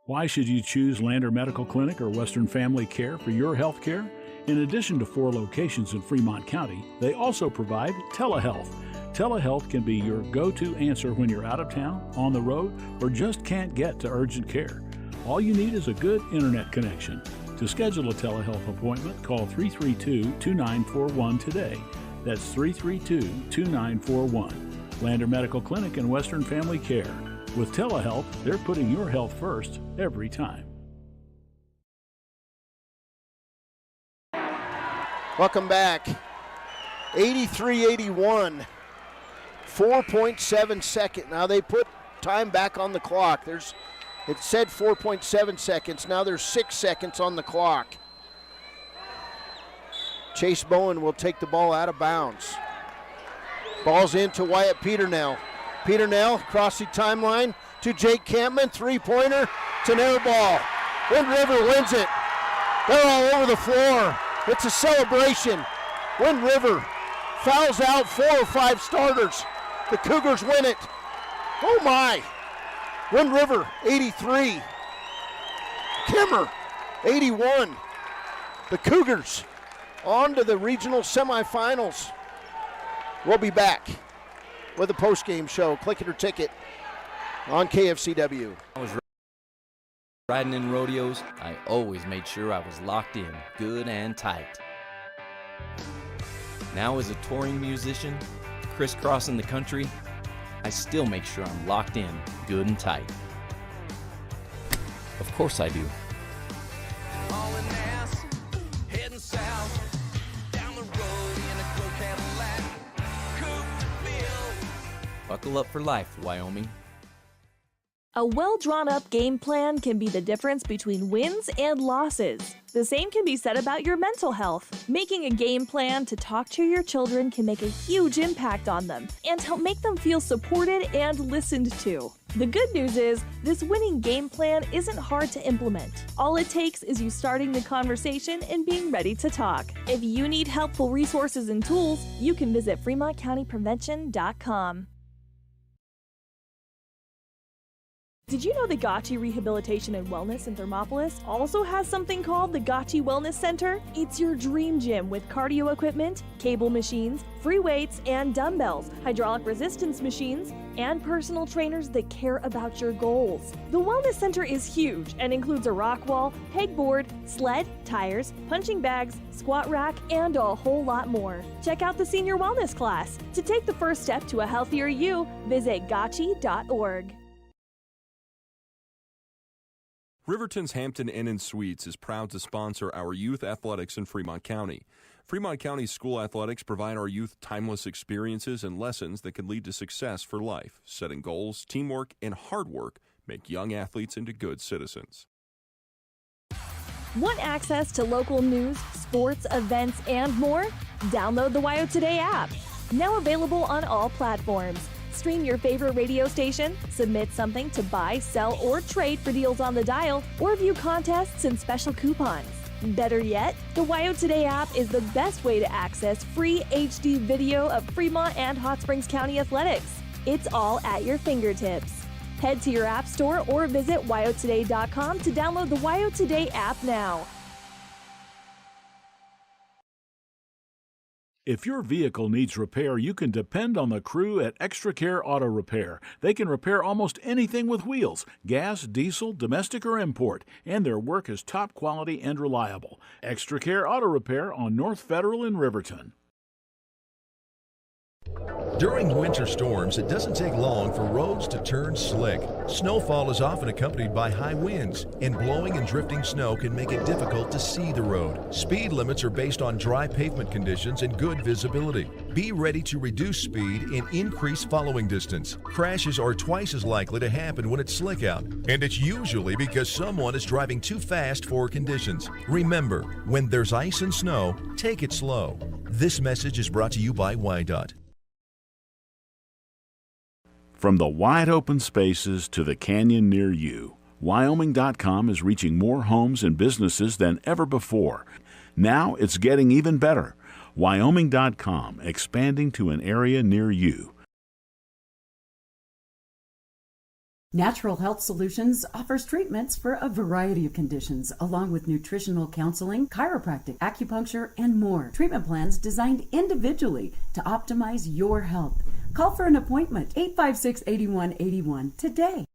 [SPEAKER 2] Why should you choose Lander Medical Clinic or Western Family Care for your health care? In addition to 4 locations in Fremont County, they also provide telehealth. Telehealth can be your go-to answer when you're out of town, on the road, or just can't get to urgent care. All you need is a good internet connection. To schedule a telehealth appointment, call 332-2941 today. That's 332-2941. Lander Medical Clinic and Western Family Care. With telehealth, they're putting your health first every time.
[SPEAKER 6] Welcome back. 83-81. 4.7 seconds. Now they put time back on the clock. It said 4.7 seconds. Now there's 6 seconds on the clock. Chase Bowen will take the ball out of bounds. Ball's into Wyatt Peternell. Peternell across the timeline to Jake Campman. Three-pointer. It's an air ball. Wind River wins it. They're all over the floor. It's a celebration. Wind River fouls out 4 or 5 starters. The Cougars win it. Oh my. Wind River, 83. Kemmerer, 81. The Cougars on to the regional semifinals. We'll be back with a post-game show. Click it or ticket on KFCW.
[SPEAKER 16] I was riding in rodeos. I always made sure I was locked in, good and tight. Now as a touring musician, crisscrossing the country, I still make sure I'm locked in, good and tight. Of course I do.
[SPEAKER 17] Hauling ass, heading south, down the road in a gold Cadillac, coupe to fill.
[SPEAKER 16] Buckle up for life, Wyoming.
[SPEAKER 18] A well-drawn-up game plan can be the difference between wins and losses. The same can be said about your mental health. Making a game plan to talk to your children can make a huge impact on them and help make them feel supported and listened to. The good news is, this winning game plan isn't hard to implement. All it takes is you starting the conversation and being ready to talk. If you need helpful resources and tools, you can visit FremontCountyPrevention.com. Did you know the Gotchi Rehabilitation and Wellness in Thermopolis also has something called the Gotchi Wellness Center? It's your dream gym with cardio equipment, cable machines, free weights and dumbbells, hydraulic resistance machines, and personal trainers that care about your goals. The Wellness Center is huge and includes a rock wall, pegboard, sled, tires, punching bags, squat rack, and a whole lot more. Check out the Senior Wellness class. To take the first step to a healthier you, visit gotchi.org.
[SPEAKER 7] Riverton's Hampton Inn & Suites is proud to sponsor our youth athletics in Fremont County. Fremont County school athletics provide our youth timeless experiences and lessons that can lead to success for life. Setting goals, teamwork, and hard work make young athletes into good citizens.
[SPEAKER 18] Want access to local news, sports, events, and more? Download the WYO Today app. Now available on all platforms. Stream your favorite radio station, submit something to buy, sell, or trade for deals on the dial, or view contests and special coupons. Better yet, the WYO Today app is the best way to access free HD video of Fremont and Hot Springs County athletics. It's all at your fingertips. Head to your app store or visit wyotoday.com to download the WYO Today app now.
[SPEAKER 2] If your vehicle needs repair, you can depend on the crew at Extra Care Auto Repair. They can repair almost anything with wheels, gas, diesel, domestic, or import, and their work is top quality and reliable. Extra Care Auto Repair on North Federal in Riverton.
[SPEAKER 19] During winter storms, it doesn't take long for roads to turn slick. Snowfall is often accompanied by high winds, and blowing and drifting snow can make it difficult to see the road. Speed limits are based on dry pavement conditions and good visibility. Be ready to reduce speed and increase following distance. Crashes are twice as likely to happen when it's slick out, and it's usually because someone is driving too fast for conditions. Remember, when there's ice and snow, take it slow. This message is brought to you by WYDOT.
[SPEAKER 2] From the wide open spaces to the canyon near you, Wyoming.com is reaching more homes and businesses than ever before. Now it's getting even better. Wyoming.com, expanding to an area near you.
[SPEAKER 11] Natural Health Solutions offers treatments for a variety of conditions, along with nutritional counseling, chiropractic, acupuncture, and more. Treatment plans designed individually to optimize your health. Call for an appointment, 856-8181 today.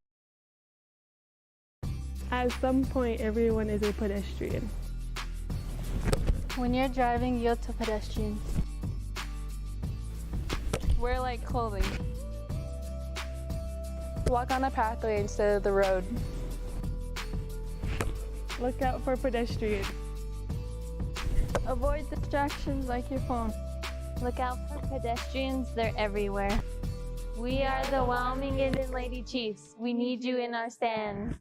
[SPEAKER 20] At some point, everyone is a pedestrian.
[SPEAKER 21] When you're driving, yield to pedestrians. Wear light clothing. Walk on a pathway instead of the road.
[SPEAKER 20] Look out for pedestrians.
[SPEAKER 21] Avoid distractions like your phone.
[SPEAKER 24] Look out for pedestrians, they're everywhere. We are the Wyoming Indian Lady Chiefs. We need you in our stand.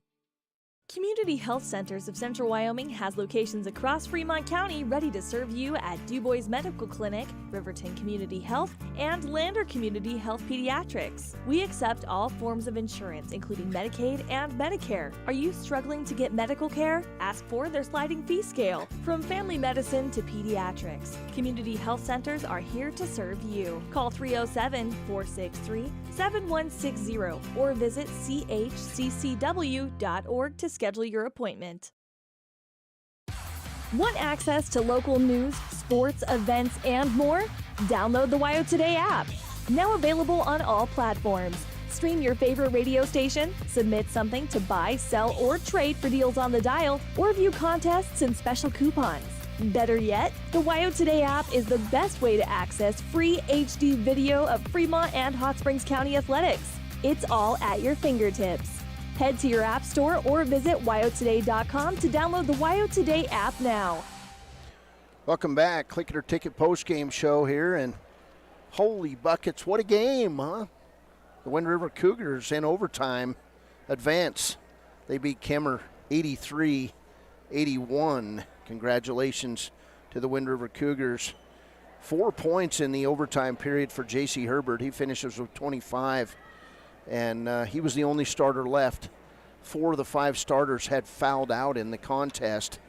[SPEAKER 18] Community Health Centers of Central Wyoming has locations across Fremont County ready to serve you at DuBois Medical Clinic, Riverton Community Health, and Lander Community Health Pediatrics. We accept all forms of insurance, including Medicaid and Medicare. Are you struggling to get medical care? Ask for their sliding fee scale. From family medicine to pediatrics, Community Health Centers are here to serve you. Call 307-463-7160 or visit chccw.org to schedule your appointment. Want access to local news, sports, events, and more? Download the WYO Today app. Now available on all platforms. Stream your favorite radio station, submit something to buy, sell, or trade for deals on the dial, or view contests and special coupons. Better yet, the WYO Today app is the best way to access free HD video of Fremont and Hot Springs County athletics. It's all at your fingertips. Head to your app store or visit wyotoday.com to download the WYO Today app now.
[SPEAKER 6] Welcome back. Click It or Ticket post-game show here, and holy buckets, what a game, huh? The Wind River Cougars in overtime advance. They beat Kemmerer 83-81. Congratulations to the Wind River Cougars. 4 points in the overtime period for J.C. Herbert. He finishes with 25. And he was the only starter left. 4 of the 5 starters had fouled out in the contest.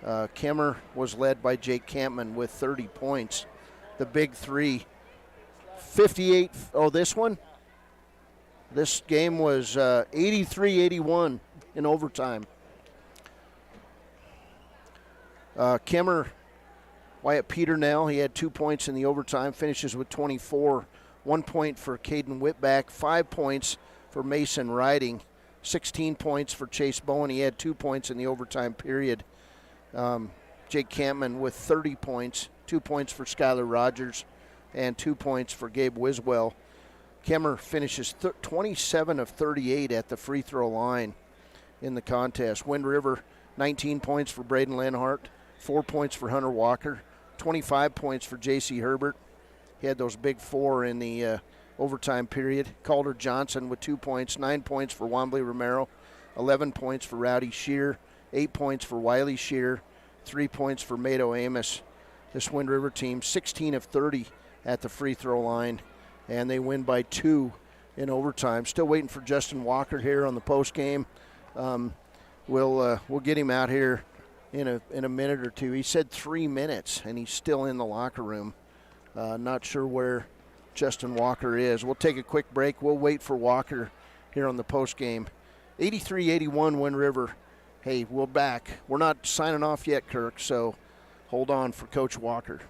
[SPEAKER 6] Kemmerer was led by Jake Campman with 30 points. The big three, 58. Oh, this one? This game was 83-81 in overtime. Kemmerer, Wyatt Peternell, he had 2 points in the overtime, finishes with 24. 1 point for Caden Whitback, 5 points for Mason Riding, 16 points for Chase Bowen. He had 2 points in the overtime period. Jake Campman with 30 points, 2 points for Skylar Rogers, and 2 points for Gabe Wiswell. Kemmerer finishes 27 of 38 at the free throw line in the contest. Wind River, 19 points for Braden Lenhart, 4 points for Hunter Walker, 25 points for J.C. Herbert. He had those big 4 in the overtime period. Calder Johnson with 2 points, 9 points for Wambley Romero, 11 points for Rowdy Shear, 8 points for Wiley Shear, 3 points for Mado Amos. This Wind River team, 16 of 30 at the free throw line, and they win by 2 in overtime. Still waiting for Justin Walker here on the post game. We'll get him out here in a minute or two. He said 3 minutes, and he's still in the locker room. Not sure where Justin Walker is. We'll take a quick break. We'll wait for Walker here on the post game. 83-81 Wind River. Hey, we're back. We're not signing off yet, Kirk, so hold on for Coach Walker.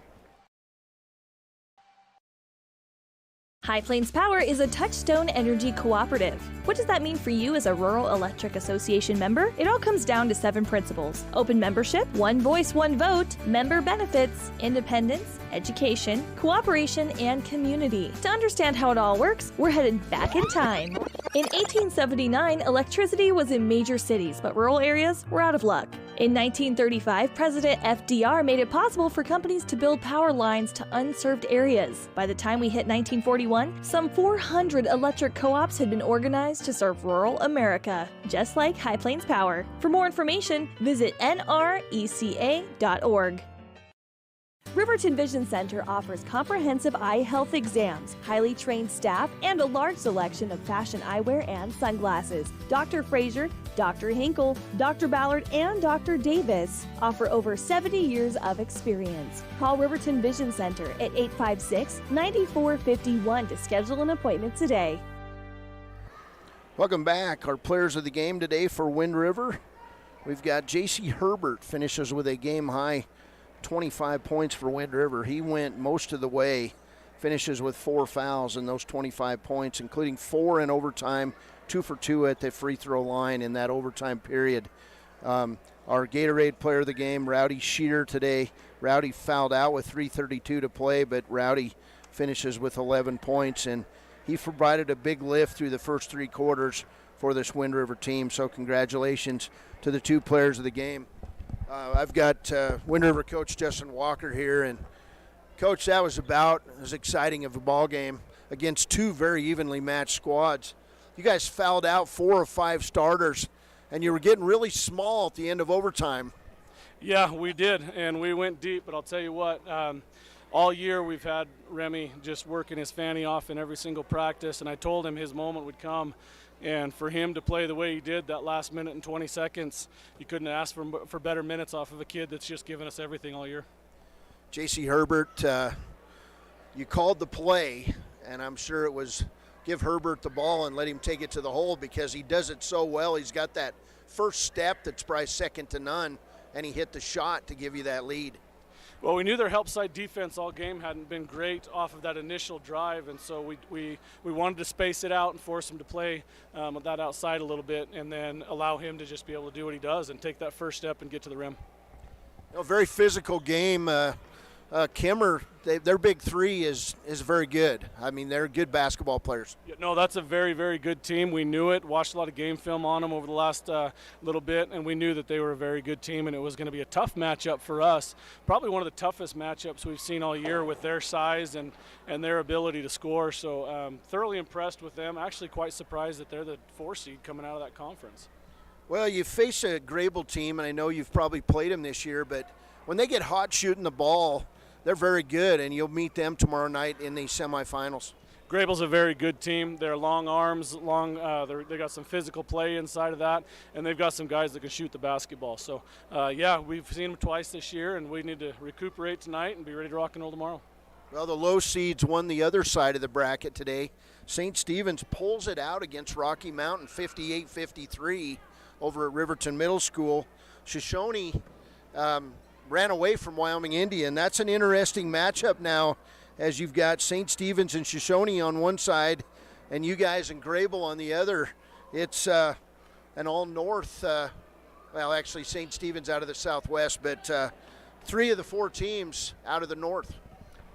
[SPEAKER 18] High Plains Power is a Touchstone Energy cooperative. What does that mean for you as a Rural Electric Association member? It all comes down to 7 principles: open membership, one voice, one vote, member benefits, independence, education, cooperation, and community. To understand how it all works, we're headed back in time. In 1879, electricity was in major cities, but rural areas were out of luck. In 1935, President FDR made it possible for companies to build power lines to unserved areas. By the time we hit 1941, some 400 electric co-ops had been organized to serve rural America, just like High Plains Power. For more information, visit nreca.org. Riverton Vision Center offers comprehensive eye health exams, highly trained staff, and a large selection of fashion eyewear and sunglasses. Dr. Frazier, Dr. Hinkle, Dr. Ballard, and Dr. Davis offer over 70 years of experience. Call Riverton Vision Center at 856-9451 to schedule an appointment today.
[SPEAKER 6] Welcome back. Our players of the game today for Wind River. We've got J.C. Herbert finishes with a game-high 25 points for Wind River. He went most of the way, finishes with 4 fouls in those 25 points, including 4 in overtime, 2 for 2 at the free throw line in that overtime period. Our Gatorade player of the game, Rowdy Shear today. Rowdy fouled out with 3:32 to play, but Rowdy finishes with 11 points, and he provided a big lift through the first 3 quarters for this Wind River team, so congratulations to the 2 players of the game. I've got Wind River coach Justin Walker here, and Coach, that was about as exciting of a ball game against 2 very evenly matched squads. You guys fouled out 4 of 5 starters, and you were getting really small at the end of overtime.
[SPEAKER 1] Yeah, we did, and we went deep, but I'll tell you what, all year we've had Remy just working his fanny off in every single practice, and I told him his moment would come. And for him to play the way he did that last minute and 20 seconds, you couldn't ask for better minutes off of a kid that's just given us everything all year.
[SPEAKER 6] J.C. Herbert, you called the play, and I'm sure it was give Herbert the ball and let him take it to the hole because he does it so well. He's got that first step that's probably second to none, and he hit the shot to give you that lead.
[SPEAKER 1] Well, we knew their help side defense all game hadn't been great off of that initial drive, and so we wanted to space it out and force him to play that outside a little bit and then allow him to just be able to do what he does and take that first step and get to the rim.
[SPEAKER 6] A very physical game. Kemmerer, their big 3 is very good. I mean, they're good basketball players.
[SPEAKER 1] Yeah, no, that's a very, very good team. We knew it, watched a lot of game film on them over the last little bit, and we knew that they were a very good team, and it was going to be a tough matchup for us. Probably one of the toughest matchups we've seen all year with their size and their ability to score. So thoroughly impressed with them. Actually quite surprised that they're the 4 seed coming out of that conference.
[SPEAKER 6] Well, you face a Greybull team, and I know you've probably played them this year, but when they get hot shooting the ball, they're very good, and you'll meet them tomorrow night in the semifinals.
[SPEAKER 1] Greybull's a very good team. They're long arms, they got some physical play inside of that, and they've got some guys that can shoot the basketball. So, yeah, we've seen them twice this year, and we need to recuperate tonight and be ready to rock and roll tomorrow.
[SPEAKER 6] Well, the low seeds won the other side of the bracket today. St. Stephen's pulls it out against Rocky Mountain 58-53 over at Riverton Middle School. Shoshone ran away from Wyoming Indian. That's an interesting matchup now, as you've got St. Stephen's and Shoshone on one side and you guys and Greybull on the other. It's an all-north, well, actually St. Stephen's out of the southwest, but 3 of the 4 teams out of the north.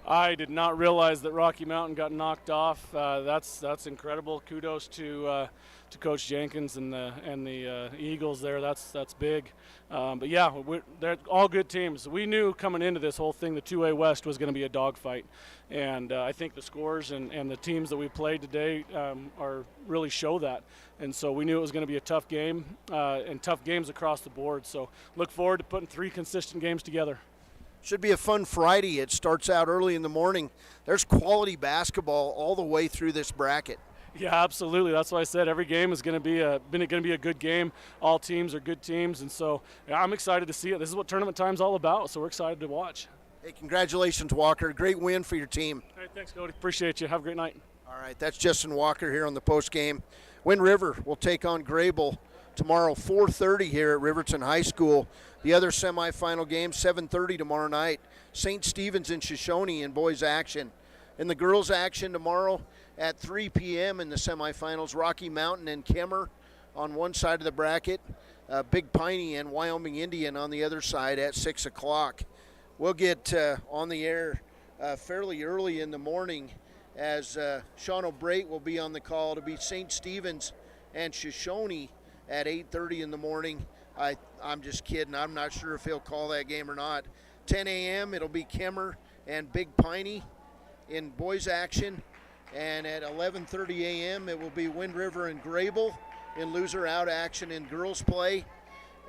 [SPEAKER 1] I did not realize that Rocky Mountain got knocked off. That's incredible. Kudos to Coach Jenkins and the Eagles there. That's big. But yeah, they're all good teams. We knew coming into this whole thing the 2A West was going to be a dogfight, and I think the scores and the teams that we played today are really show that. And so we knew it was going to be a tough game and tough games across the board. So look forward to putting 3 consistent games together.
[SPEAKER 6] Should be a fun Friday. It starts out early in the morning. There's quality basketball all the way through this bracket.
[SPEAKER 1] Yeah, absolutely. That's why I said every game is going to be a good game. All teams are good teams, and so yeah, I'm excited to see it. This is what tournament time's all about, so we're excited to watch.
[SPEAKER 6] Hey, congratulations, Walker. Great win for your team.
[SPEAKER 1] Hey, thanks, Cody. Appreciate you. Have a great night.
[SPEAKER 6] All right, that's Justin Walker here on the post game. Wind River will take on Greybull tomorrow, 4:30 here at Riverton High School. The other semifinal game, 7:30 tomorrow night. St. Stephen's and Shoshone in boys action. In the girls action tomorrow at 3 p.m. in the semifinals, Rocky Mountain and Kemmerer on one side of the bracket, Big Piney and Wyoming Indian on the other side at 6 o'clock. We'll get on the air fairly early in the morning as Sean O'Brate will be on the call to be St. Stephen's and Shoshone at 8:30 in the morning. I'm just kidding. I'm not sure if he'll call that game or not. 10 a.m. it'll be Kemmerer and Big Piney in boys action. And at 11:30 a.m. it will be Wind River and Greybull in loser out action in girls play.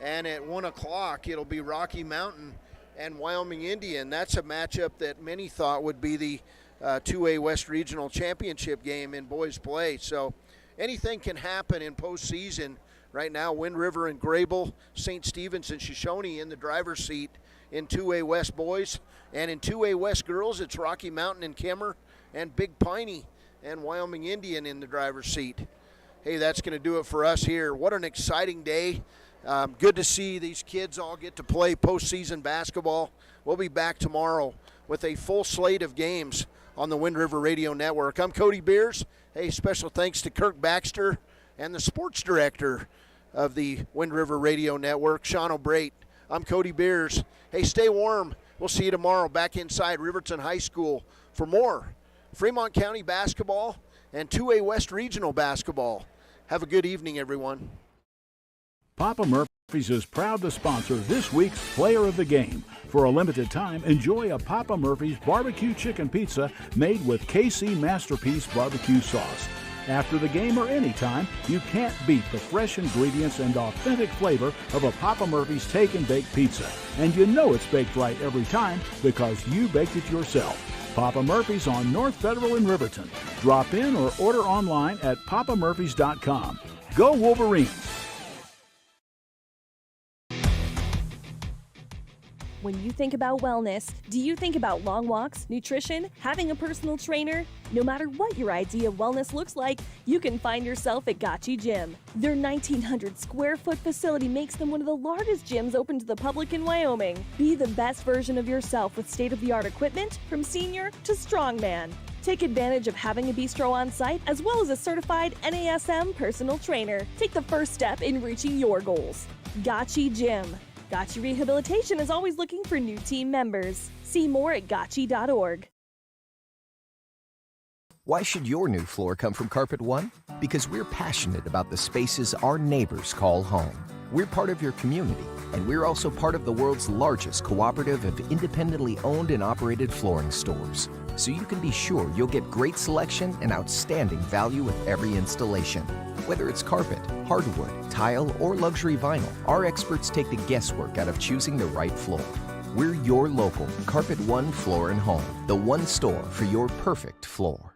[SPEAKER 6] And at 1 o'clock it'll be Rocky Mountain and Wyoming Indian. That's a matchup that many thought would be the 2A West Regional Championship game in boys play. So anything can happen in postseason. Right now, Wind River and Greybull, St. Stephen's and Shoshone in the driver's seat in 2A West boys. And in 2A West girls, it's Rocky Mountain and Kemmerer and Big Piney and Wyoming Indian in the driver's seat. Hey, that's going to do it for us here. What an exciting day. Good to see these kids all get to play postseason basketball. We'll be back tomorrow with a full slate of games on the Wind River Radio Network. I'm Cody Beers. Hey, special thanks to Kirk Baxter and the sports director of the Wind River Radio Network, Sean O'Brate. I'm Cody Beers. Hey, stay warm. We'll see you tomorrow back inside Riverton High School for more Fremont County basketball and 2A West Regional basketball. Have a good evening, everyone.
[SPEAKER 2] Papa Murphy's is proud to sponsor this week's Player of the Game. For a limited time, enjoy a Papa Murphy's barbecue chicken pizza made with KC Masterpiece barbecue sauce. After the game or anytime, you can't beat the fresh ingredients and authentic flavor of a Papa Murphy's Take and Bake pizza. And you know it's baked right every time because you baked it yourself. Papa Murphy's on North Federal in Riverton. Drop in or order online at papamurphys.com. Go Wolverines!
[SPEAKER 18] When you think about wellness, do you think about long walks, nutrition, having a personal trainer? No matter what your idea of wellness looks like, you can find yourself at Gotchi Gym. Their 1,900 square foot facility makes them one of the largest gyms open to the public in Wyoming. Be the best version of yourself with state-of-the-art equipment from senior to strongman. Take advantage of having a bistro on site as well as a certified NASM personal trainer. Take the first step in reaching your goals. Gotchi Gym. Gotchi Rehabilitation is always looking for new team members. See more at gotchi.org.
[SPEAKER 3] Why should your new floor come from Carpet One? Because we're passionate about the spaces our neighbors call home. We're part of your community, and we're also part of the world's largest cooperative of independently owned and operated flooring stores. So you can be sure you'll get great selection and outstanding value with every installation. Whether it's carpet, hardwood, tile, or luxury vinyl, our experts take the guesswork out of choosing the right floor. We're your local Carpet One Floor and Home, the one store for your perfect floor.